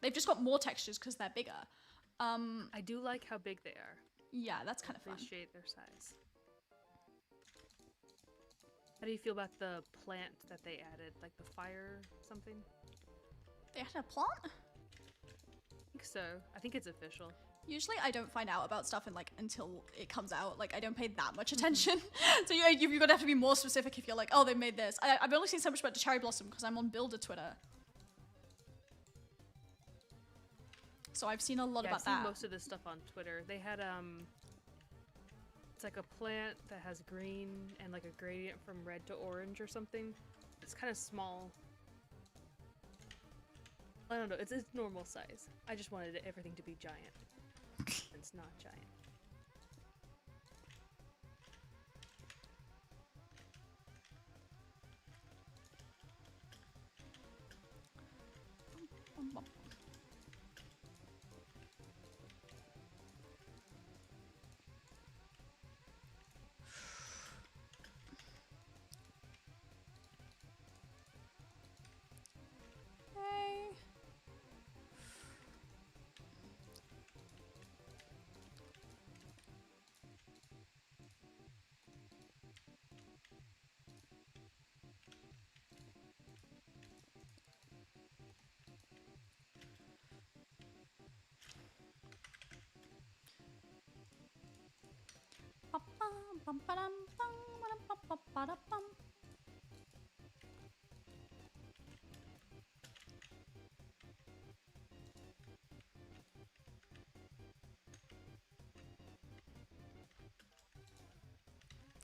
A: They've just got more textures because they're bigger.
B: I do like how big they are.
A: Yeah, that's kind of
B: I
A: fun.
B: appreciate their size. How do you feel about the plant that they added? Like the fire something?
A: They had a plant?
B: think so. I think it's official.
A: Usually I don't find out about stuff until it comes out. Like I don't pay that much attention. So you've got to have to be more specific if you're like, oh, they made this. I've only seen so much about the Cherry Blossom because I'm on Builder Twitter. So I've seen a lot about
B: I've seen
A: that.
B: most of this stuff on Twitter. They had it's like a plant that has green and like a gradient from red to orange or something. It's kind of small. I don't know. It's normal size. I just wanted everything to be giant. It's not giant.
A: Hey.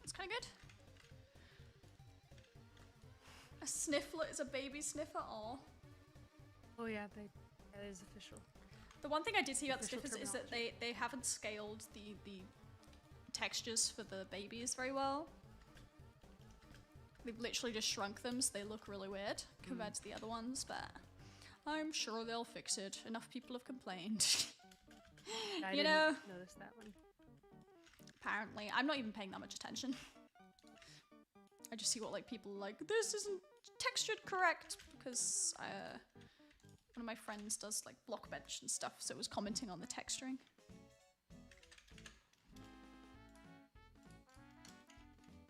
A: It's kind of good. A sniffler is a baby sniffer. Aw.
B: Oh yeah, that is official.
A: The one thing I did see about the
B: Official
A: sniffers is that they haven't scaled the textures for the babies very well. They've literally just shrunk them, so they look really weird compared to the other ones, but I'm sure they'll fix it. Enough people have complained.
B: I
A: You
B: didn't
A: know,
B: notice that one.
A: apparently. I'm not even paying that much attention. I just see what like people are like, this isn't textured correct, because one of my friends does like block bench and stuff, so was commenting on the texturing.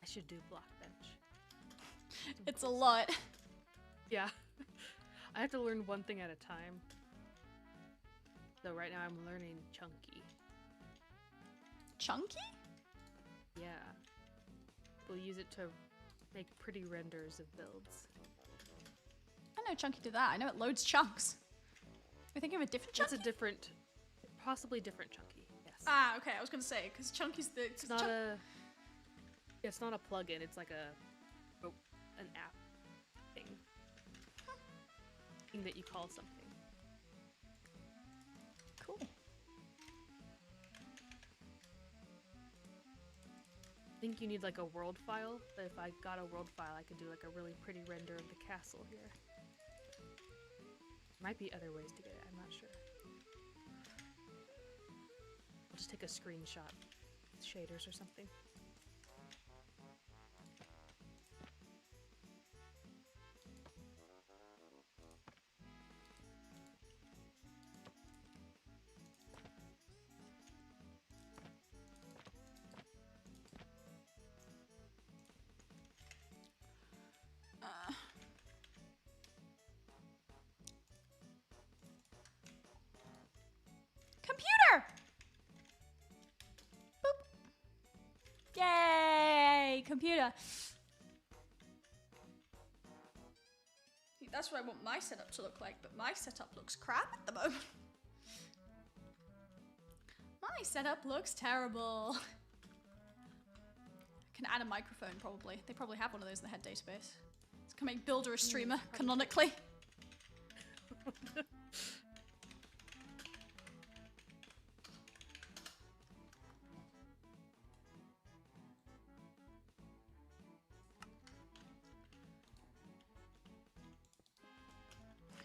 B: I should do block bench.
A: It's a lot.
B: Yeah. I have to learn one thing at a time. So right now I'm learning chunky.
A: Chunky?
B: Yeah. We'll use it to make pretty renders of builds.
A: I know Chunky did that. I know it loads chunks. You're thinking of a different Chunky?
B: That's a different, possibly different chunky. Yes.
A: Ah, okay. I was gonna say because Chunky's the.
B: It's not a. It's not a plugin. It's like an app thing. Thing that you call something.
A: Cool.
B: I think you need like a world file. But if I got a world file, I could do like a really pretty render of the castle here. Might be other ways to get it. I'm not sure. I'll just take a screenshot with shaders or something.
A: Computer! Boop. Yay! Computer. See, that's what I want my setup to look like, but my setup looks crap at the moment. My setup looks terrible. I can add a microphone probably. They probably have one of those in the head database. It's gonna make Builder a streamer, canonically.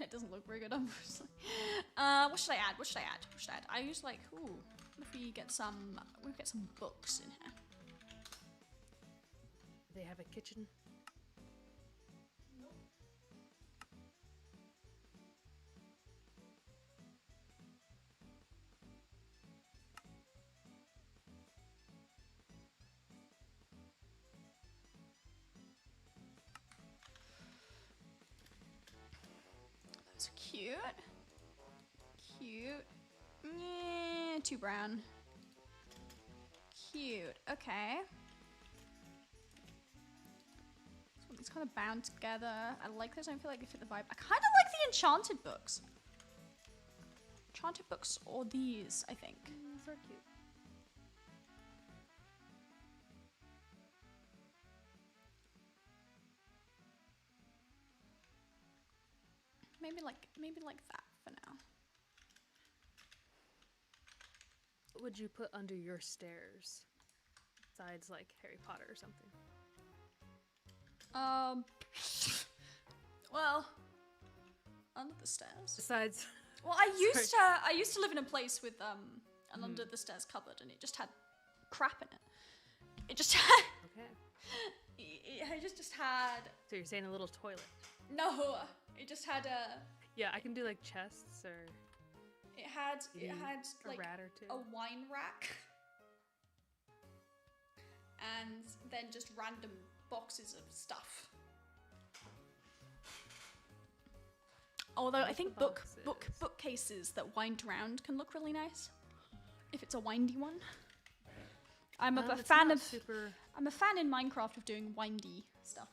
A: It doesn't look very good, obviously. What should I add? What should I add? What should I add? I use like, ooh, what if we get some books in here?
B: They have a kitchen.
A: Those are cute. Cute. And 2 brown. Cute. Okay. So it's kind of bound together. I like those. I don't feel like they fit the vibe. I kind of like the enchanted books. Enchanted books or these, I think.
B: These are cute.
A: Maybe like that for now.
B: What would you put under your stairs? Besides like Harry Potter or something.
A: Well, under the stairs.
B: Besides
A: Well, I used to live in a place with an under the stairs cupboard, and it just had crap in it. It just had
B: okay.
A: it just had
B: So you're saying a little toilet.
A: no. It just had a
B: Yeah, I can do like chests or
A: it had
B: maybe a
A: like
B: rat or two.
A: a wine rack, and then just random boxes of stuff. Although I think bookcases that wind around can look really nice if it's a windy one. I'm a fan of I'm a fan in Minecraft of doing windy stuff.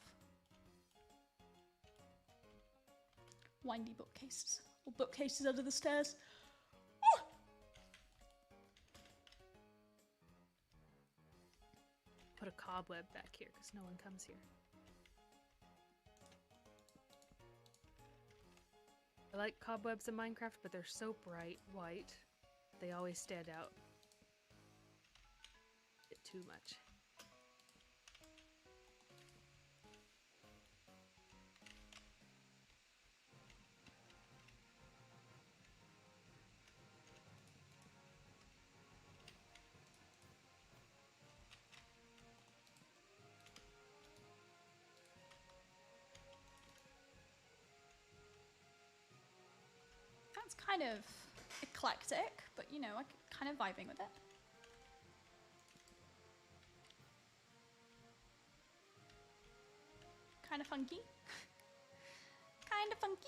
A: Windy bookcases or bookcases under the stairs. Ooh!
B: Put a cobweb back here because no one comes here. I like cobwebs in Minecraft, but they're so bright white. They always stand out. Bit too much.
A: That's kind of eclectic, but you know, I'm kind of vibing with it. Kind of funky. Kind of funky.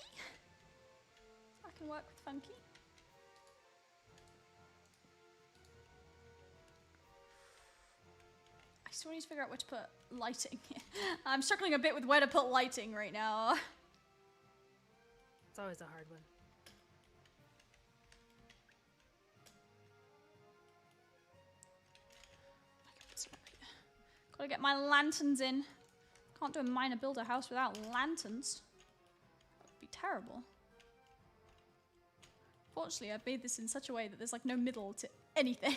A: I can work with funky. I still need to figure out where to put lighting. I'm struggling a bit with where to put lighting right now.
B: It's always a hard one.
A: Gotta get my lanterns in. Can't do a minor builder house without lanterns. That would be terrible. Fortunately, I've made this in such a way that there's like no middle to anything.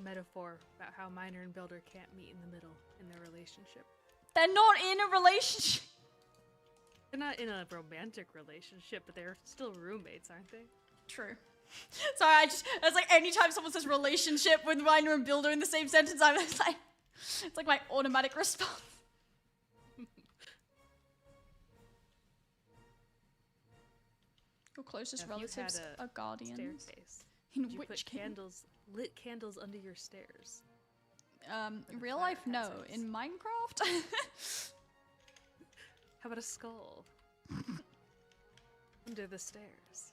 B: Metaphor about how miner and builder can't meet in the middle in their relationship.
A: They're not in a relationship.
B: They're not in a romantic relationship, but they're still roommates, aren't they?
A: True. Sorry, it's like anytime someone says relationship with miner and builder in the same sentence, I'm just like, it's like my automatic response. Your closest relatives are guardians.
B: Staircase.
A: In
B: Did you
A: which
B: put
A: game?
B: lit candles under your stairs?
A: In real life, no. In Minecraft?
B: How about a skull? Under the stairs.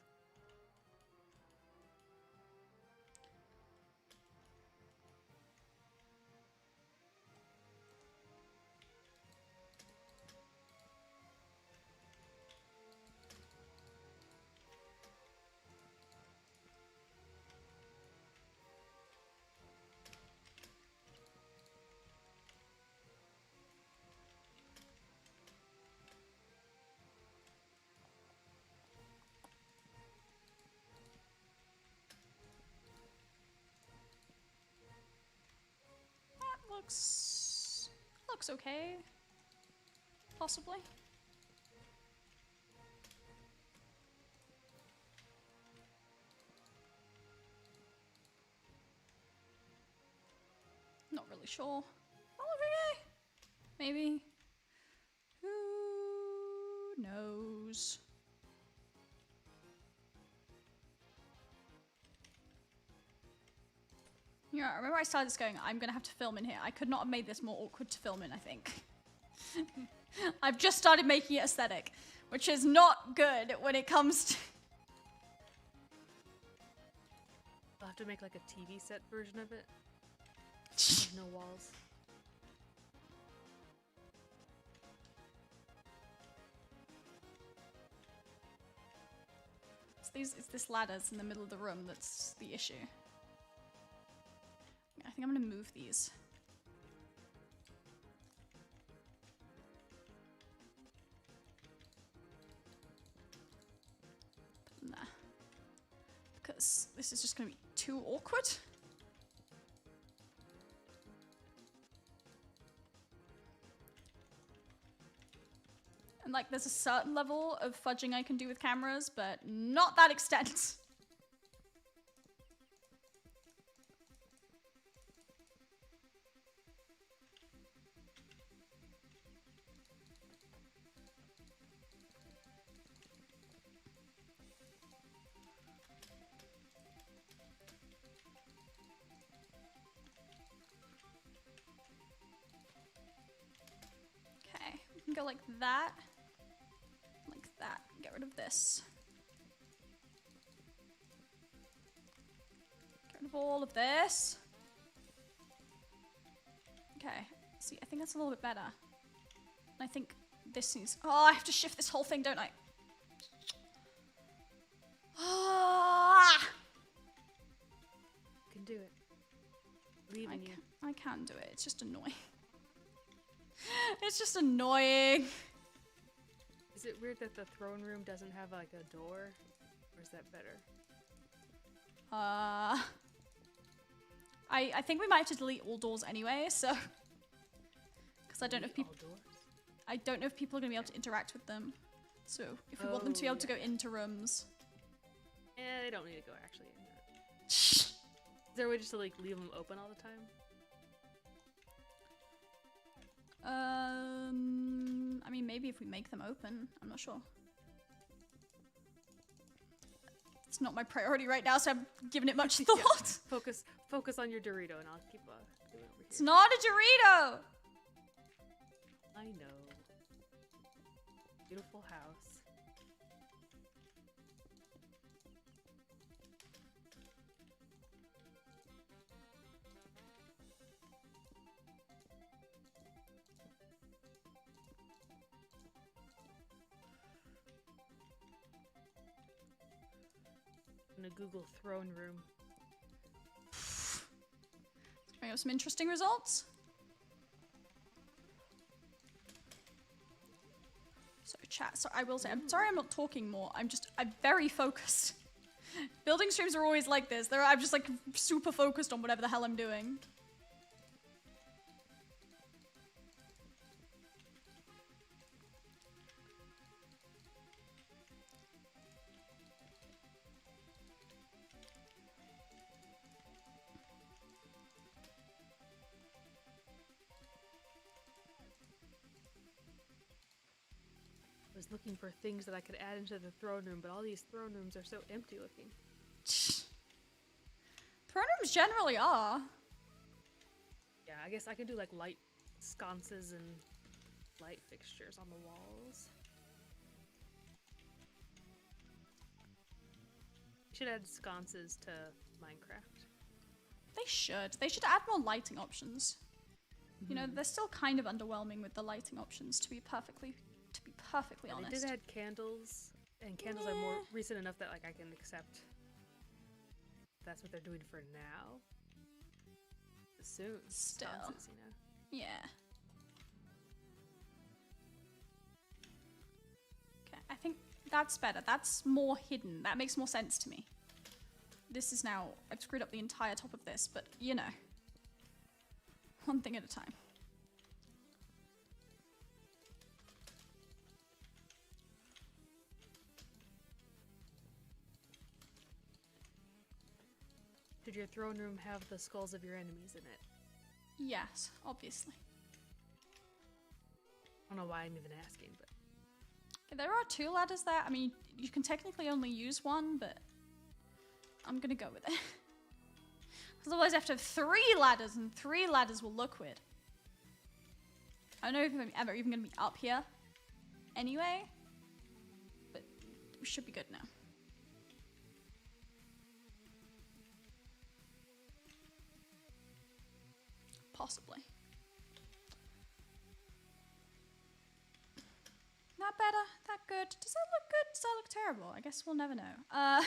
A: Looks okay. Possibly. Not really sure. Oh, okay. Maybe. Who knows? Yeah, I remember I started this going, I'm gonna have to film in here. I could not have made this more awkward to film in, I think. I've just started making it aesthetic, which is not good when it comes to...
B: I'll have to make like a TV set version of it. With no walls.
A: It's this ladder's in the middle of the room that's the issue. I think I'm gonna move these. Put them there. Because this is just gonna be too awkward. And like, there's a certain level of fudging I can do with cameras, but not that extent. Okay, we can go like that. Like that. Get rid of this. Get rid of all of this. Okay. See, I think that's a little bit better. I think this needs... Oh, I have to shift this whole thing, don't I? Ah!
B: You can do it. Believe in you.
A: I can do it. It's just annoying. It's just annoying.
B: Is it weird that the throne room doesn't have like a door? Or is that better?
A: I think we might have to delete all doors anyway, so... Because I don't know if people... I don't know if people are going to be able to interact with them. So, if we want them to be able to go into rooms...
B: Yeah, they don't need to go actually in there. Is there a way just to like leave them open all the time?
A: I mean, maybe if we make them open. I'm not sure. It's not my priority right now, so I'm giving it much thought.
B: Yeah. Focus on your Dorito, and I'll keep doing it over here.
A: It's not a Dorito!
B: I know. Beautiful house. I'm gonna Google throne room.
A: Bring up some interesting results. So chat, so I will say, I'm sorry I'm not talking more. I'm very focused. Building streams are always like this. I'm just like super focused on whatever the hell I'm doing.
B: I was looking for things that I could add into the throne room, but all these throne rooms are so empty looking.
A: Throne rooms generally are.
B: Yeah, I guess I could do like light sconces and light fixtures on the walls. Should add sconces to Minecraft.
A: They should. They should add more lighting options. You know, they're still kind of underwhelming with the lighting options, to be perfectly honest.
B: They did add candles, and candles are more recent enough that like I can accept that's what they're doing for now. Soon,
A: Still.
B: sconces, you know.
A: Yeah. Okay, I think that's better. That's more hidden. That makes more sense to me. This is now... I've screwed up the entire top of this, but, you know. One thing at a time.
B: Did your throne room have the skulls of your enemies in it?
A: Yes, obviously.
B: I don't know why I'm even asking, but...
A: Okay, there are 2 ladders there. I mean, you can technically only use one, but... I'm gonna go with it. Otherwise I have to have 3 ladders, and 3 ladders will look weird. I don't know if I'm ever even gonna be up here anyway, but we should be good now. Possibly. That better? That good? Does that look good? Does that look terrible? I guess we'll never know.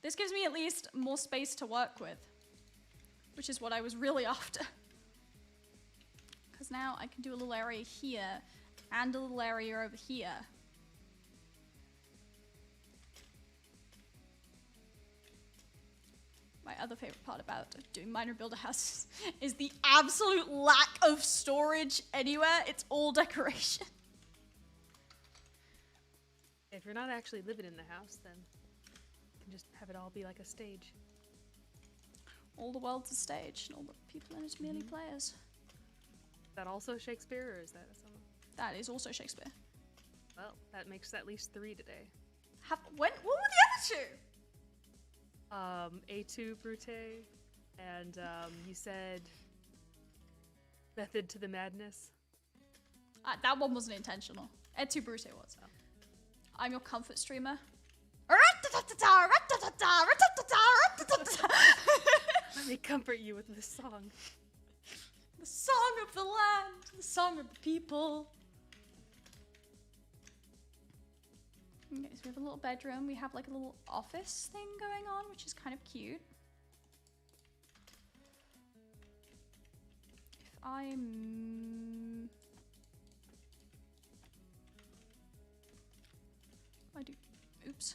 A: This gives me at least more space to work with, which is what I was really after. Because now I can do a little area here and a little area over here. My other favorite part about doing minor builder houses is the absolute lack of storage anywhere. It's all decoration.
B: If you're not actually living in the house, then you can just have it all be like a stage.
A: All the world's a stage, and all the people in it are merely players.
B: Is that also Shakespeare, or is that someone?
A: That is also Shakespeare.
B: Well, that makes at least 3 today.
A: What were the other two?
B: A2 Brute, and you said Method to the Madness.
A: That one wasn't intentional. Et2 Brute was.
B: Oh.
A: I'm your comfort streamer.
B: Let me comfort you with this song.
A: The song of the land, the song of the people. Okay, so we have a little bedroom. We have like a little office thing going on, which is kind of cute. If I do, oops.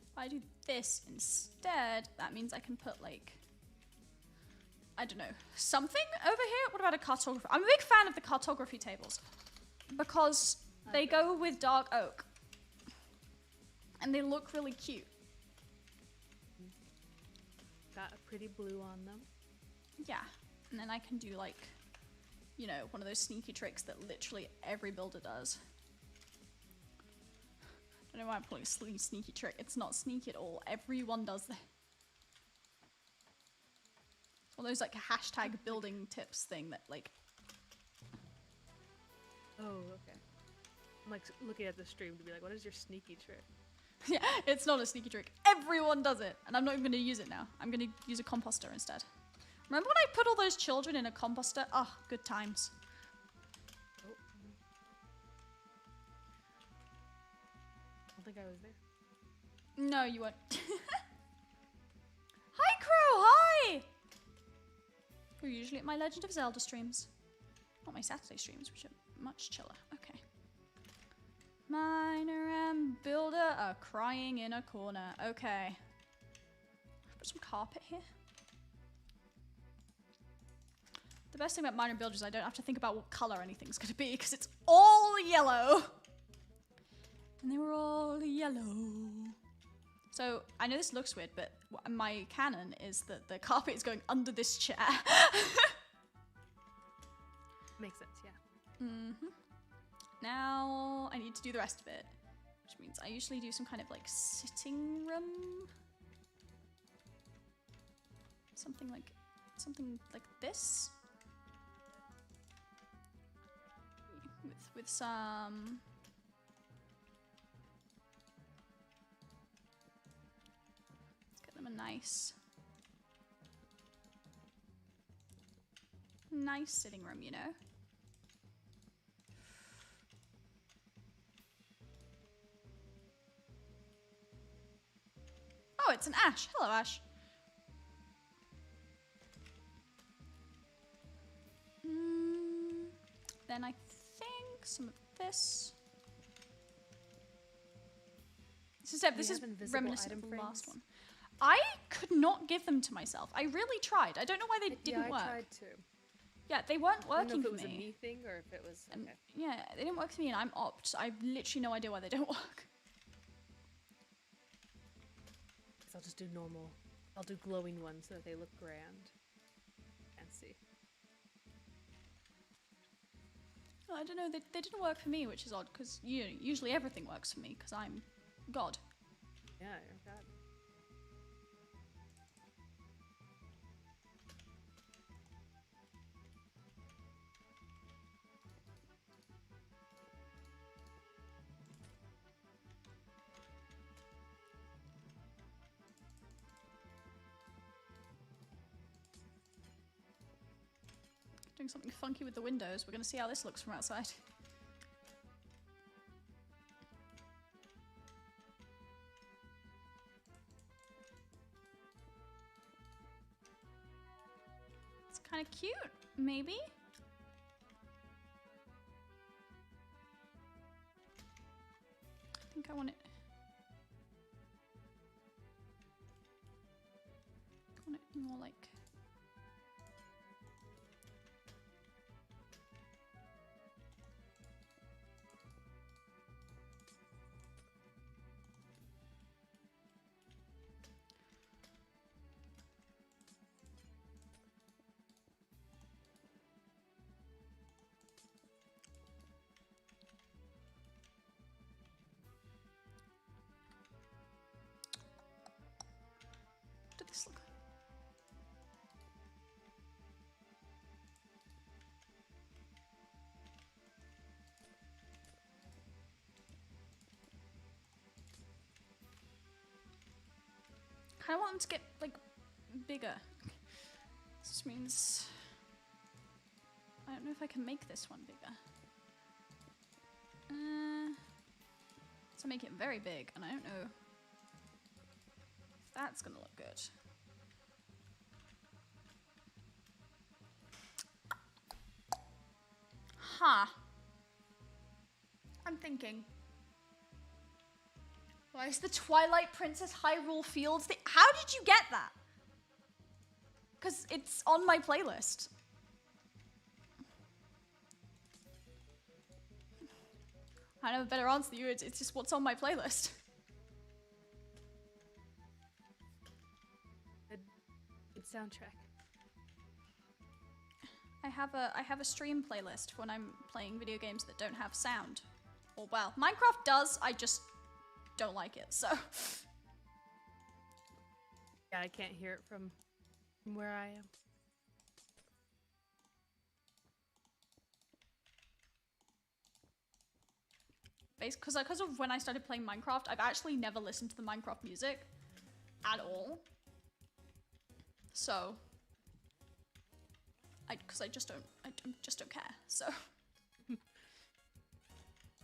A: If I do this instead, that means I can put like, I don't know, something over here? What about a cartography? I'm a big fan of the cartography tables because they go with dark oak and they look really cute.
B: Got a pretty blue on them.
A: Yeah, and then I can do like, you know, one of those sneaky tricks that literally every builder does. I don't know why I'm calling it a sneaky trick. It's not sneaky at all. Everyone does that. One of those like hashtag building tips thing that like.
B: Oh, okay. I'm like looking at the stream to be like, what is your sneaky trick?
A: Yeah, it's not a sneaky trick. Everyone does it, and I'm not even going to use it now. I'm going to use a composter instead. Remember when I put all those children in a composter? Oh, good times.
B: Oh. I don't think I was there.
A: No, you weren't. Hi, Crow. Hi. We're usually at my Legend of Zelda streams. Not my Saturday streams, which are much chiller. Okay. Miner and builder are crying in a corner. Okay. Put some carpet here. The best thing about miner and builder is I don't have to think about what color anything's going to be because it's all yellow. And they were all yellow. So, I know this looks weird, but my canon is that the carpet is going under this chair.
B: Makes sense, yeah.
A: Mm-hmm. Now, I need to do the rest of it. Which means I usually do some kind of, like, sitting room. Something like this. With some... them a nice sitting room, you know. Oh, it's an Ash. Hello, Ash. Then I think some of this. This is reminiscent of the last one. I could not give them to myself. I really tried. I don't know why they didn't work.
B: Yeah, I tried too.
A: Yeah, they weren't working
B: I don't know if it was
A: for
B: a
A: me.
B: me thing or if it was. Okay.
A: Yeah, they didn't work for me, and I'm opt. I have literally no idea why they don't work.
B: I'll just do normal. I'll do glowing ones so that they look grand. Fancy.
A: I don't know. They didn't work for me, which is odd because usually everything works for me because I'm God.
B: Yeah, you're God.
A: Doing something funky with the windows. We're gonna see how this looks from outside. It's kind of cute, maybe? I think I want it. I want it more like. What did this look like? I want them to get, like, bigger. This means... I don't know if I can make this one bigger. So make it very big, and I don't know if that's gonna look good. Huh. I'm thinking. Why is the Twilight Princess Hyrule Fields thing? How did you get that? Because it's on my playlist. I don't have a better answer than you. It's just what's on my playlist.
B: Good soundtrack.
A: I have a stream playlist when I'm playing video games that don't have sound. Or well, Minecraft does. I just don't like it. So
B: Yeah, I can't hear it from where I am.
A: because of when I started playing Minecraft, I've actually never listened to the Minecraft music at all. So I just don't care. So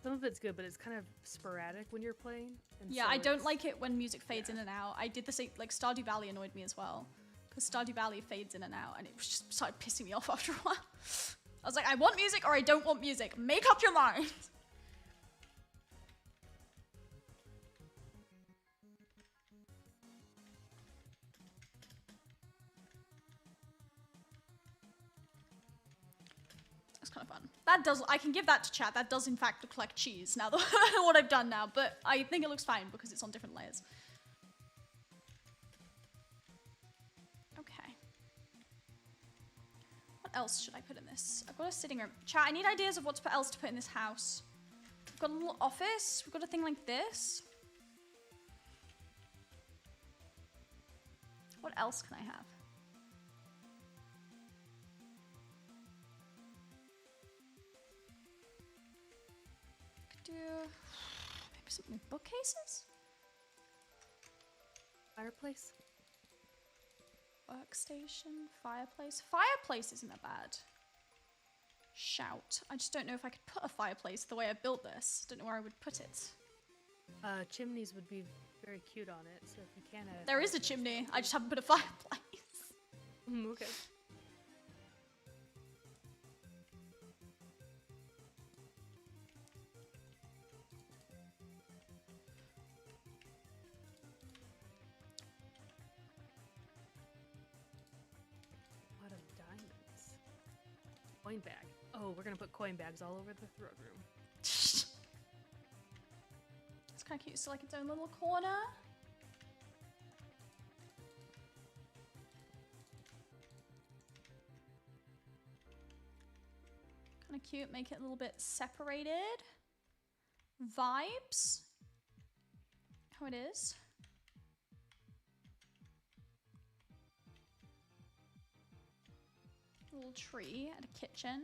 B: Some of it's good, but it's kind of sporadic when you're playing. And
A: yeah,
B: so
A: I don't
B: it's-
A: like it when music fades in and out. I did the same, like Stardew Valley annoyed me as well. Because Stardew Valley fades in and out and it just started pissing me off after a while. I was like, I want music or I don't want music. Make up your mind. That's kind of fun. That does, I can give that to chat. That does in fact look like cheese now, what I've done now. But I think it looks fine because it's on different layers. Okay. What else should I put in this? I've got a sitting room. Chat, I need ideas of what else to put in this house. We've got a little office. We've got a thing like this. What else can I have? Could do maybe something with bookcases?
B: Fireplace.
A: Workstation, fireplace. Fireplace isn't a bad shout. I just don't know if I could put a fireplace the way I built this. Don't know where I would put it.
B: Chimneys would be very cute on it, so if you can add
A: There is a chimney. I just haven't put a fireplace.
B: Okay. A lot of diamonds. Coin bag. Oh, we're gonna put coin bags all over the throne room.
A: It's kind of cute. So like its own little corner. Kind of cute. Make it a little bit separated. Vibes. How it is. A little tree at a kitchen.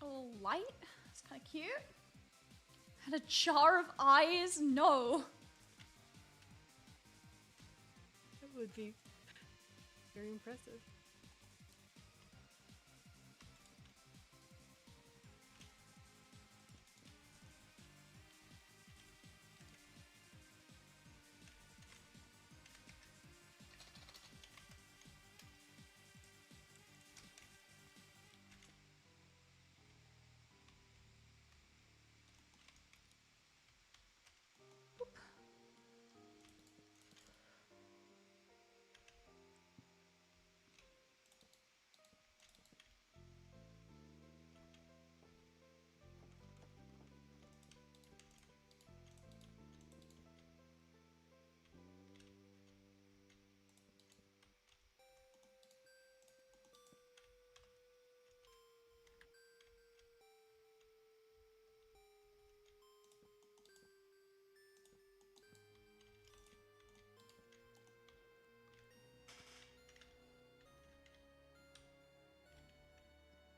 A: A little light. It's kind of cute. And a jar of eyes? No.
B: That would be very impressive.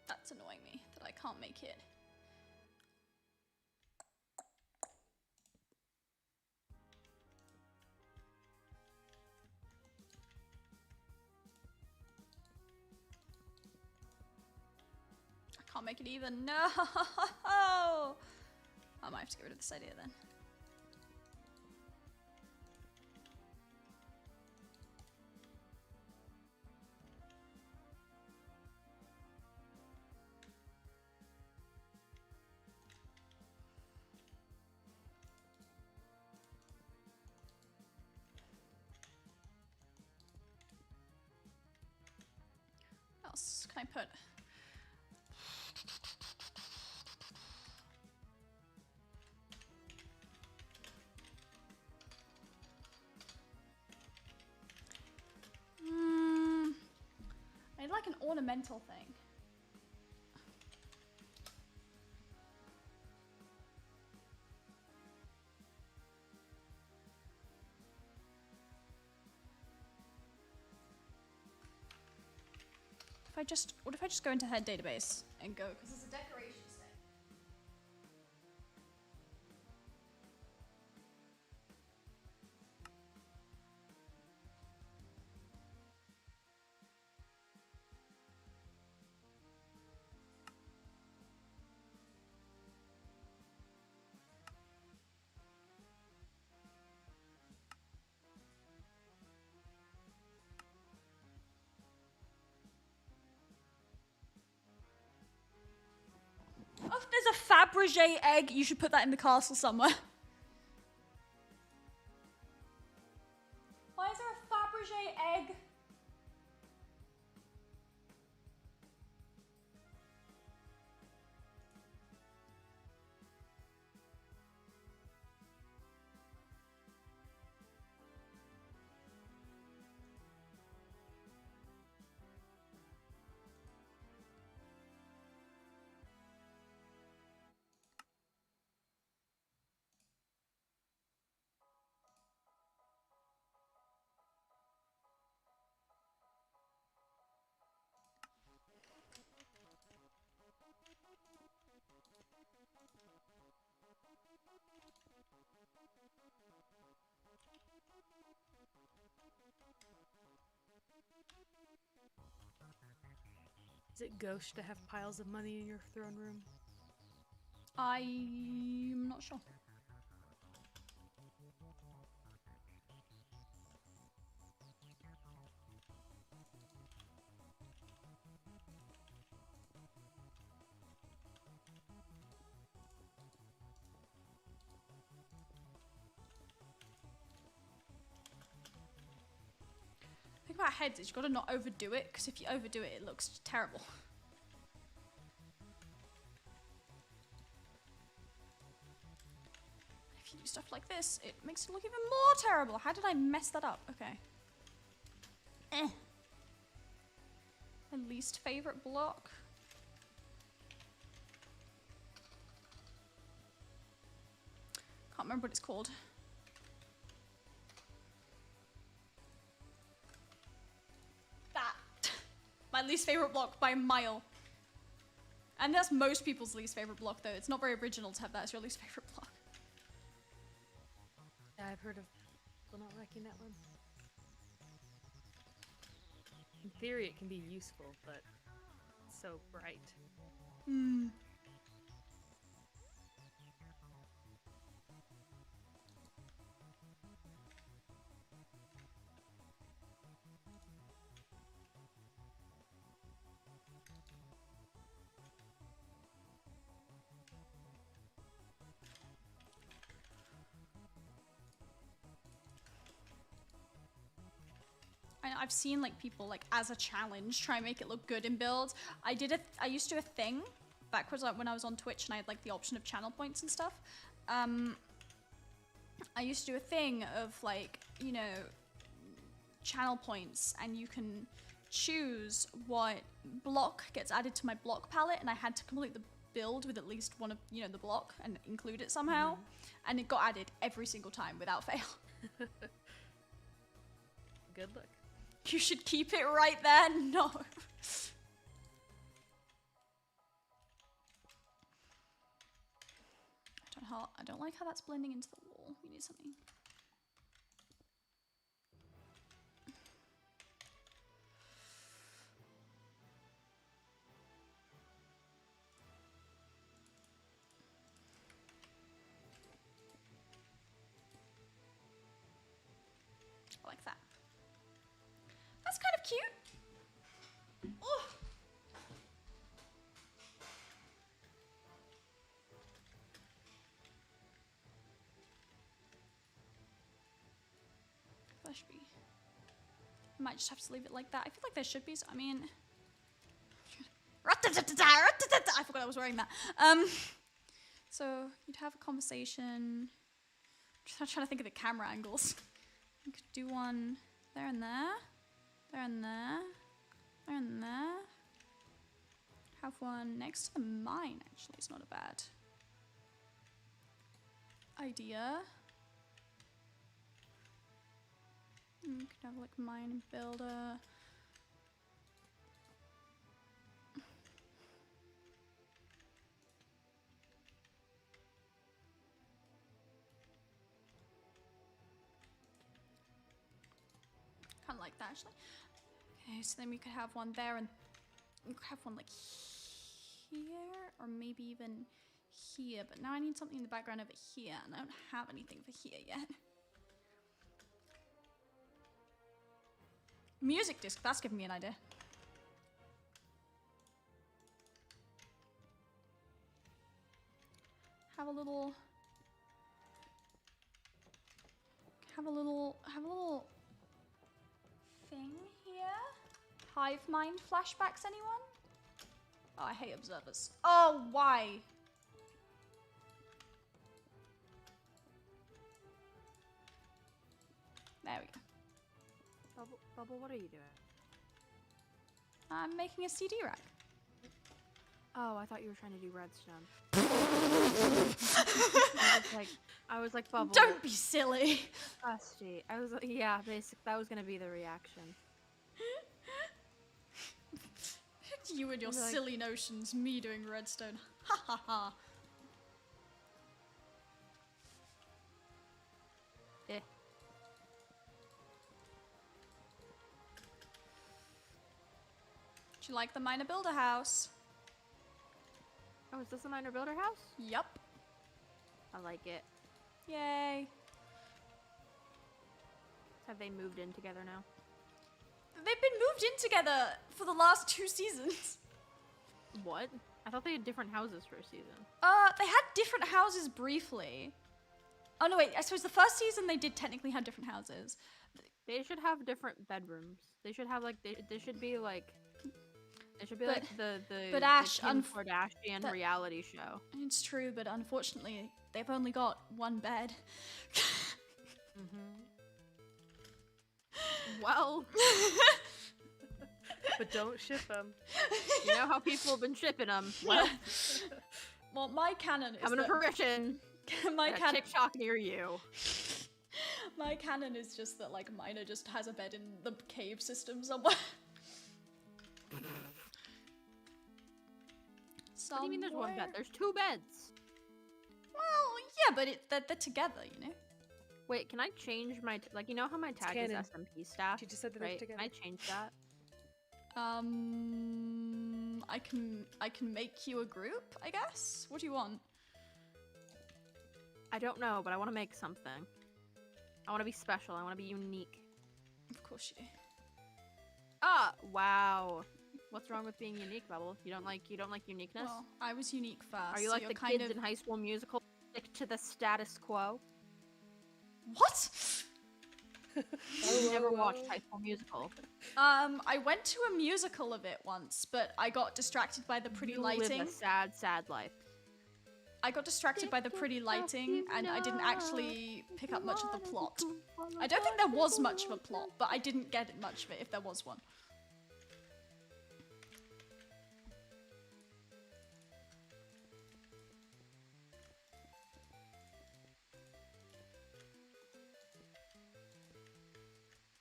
A: That's annoying me that I can't make it. I can't make it either. No! I might have to get rid of this idea then. What else can I put? I need like an ornamental thing. What if I just go into her database and go, because it's a decorations thing. Oh, if there's a Fabergé egg, you should put that in the castle somewhere. Why is there a Fabergé egg?
B: Is it gauche to have piles of money in your throne room?
A: I'm not sure. The thing about heads is you've got to not overdo it, because if you overdo it, it looks terrible. If you do stuff like this, it makes it look even more terrible. How did I mess that up? Okay. My least favorite block. Can't remember what it's called. That. My least favorite block by a mile. And that's most people's least favorite block, though. It's not very original to have that as your least favorite block.
B: Yeah, I've heard of people not liking that one. In theory, it can be useful, but it's so bright.
A: Hmm. I've seen like people like as a challenge try and make it look good in builds. I used to do a thing backwards like when I was on Twitch and I had like the option of channel points and stuff. I used to do a thing of like, you know, channel points, and you can choose what block gets added to my block palette, and I had to complete the build with at least one of, you know, the block and include it somehow, and it got added every single time without fail.
B: Good luck.
A: You should keep it right there. No. I don't like how that's blending into the wall. We need something. I like that. That's kind of cute. Oh. That should be. I might just have to leave it like that. I feel like there should be. I mean, I forgot I was wearing that. So you'd have a conversation. I'm trying to think of the camera angles. You could do one there and there, there and there, there and there. Have one next to the mine. Actually, it's not a bad idea. You could have like mine and builder. Kind of like that actually. Okay, so then we could have one there, and we could have one like here, or maybe even here. But now I need something in the background over here, and I don't have anything for here yet. Music disc, that's giving me an idea. Have a little thing here. Hive mind flashbacks, anyone? Oh, I hate observers. Oh, why? There we go.
C: Bubble, what are you doing?
A: I'm making a CD rack.
C: Oh, I thought you were trying to do redstone. I was like, Bubble.
A: Don't be silly.
C: Rusty. I was like, yeah, basic. That was gonna be the reaction.
A: You and your
C: Like,
A: silly notions. Me doing redstone. Ha ha ha.
C: Eh.
A: Do you like the miner builder house?
C: Oh, is this a miner builder house?
A: Yup.
C: I like it.
A: Yay.
C: Have they moved in together now?
A: They've been moved in together for the last 2 seasons.
C: What? I thought they had different houses for a season.
A: They had different houses briefly. Oh no, wait, I suppose the first season they did technically have different houses.
C: They should have different bedrooms. They should have like they should be like it should be
A: But-
C: like the
A: but Ash,
C: Kim Kardashian
A: that-
C: reality show.
A: It's true, but unfortunately, they've only got one bed.
C: Well,
B: But don't ship them.
C: you know how people have been shipping them. Well,
A: Well, my canon is
C: coming to
A: that
C: fruition.
A: my
C: At a
A: canon.
C: TikTok near you.
A: My canon is just that like Miner just has a bed in the cave system somewhere.
C: What do you mean there's one bed?
A: somewhere.
C: There's 2 beds.
A: Well, yeah, but they're together, you know?
C: Wait, can I change my like you know how my tag is
B: canon.
C: SMP staff?
B: She just said that they're
C: Right?
B: together.
C: Can I change that?
A: I can make you a group, I guess? What do you want?
C: I don't know, but I want to make something. I want to be special. I want to be unique.
A: Of course you do.
C: Ah, wow. What's wrong with being unique, Bubble? You don't like uniqueness?
A: Well, I was unique first.
C: Are you
A: so
C: like
A: you're
C: the
A: kind
C: kids
A: of...
C: in High School Musical? Stick to the status quo.
A: What?
C: You never watched High School Musical.
A: I went to a musical of it once, but I got distracted by the pretty
C: You
A: lighting.
C: live a sad, sad life.
A: I got distracted by the pretty lighting, and I didn't actually pick up much of the plot. I don't think there was much of a plot, but I didn't get much of it if there was one.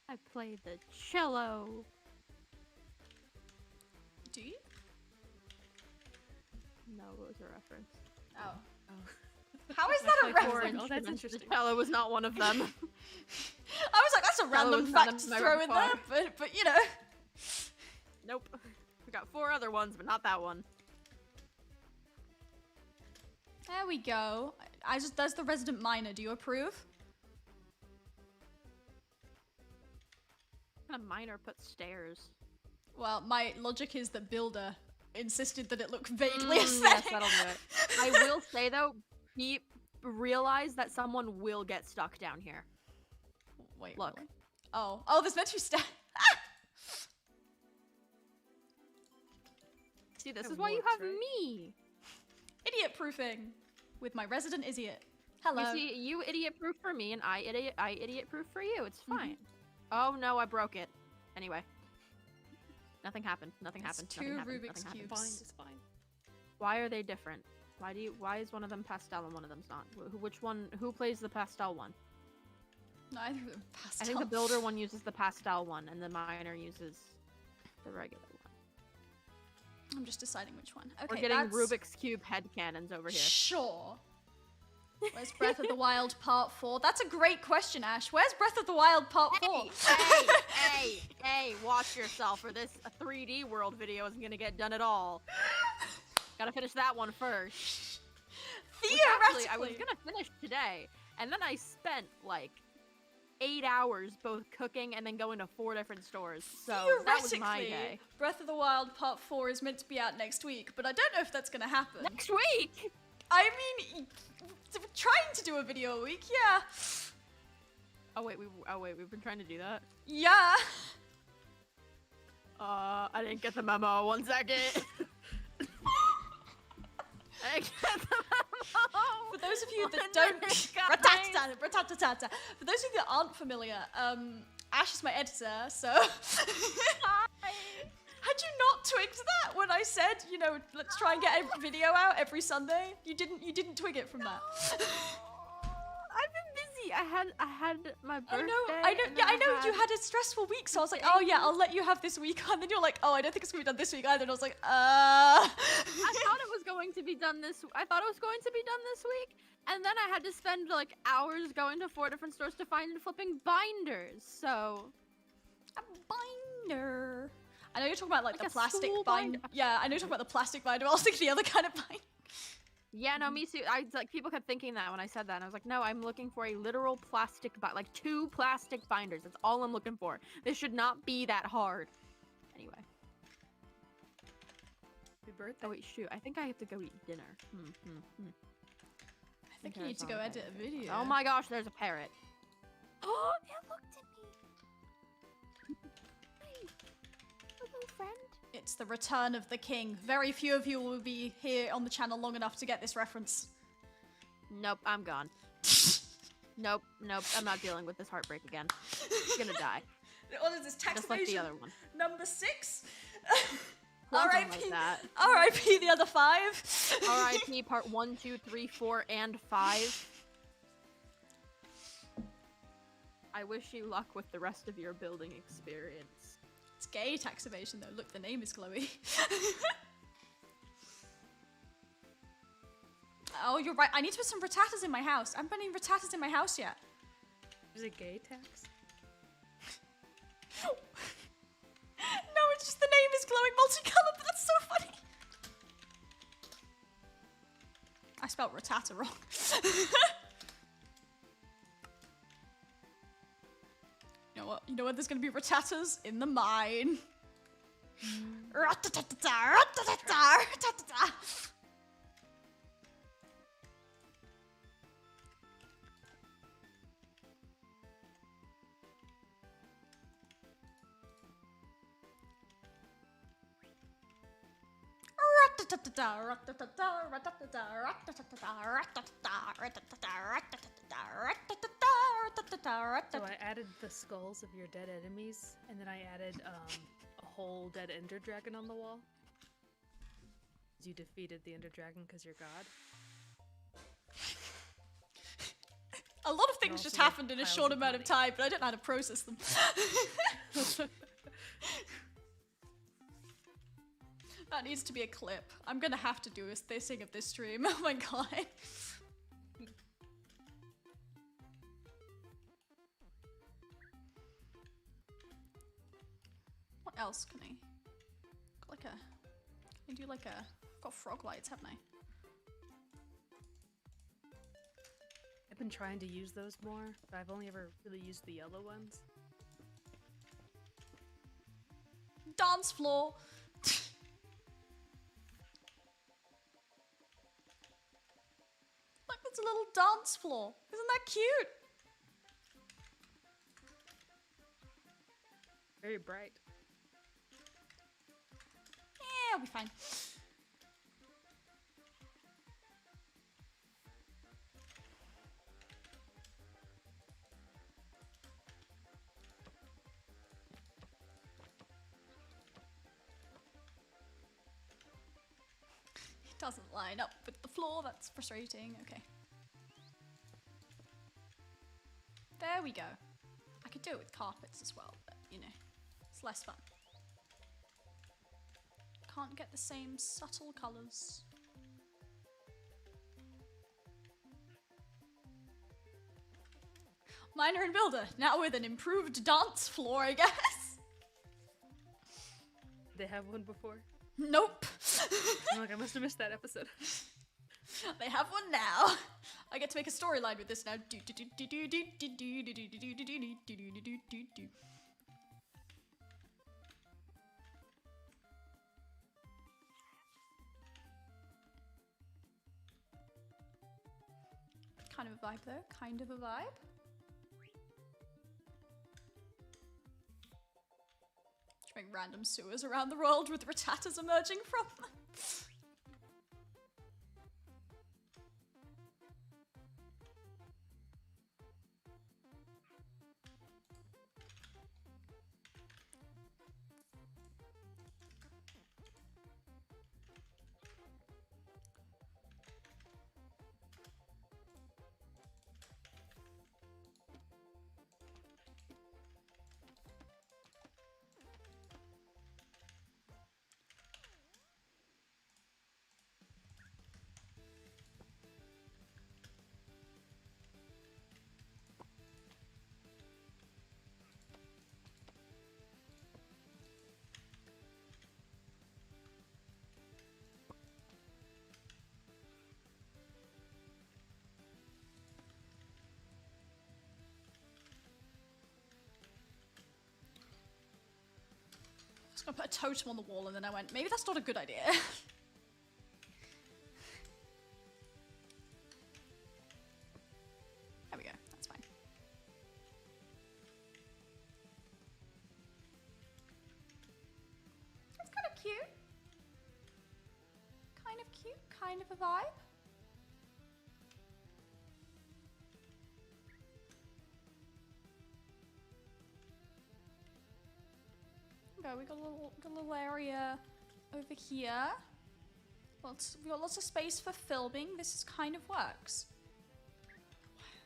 C: I play the cello.
A: Do you?
C: No, it was a reference.
A: Oh.
B: Oh.
A: How is
C: I
A: that a
C: play 4
A: reference?
B: Oh, that's
C: instruments.
B: interesting.
C: The cello was not one of them.
A: I was like, that's a random
C: was not
A: fact to
C: in my
A: throw in there,
C: repertoire.
A: but you know.
C: Nope. We got 4 other ones, but not that one.
A: There we go. There's the resident miner. Do you approve?
C: What kind of miner put stairs?
A: Well, my logic is that Builder insisted that it look vaguely
C: Yes,
A: aesthetic.
C: that'll do it. I will say though, realize that someone will get stuck down here.
A: Wait,
C: Look.
A: really? Oh, there's meant to be
C: See, this
B: It
C: is why you
B: works,
C: have
B: right?
C: me.
A: idiot proofing with my resident idiot. Hello.
C: You see, you idiot proof for me, and I idiot proof for you. It's
A: Mhm.
C: fine. Oh no, I broke it. Anyway, nothing happened. Nothing
A: It's
C: happened.
A: two
C: Nothing happened.
A: Rubik's
C: Nothing happened.
A: cubes.
B: It's fine.
C: Why are they different? Why is one of them pastel and one of them's not? Which one? Who plays the pastel one?
A: Neither of them
C: I
A: pastel.
C: think the builder one uses the pastel one, and the miner uses the regular one.
A: I'm just deciding which one. Okay,
C: We're getting
A: that's...
C: Rubik's Cube headcanons over here.
A: Sure. Where's Breath of the Wild Part 4? That's a great question, Ash. Where's Breath of the Wild Part 4?
C: Hey, watch yourself, or this 3D world video isn't gonna get done at all. Gotta finish that one first. Which actually, I was gonna finish today, and then I spent like 8 hours both cooking and then going to 4 different stores. So that was my day.
A: Breath of the Wild Part 4 is meant to be out next week, but I don't know if that's gonna happen.
C: Next week!
A: I mean, trying to do a video a week, yeah.
C: Oh wait, we've been trying to do that.
A: Yeah.
C: I didn't get the memo. 1 second. I didn't get the memo.
A: For those of you that
C: 1
A: don't,
C: minute, guys.
A: Ratatata, ratatata. For those of you that aren't familiar, Ash is my editor, so. Had you not twigged that when I said, you know, let's try and get a video out every Sunday? You didn't twig it from that.
C: I've been busy. I had my birthday.
A: I know you had a stressful week, so I was like, oh yeah, I'll let you have this week. And then you're like, oh, I don't think it's gonna be done this week either. And I was like,
C: I thought it was going to be done this week, and then I had to spend like hours going to 4 different stores to find flipping binders. So
A: a binder. I know you're talking about like
C: Like
A: the
C: a
A: plastic
C: school
A: binder.
C: binder.
A: Yeah, I know you're talking about the plastic binder. I was thinking the other kind of binder.
C: yeah, no, me too. I like people kept thinking that when I said that, and I was like, no, I'm looking for a literal plastic like 2 plastic binders. That's all I'm looking for. This should not be that hard. Anyway.
B: Happy birthday.
C: Oh wait, shoot. I think I have to go eat dinner.
A: I think you need to go edit a video.
C: Oh my gosh, there's a parrot. Oh, it looked at me. Hi, little friend.
A: It's the return of the king. Very few of you will be here on the channel long enough to get this reference.
C: Nope, I'm gone. Nope, I'm not dealing with this heartbreak again. I'm gonna die.
A: What is this, tax
C: Just like the
A: evasion
C: other one.
A: number 6?
C: Something
A: R.I.P.
C: like that.
A: R.I.P. the other 5.
C: R.I.P. part 1, 2, 3, 4, and 5. I wish you luck with the rest of your building experience.
A: It's gay tax evasion though. Look, the name is Chloe. Oh, you're right. I need to put some rattatas in my house. I haven't put any rattatas in my house yet.
B: Is it gay tax?
A: No, it's just the name is glowing multicolored, but that's so funny. I spelled rattata wrong. You know what? You know what? There's gonna be rattatas in the mine. Ratatata, ratatata, ratatata.
B: So I added the skulls of your dead enemies, and then I added a whole dead ender dragon on the wall. You defeated the ender dragon because you're god.
A: A lot of things
B: Also
A: just
B: like
A: happened in a
B: piles
A: short
B: of
A: amount of
B: money.
A: time, but I don't know how to process them. That needs to be a clip. I'm gonna have to do a thing of this stream. Oh my god. What else can I? Got like a. Can I do like a? I've got frog lights, haven't I?
B: I've been trying to use those more, but I've only ever really used the yellow ones.
A: Dance floor. Look, there's a little dance floor. Isn't that cute?
B: Very bright.
A: Yeah, I'll be fine. It doesn't line up with the floor. That's frustrating. Okay. There we go. I could do it with carpets as well, but you know, it's less fun. Can't get the same subtle colours. Miner and Builder, now with an improved dance floor, I guess.
B: Did they have one before?
A: Nope.
B: I'm like, I must have missed that episode.
A: They have one now. I get to make a storyline with this now. Kind of a vibe though, kind of a vibe. Just make random sewers around the world with rattatas emerging from them. I was gonna put a totem on the wall and then I went, maybe that's not a good idea. There we go, that's fine. That's kind of cute. Kind of cute, kind of a vibe. Go, we got a little area over here. We got lots of space for filming. This is kind of works.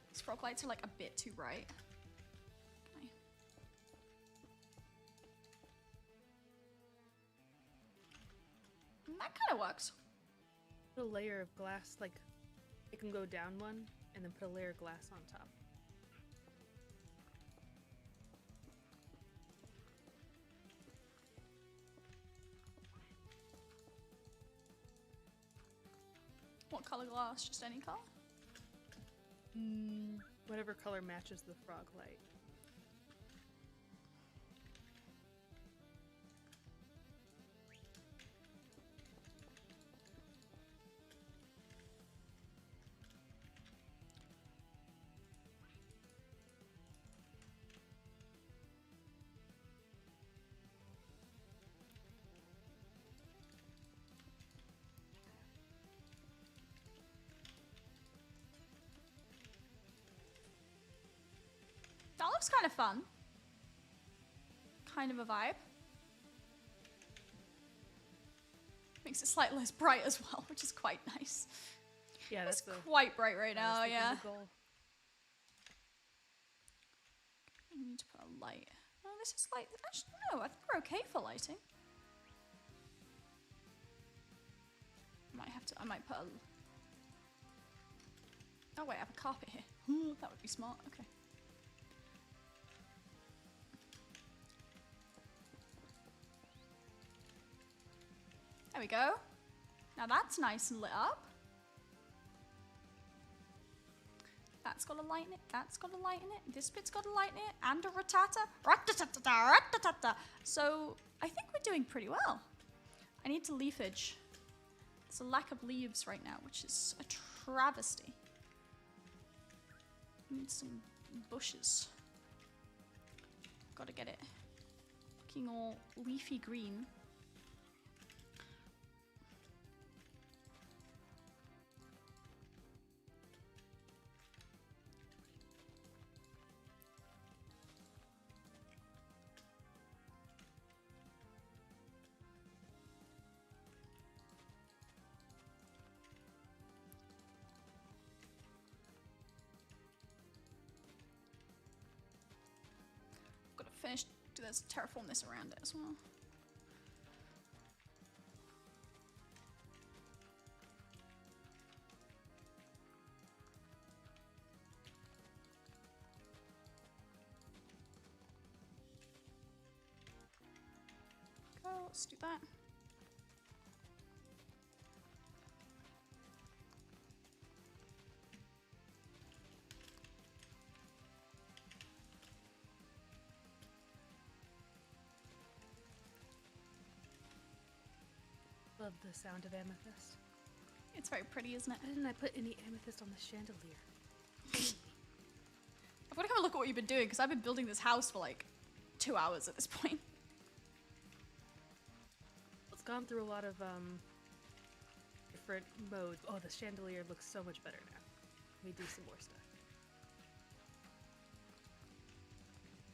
A: These frog lights are like a bit too bright. Okay. That kind of works.
B: A layer of glass, like It can go down one and then put a layer of glass on top.
A: What color glass? Just any color?
B: Whatever color matches the frog light.
A: That looks kind of fun. Kind of a vibe. Makes it slightly less bright as well, which is quite nice.
B: Yeah,
A: It's
B: that's
A: quite bright right now,
B: the
A: yeah.
B: goal.
A: I need to put a light. Oh, this is light. Actually, no, I think we're okay for lighting. I might put a... Oh wait, I have a carpet here. That would be smart, okay. There we go. Now that's nice and lit up. That's got a light in it. That's got a light in it. This bit's got a light in it. And a ratata. Ratatata, ratatata. So I think we're doing pretty well. I need to leafage. There's a lack of leaves right now, which is a travesty. Need some bushes. Gotta get it looking all leafy green. Finish, let's terraform this around it as well. Go, let's do that.
B: Love the sound of amethyst.
A: It's very pretty, isn't it?
B: Why didn't I put any amethyst on the chandelier?
A: I've got to have a look at what you've been doing, because I've been building this house for like 2 hours at this point.
B: It's gone through a lot of different modes. Oh, the chandelier looks so much better now. Let me do some more stuff.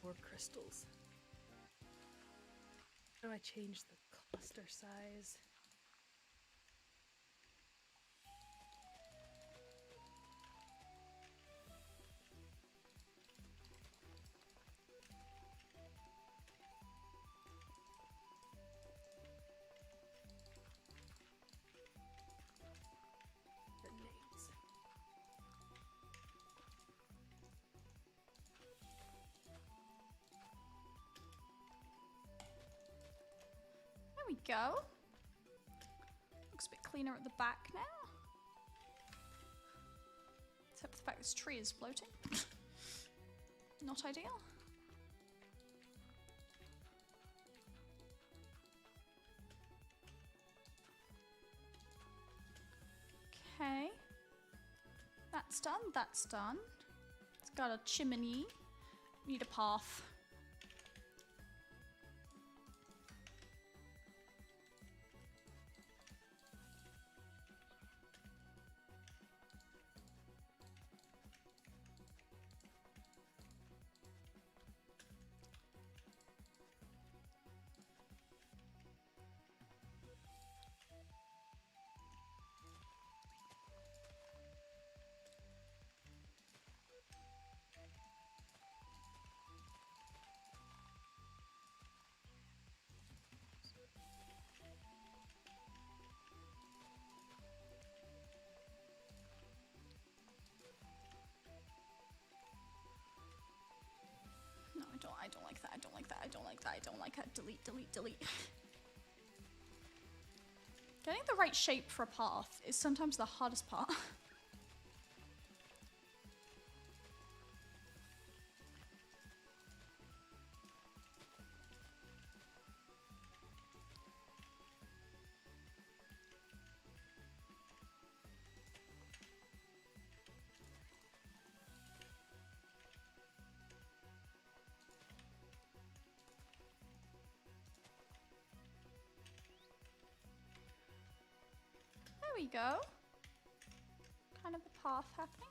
B: More crystals. How do I change the cluster size? The names.
A: There we go. Looks a bit cleaner at the back now. Except for the fact this tree is floating. Not ideal. Okay. That's done, that's done. It's got a chimney. We need a path. don't like that. I don't like that. I don't like that. I don't like that. Delete, delete, delete. Getting the right shape for a path is sometimes the hardest part. There we go. Kind of a path happening.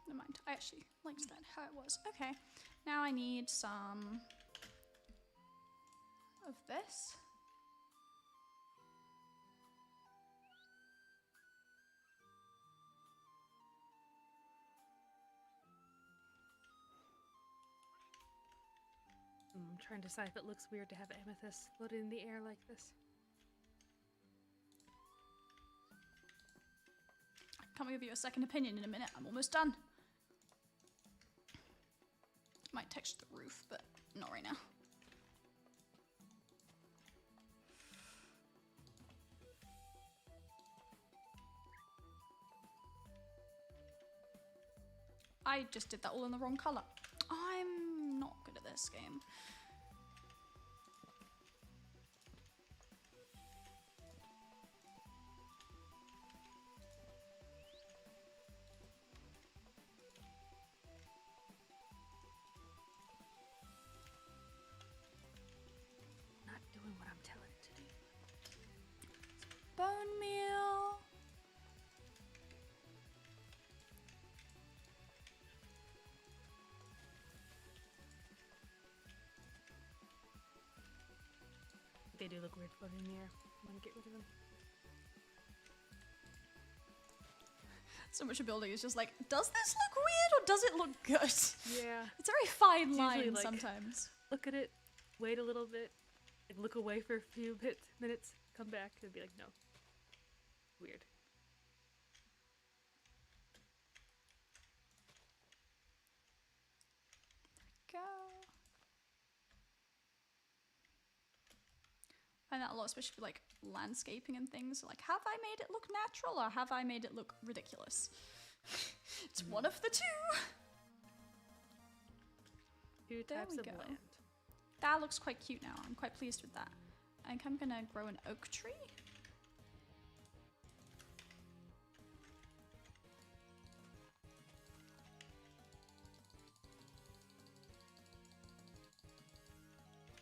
A: Never mind. I actually liked that how it was. Okay. Now I need some of this.
B: I'm trying to decide if it looks weird to have amethyst floating in the air like this.
A: Can't give you a second opinion in a minute. I'm almost done. Might texture the roof, but not right now. I just did that all in the wrong color. I'm not good at this game.
B: Not doing what I'm telling it to do.
A: Bone meal.
B: They do look weird floating in the air. I'm gonna get rid of them.
A: So much of building is just like, does this look weird or does it look good?
B: Yeah.
A: It's a very fine
B: It's
A: line
B: usually, like,
A: sometimes.
B: Look at it, wait a little bit, like look away for a few minutes, come back, and be like, no. Weird.
A: Go. I find that a lot, especially for like landscaping and things. Like, have I made it look natural or have I made it look ridiculous? It's one of the two.
B: Two
A: There
B: types
A: we
B: of
A: go.
B: land.
A: That looks quite cute now. I'm quite pleased with that. I think I'm gonna grow an oak tree.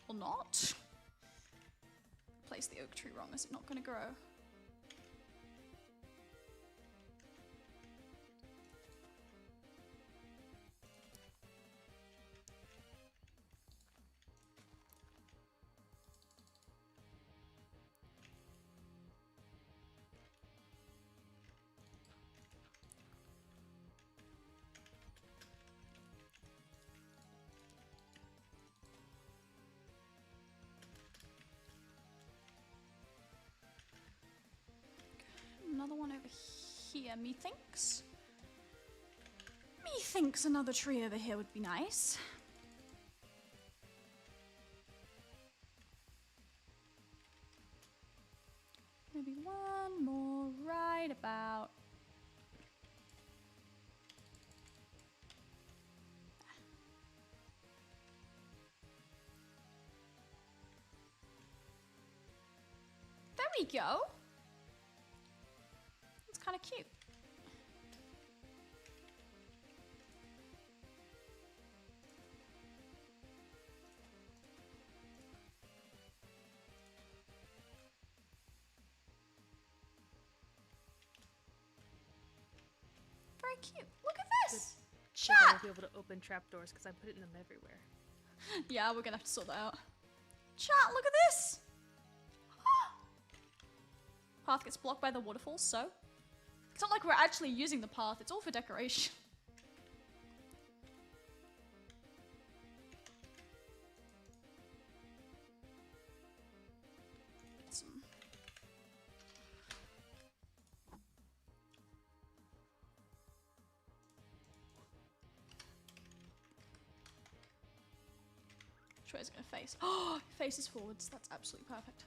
A: Or not. Place the oak tree wrong. Is it not gonna grow? Another one over here, methinks. Methinks another tree over here would be nice. Maybe one more right about. There we go. It's kind of cute. Very cute. Look at this.
B: So I
A: Chat.
B: won't be able to open trapdoors because I'm putting them everywhere.
A: Yeah, we're gonna have to sort that out. Chat, look at this. Path gets blocked by the waterfall, so it's not like we're actually using the path. It's all for decoration. Some way is it gonna face? Oh, it faces forwards. That's absolutely perfect.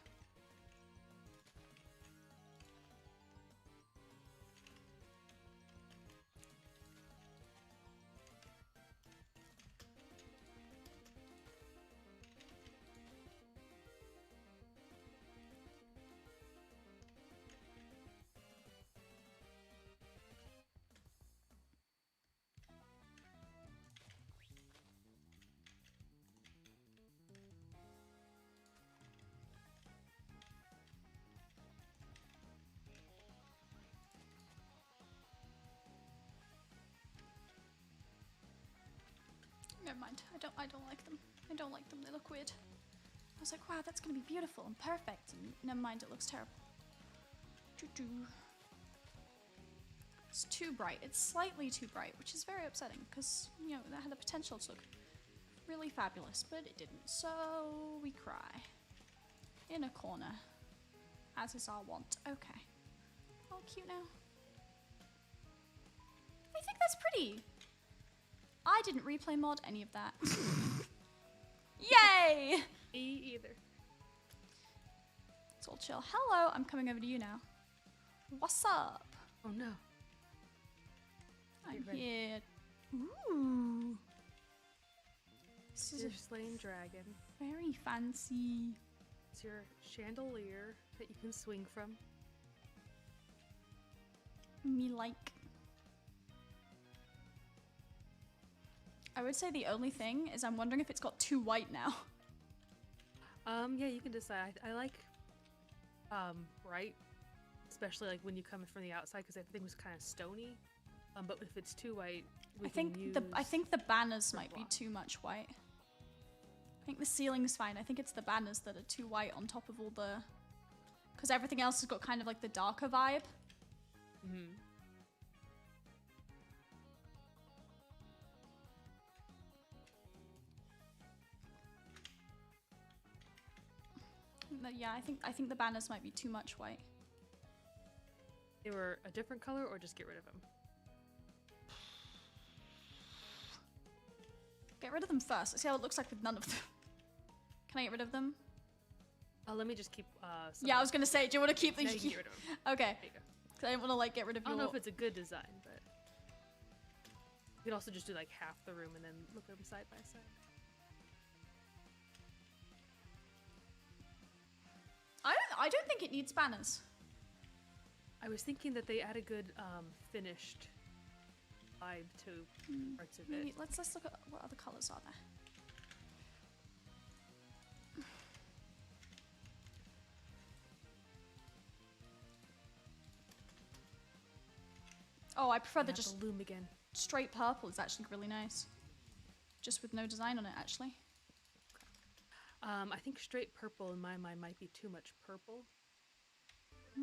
A: Never mind. I don't like them. I don't like them. They look weird. I was like, wow, that's gonna be beautiful and perfect. And never mind, it looks terrible. Doo-doo. It's too bright. It's slightly too bright, which is very upsetting because, you know, that had the potential to look really fabulous, but it didn't. So we cry. In a corner. As is our wont. Okay. Oh, cute now. I think that's pretty. I didn't replay mod any of that. Yay!
B: Me either.
A: It's all chill. Hello, I'm coming over to you now. What's up?
B: Oh no.
A: I'm
B: Get ready.
A: here. Ooh. This is
B: Your slain dragon.
A: very fancy.
B: It's your chandelier that you can swing from.
A: Me like. I would say the only thing is I'm wondering if it's got too white now.
B: Yeah, you can decide. I like bright, especially like when you come from the outside because everything was kind of stony. But if it's too white, we can use
A: I think the banners might be
B: block.
A: too much white. I think the ceiling's fine. I think it's the banners that are too white on top of all the, because everything else has got kind of like the darker vibe.
B: Mhm.
A: But yeah, I think the banners might be too much white.
B: They were a different color, or just get rid of them.
A: Get rid of them first. Let's see how it looks like with none of them. Can I get rid of them?
B: Let me just keep. Some
A: Yeah, I was gonna say, do you want to keep
B: Yeah,
A: these?
B: you can get rid of them.
A: Okay,
B: There you go.
A: because I didn't want to like get rid of
B: I
A: your.
B: don't know if it's a good design, but you could also just do like half the room and then look at them side by side.
A: I don't think it needs banners.
B: I was thinking that they add a good finished vibe to parts of
A: Maybe
B: it.
A: let's look at what other colors are there. Oh, I prefer the
B: Yeah,
A: just
B: the loom again.
A: straight purple. It's actually really nice. Just with no design on it, actually.
B: I think straight purple in my mind might be too much purple. How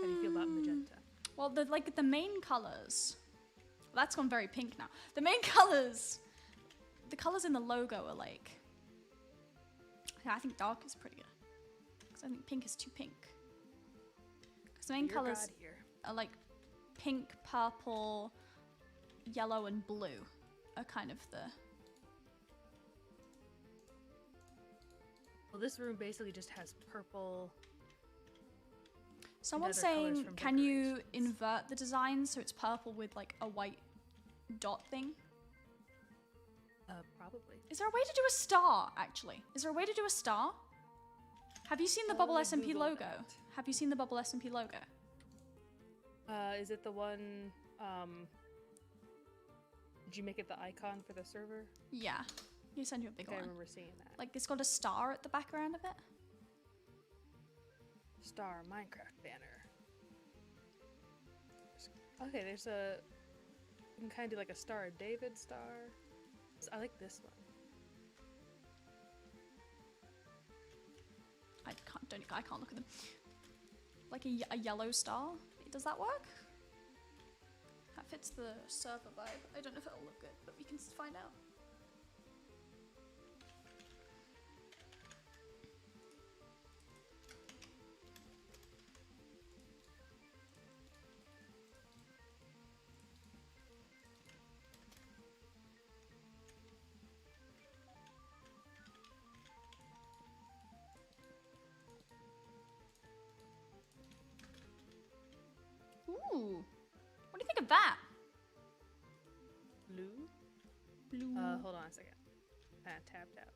B: do you feel about magenta?
A: Well, the main colors. Well, that's gone very pink now. The main colors. The colors in the logo are like. Yeah, I think dark is prettier. Because I think pink is too pink. Because the main
B: Dear
A: colors
B: God here.
A: are like pink, purple, yellow, and blue. Are kind of the.
B: Well, this room basically just has purple.
A: Someone's
B: other colours
A: saying,
B: from
A: can you
B: decorations.
A: invert the design so it's purple with like a white dot thing?
B: Probably.
A: Is there a way to do a star, actually? Is there a way to do a star? Have you seen the
B: I'll
A: Bubble SMP
B: Google
A: logo?
B: that.
A: Have you seen the Bubble SMP logo?
B: Is it the one? Did you make it the icon for the server?
A: Yeah. You send you a
B: I
A: big
B: think I
A: one.
B: remember seeing that.
A: Like, it's got a star at the background of it.
B: Star Minecraft banner. Okay, there's a. You can kind of do like a Star of David star. I like this one.
A: I can't look at them. Like a yellow star. Does that work? That fits the server vibe. I don't know if it'll look good, but we can find out. Ooh. What do you think of that?
B: Blue?
A: Blue.
B: Hold on a second. Tapped out.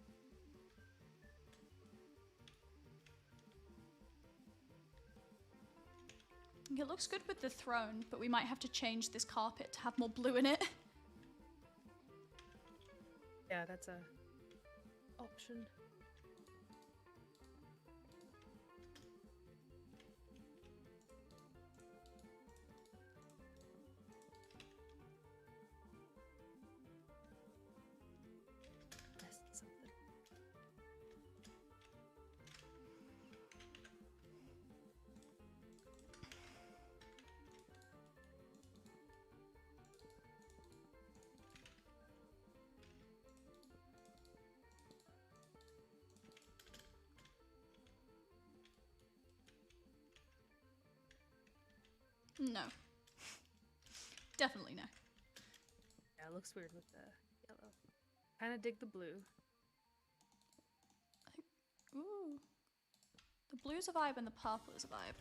A: It looks good with the throne, but we might have to change this carpet to have more blue in it.
B: Yeah, that's a option. Missed something.
A: No. Definitely no.
B: Yeah, it looks weird with the yellow. Kind of dig the blue.
A: Ooh. The blue's a vibe and the purple is a vibe.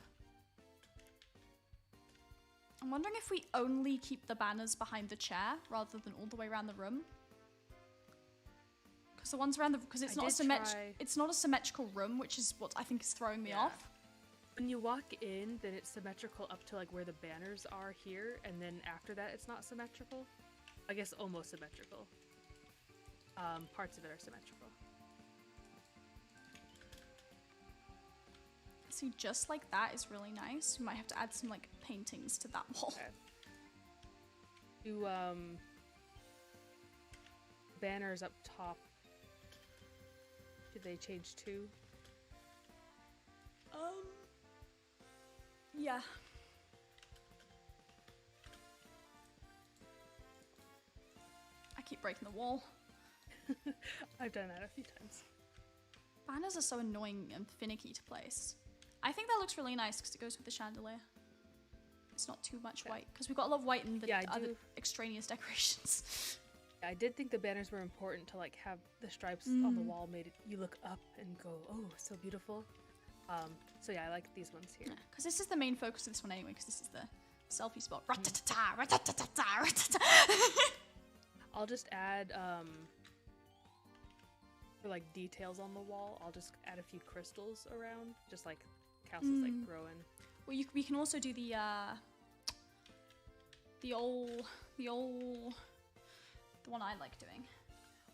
A: I'm wondering if we only keep the banners behind the chair rather than all the way around the room. Because the ones around the because it's not a symmetrical room, which is what I think is throwing me off.
B: When you walk in, then it's symmetrical up to like where the banners are here, and then after that it's not symmetrical. I guess almost symmetrical. Parts of it are symmetrical.
A: See, just like that is really nice. We might have to add some like paintings to that wall.
B: Okay. Do banners up top, did they change too?
A: Yeah. I keep breaking the wall.
B: I've done that a few times.
A: Banners are so annoying and finicky to place. I think that looks really nice because it goes with the chandelier. It's not too much white because we've got a lot of white in the other extraneous decorations.
B: I did think the banners were important to like have the stripes on the wall made it you look up and go, oh, so beautiful. So yeah, I like these ones here.
A: Because this is the main focus of this one anyway, because this is the selfie spot. Rat-ta-ta-ta, rat-ta-ta-ta, rat-ta-ta.
B: I'll just add, for like details on the wall, I'll just add a few crystals around, just like castles like growing.
A: Well, we can also do the one I like doing,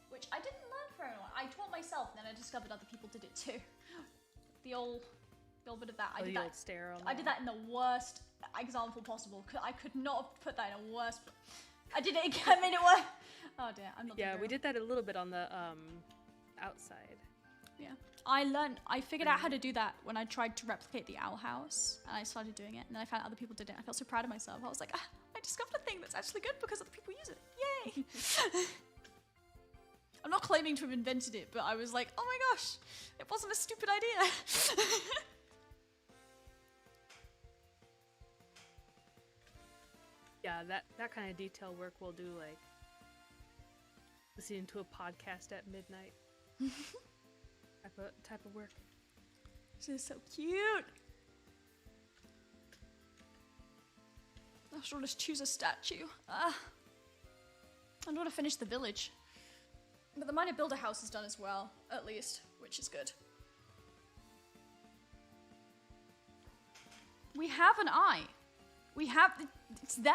A: which I didn't learn for anyone. I taught myself, and then I discovered other people did it too. The old bit of that. I did that.
B: Old stare on
A: I did that in the worst example possible. I could not have put that in a worse. I did it again. I made it worse. Oh dear, I'm not.
B: Yeah, we did that a little bit on the outside.
A: Yeah, I figured out how to do that when I tried to replicate the owl house, and I started doing it, and then I found other people did it. I felt so proud of myself. I was like, I discovered a thing that's actually good because other people use it. Yay! I'm not claiming to have invented it, but I was like, oh my gosh, it wasn't a stupid idea.
B: Yeah, that kind of detail work we'll do, like listening to a podcast at midnight. type of work.
A: This is so cute. I should just choose a statue. I don't want to finish the village. But the minor builder house is done as well, at least, which is good. We have an eye. It's there.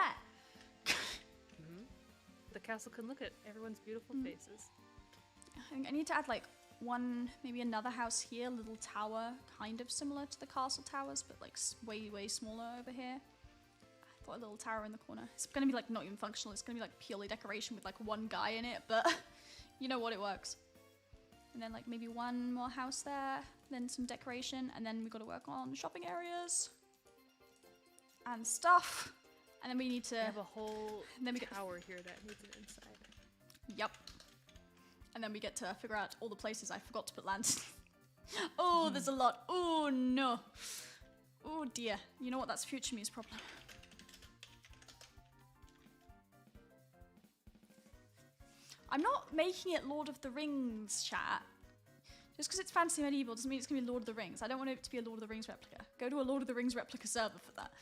B: The castle can look at everyone's beautiful faces.
A: I need to add like maybe another house here, a little tower, kind of similar to the castle towers, but like way, way smaller over here. I thought a little tower in the corner. It's gonna be like not even functional, it's gonna be like purely decoration with like one guy in it, but you know what, it works. And then like maybe one more house there, then some decoration, and then we gotta work on shopping areas and stuff. And then we need to
B: have a whole tower here that needs an inside.
A: Yep. And then we get to figure out all the places I forgot to put lanterns. Oh, there's a lot. Oh no. Oh dear. You know what? That's future me's problem. I'm not making it Lord of the Rings, chat. Just because it's fantasy medieval doesn't mean it's going to be Lord of the Rings. I don't want it to be a Lord of the Rings replica. Go to a Lord of the Rings replica server for that.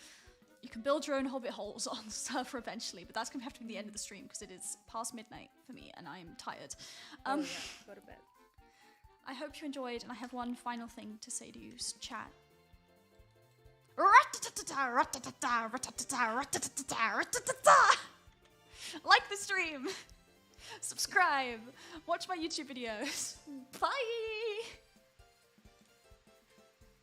A: You can build your own hobbit holes on the server eventually, but that's going to have to be the end of the stream because it is past midnight for me and I'm tired.
B: Oh yeah, go to bed.
A: I hope you enjoyed, and I have one final thing to say to you, chat. Like the stream, subscribe, watch my YouTube videos. Bye!